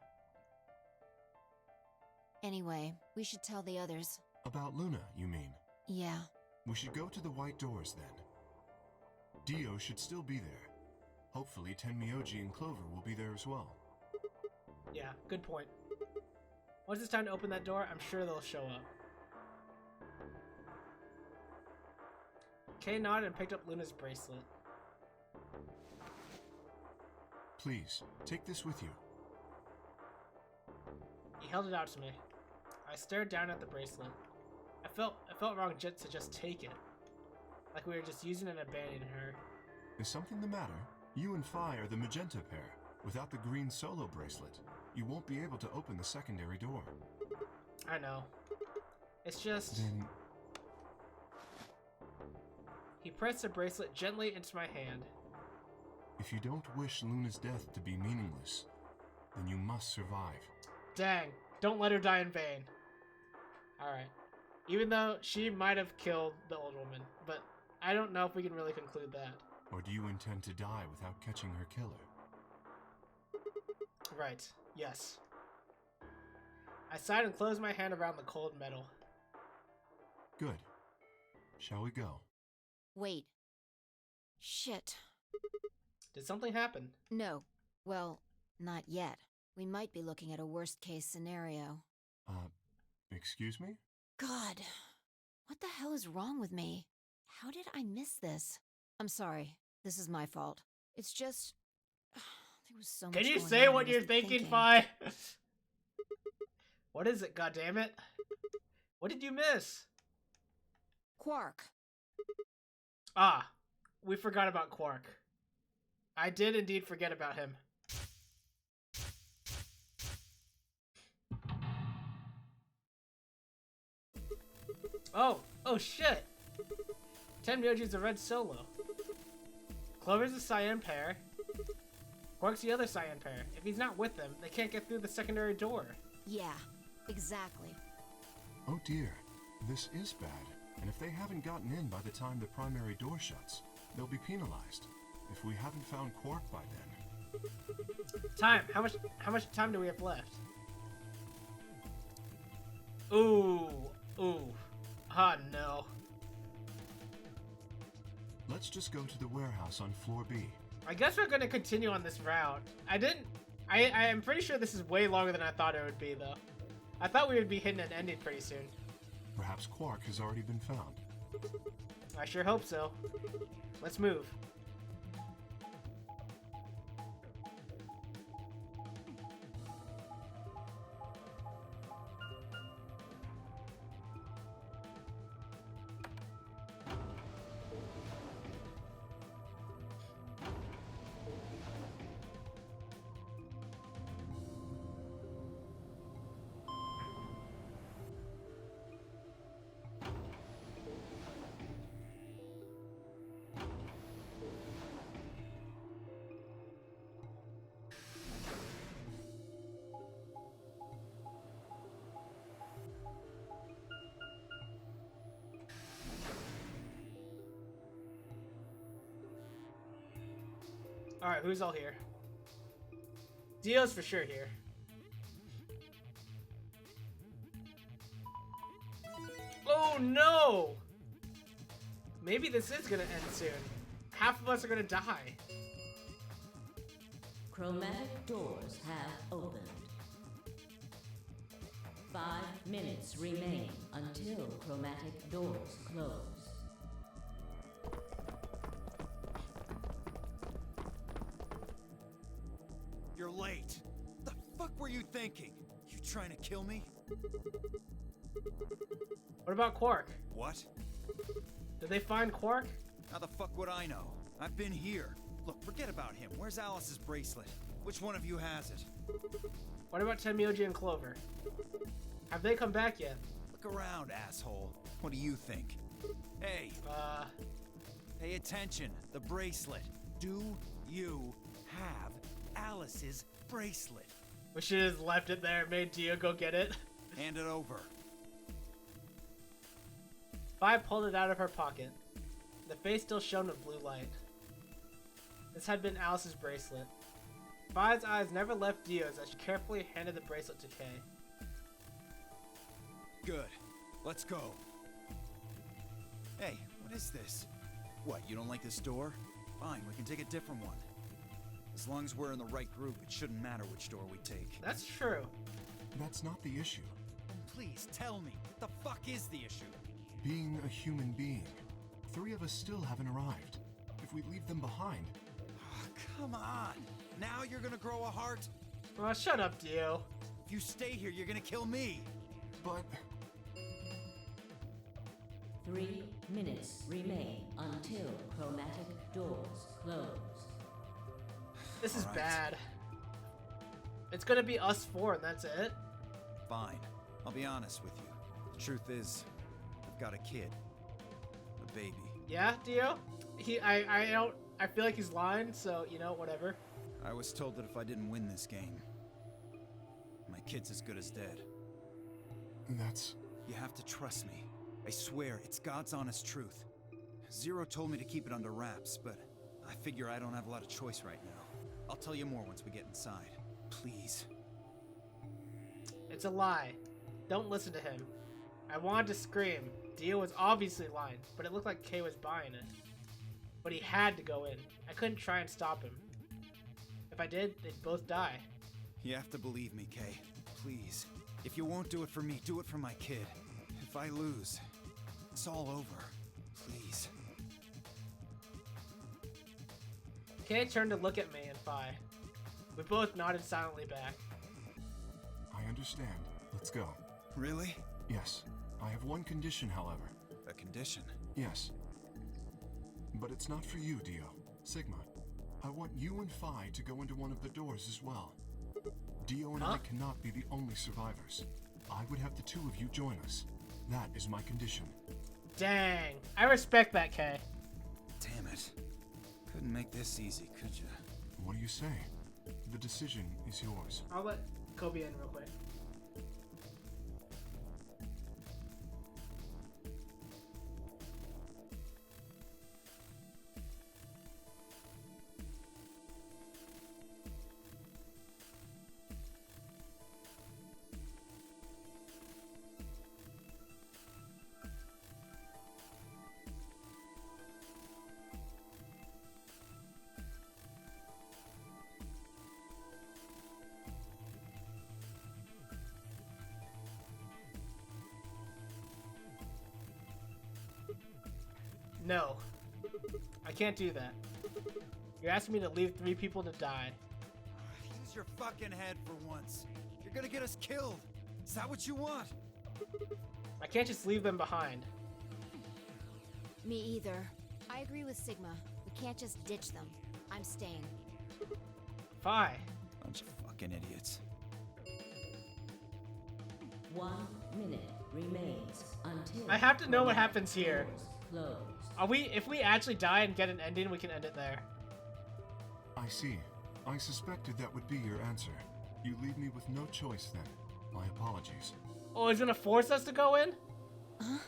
Anyway, we should tell the others. About Luna, you mean? Yeah. We should go to the white doors then. Dio should still be there. Hopefully Tenmyoji and Clover will be there as well. Yeah, good point. Once it's time to open that door, I'm sure they'll show up. Kay nodded and picked up Luna's bracelet. Please, take this with you. He held it out to me. I stared down at the bracelet. It felt wrong just to just take it. Like we were just using and abandoning her. Is something the matter? You and Phi are the magenta pair. Without the green solo bracelet, you won't be able to open the secondary door. I know. It's just... Then... He pressed the bracelet gently into my hand. If you don't wish Luna's death to be meaningless, then you must survive. Dang, don't let her die in vain. Alright. Even though she might have killed the old woman, but I don't know if we can really conclude that. Or do you intend to die without catching her killer? Right, yes. I sighed and closed my hand around the cold metal. Good. Shall we go? Wait. Shit. Did something happen? No. Well, not yet. We might be looking at a worst-case scenario. Excuse me? God. What the hell is wrong with me? How did I miss this? I'm sorry. This is my fault. It's just... there was so much Can you going say on I what you're wasn't thinking, Phi? What is it, goddammit? What did you miss? Quark. Ah, we forgot about Quark. I did indeed forget about him. Oh shit! Tenmyoji's a red solo. Clover's a cyan pair. Quark's the other cyan pair. If he's not with them, they can't get through the secondary door. Yeah, exactly. Oh dear, this is bad. And if they haven't gotten in by the time the primary door shuts, they'll be penalized. If we haven't found Quark by then. Time. How much time do we have left? Ooh. Ah, no. Let's just go to the warehouse on floor B. I guess we're gonna continue on this route. I am pretty sure this is way longer than I thought it would be, though. I thought we would be hitting an ending pretty soon. Perhaps Quark has already been found. I sure hope so. Let's move. Alright, who's all here? Dio's for sure here. Oh no! Maybe this is gonna end soon. Half of us are gonna die. Chromatic doors have opened. 5 minutes remain until chromatic doors close. You're late. The fuck were you thinking? You trying to kill me? What about Quark? What? Did they find Quark? How the fuck would I know? I've been here. Look, forget about him. Where's Alice's bracelet? Which one of you has it? What about Tenmyoji and Clover? Have they come back yet? Look around, asshole. What do you think? Hey, pay attention. The bracelet. Do you have Alice's bracelet? We should have left it there and made Dio go get it. Hand it over. Phi pulled it out of her pocket. The face still shone with blue light. This had been Alice's bracelet. Phi's eyes never left Dio's as she carefully handed the bracelet to Kay. Good. Let's go. Hey, what is this? What, you don't like this door? Fine, we can take a different one. As long as we're in the right group, it shouldn't matter which door we take. That's true. That's not the issue. Please, tell me. What the fuck is the issue? Being a human being. 3 of us still haven't arrived. If we leave them behind... Oh, come on. Now you're gonna grow a heart? Well, shut up, Dio. If you stay here, you're gonna kill me. But 3 minutes remain until chromatic doors close. This is All right. bad. It's gonna be us four, and that's it. Fine. I'll be honest with you. The truth is, I've got a kid. A baby. Yeah, Dio. I feel like he's lying. So you know, whatever. I was told that if I didn't win this game, my kid's as good as dead. that's... You have to trust me. I swear, it's God's honest truth. Zero told me to keep it under wraps, but I figure I don't have a lot of choice right now. I'll tell you more once we get inside. Please. It's a lie. Don't listen to him. I wanted to scream. Dio was obviously lying, but it looked like Kay was buying it. But he had to go in. I couldn't try and stop him. If I did, they'd both die. You have to believe me, Kay. Please. If you won't do it for me, do it for my kid. If I lose, it's all over. Please. Kay turned to look at me and Phi. We both nodded silently back. I understand. Let's go. Really? Yes. I have one condition, however. A condition? Yes. But it's not for you, Dio. Sigma. I want you and Phi to go into one of the doors as well. Dio and I cannot be the only survivors. I would have the two of you join us. That is my condition. Dang. I respect that, Kay. Damn it. Couldn't make this easy, could you? What do you say? The decision is yours. I'll let Kobe in real quick. No. I can't do that. You're asking me to leave 3 people to die. Use your fucking head for once. You're gonna get us killed. Is that what you want? I can't just leave them behind. Me either. I agree with Sigma. We can't just ditch them. I'm staying. Phi. Bunch of fucking idiots. 1 minute remains until I have to know what happens here. close. If we actually die and get an ending, we can end it there. I see. I suspected that would be your answer. You leave me with no choice then. My apologies. Oh, he's gonna force us to go in? Huh?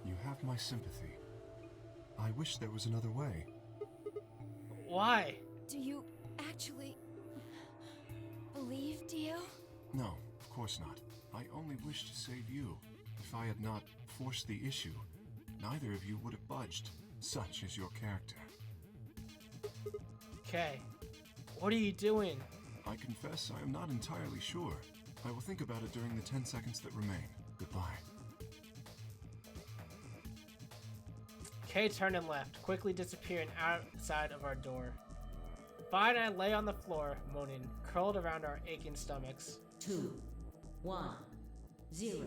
You have my sympathy. I wish there was another way. Why? Do you actually believe, Dio? No, of course not. I only wish to save you. If I had not forced the issue, neither of you would have budged. Such is your character. Okay. What are you doing? I confess I am not entirely sure. I will think about it during the 10 seconds that remain. Goodbye. Kay turned and left, quickly disappearing outside of our door. Vi and I lay on the floor, moaning, curled around our aching stomachs. 2, 1, 0.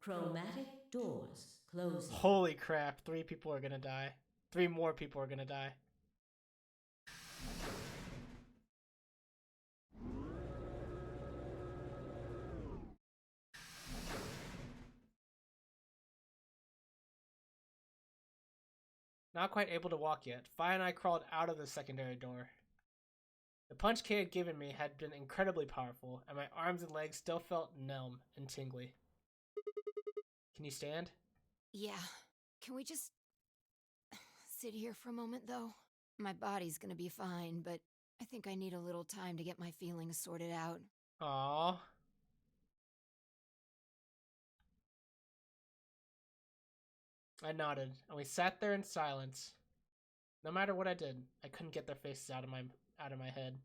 Chromatic doors closing. Holy crap, 3 people are gonna die. 3 more people are gonna die. Not quite able to walk yet, Vi and I crawled out of the secondary door. The punch Kay had given me had been incredibly powerful, and my arms and legs still felt numb and tingly. Can you stand? Yeah. Can we just sit here for a moment, though? My body's gonna be fine, but I think I need a little time to get my feelings sorted out. Aww. I nodded, and we sat there in silence. No matter what I did, I couldn't get their faces out of my head.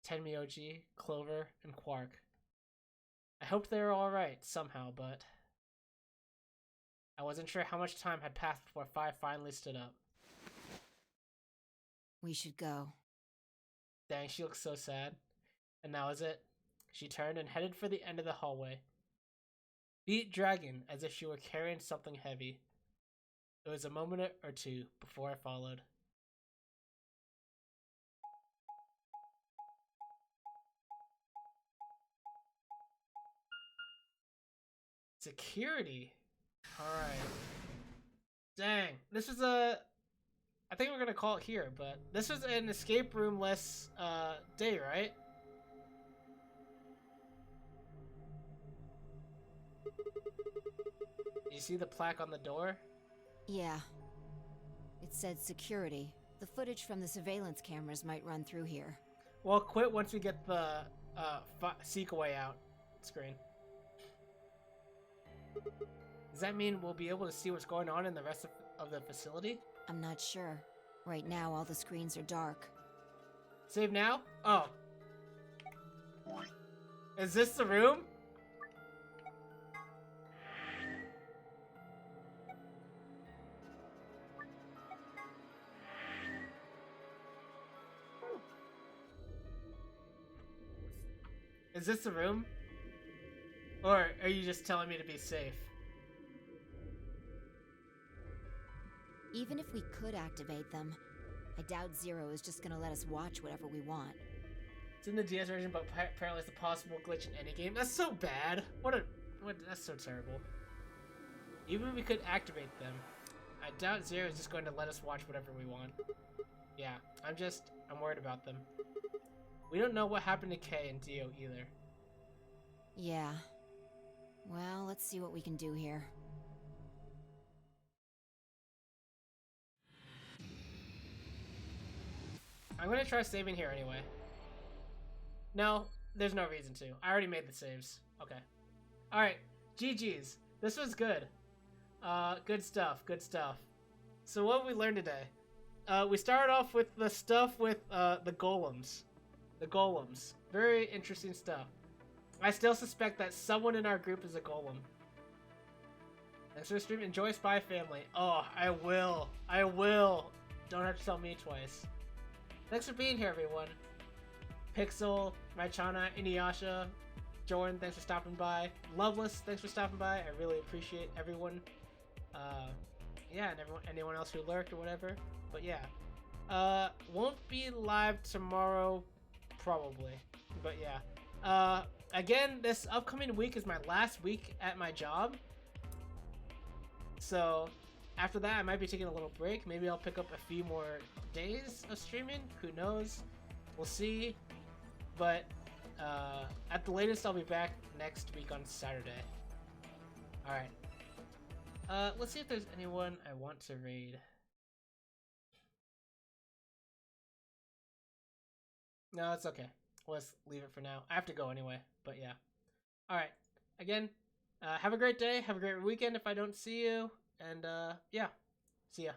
Tenmyoji, Clover, and Quark. I hoped they were alright somehow, but I wasn't sure how much time had passed before Fi finally stood up. We should go. Dang, she looks so sad. And that was it. She turned and headed for the end of the hallway. Feet dragging as if she were carrying something heavy. It was a moment or two before I followed. Security. Alright. Dang. This was I think we're gonna call it here, but this was an escape room-less day, right? You see the plaque on the door? Yeah. It said security. The footage from the surveillance cameras might run through here. Well, quit once we get the seek a way out screen. Does that mean we'll be able to see what's going on in the rest of the facility? I'm not sure. Right now, all the screens are dark. Save now? Oh. Is this the room? Is this the room? Or are you just telling me to be safe? Even if we could activate them, I doubt Zero is just gonna let us watch whatever we want. It's in the DS version, but apparently it's a possible glitch in any game. That's so bad. That's so terrible. Even if we could activate them, I doubt Zero is just going to let us watch whatever we want. Yeah, I'm worried about them. We don't know what happened to Kay and Dio either. Yeah. Well, let's see what we can do here. I'm gonna try saving here anyway. No, there's no reason to. I already made the saves. Okay. Alright, GG's. This was good. Good stuff, good stuff. So what have we learned today? We started off with the stuff with the golems. The golems. Very interesting stuff. I still suspect that someone in our group is a golem. Thanks for the stream. Enjoy Spy Family. Oh, I will. I will. Don't have to tell me twice. Thanks for being here, everyone. Pixel, Raichana, Inuyasha, Jordan, thanks for stopping by. Loveless, thanks for stopping by. I really appreciate everyone. Yeah, and anyone else who lurked or whatever. But yeah. Won't be live tomorrow, probably. But yeah. Again, this upcoming week is my last week at my job. So, after that, I might be taking a little break. Maybe I'll pick up a few more days of streaming. Who knows? We'll see. But, at the latest, I'll be back next week on Saturday. Alright. Let's see if there's anyone I want to raid. No, it's okay. Let's leave it for now. I have to go anyway, but yeah. Alright. Again, have a great day. Have a great weekend if I don't see you. And, yeah. See ya.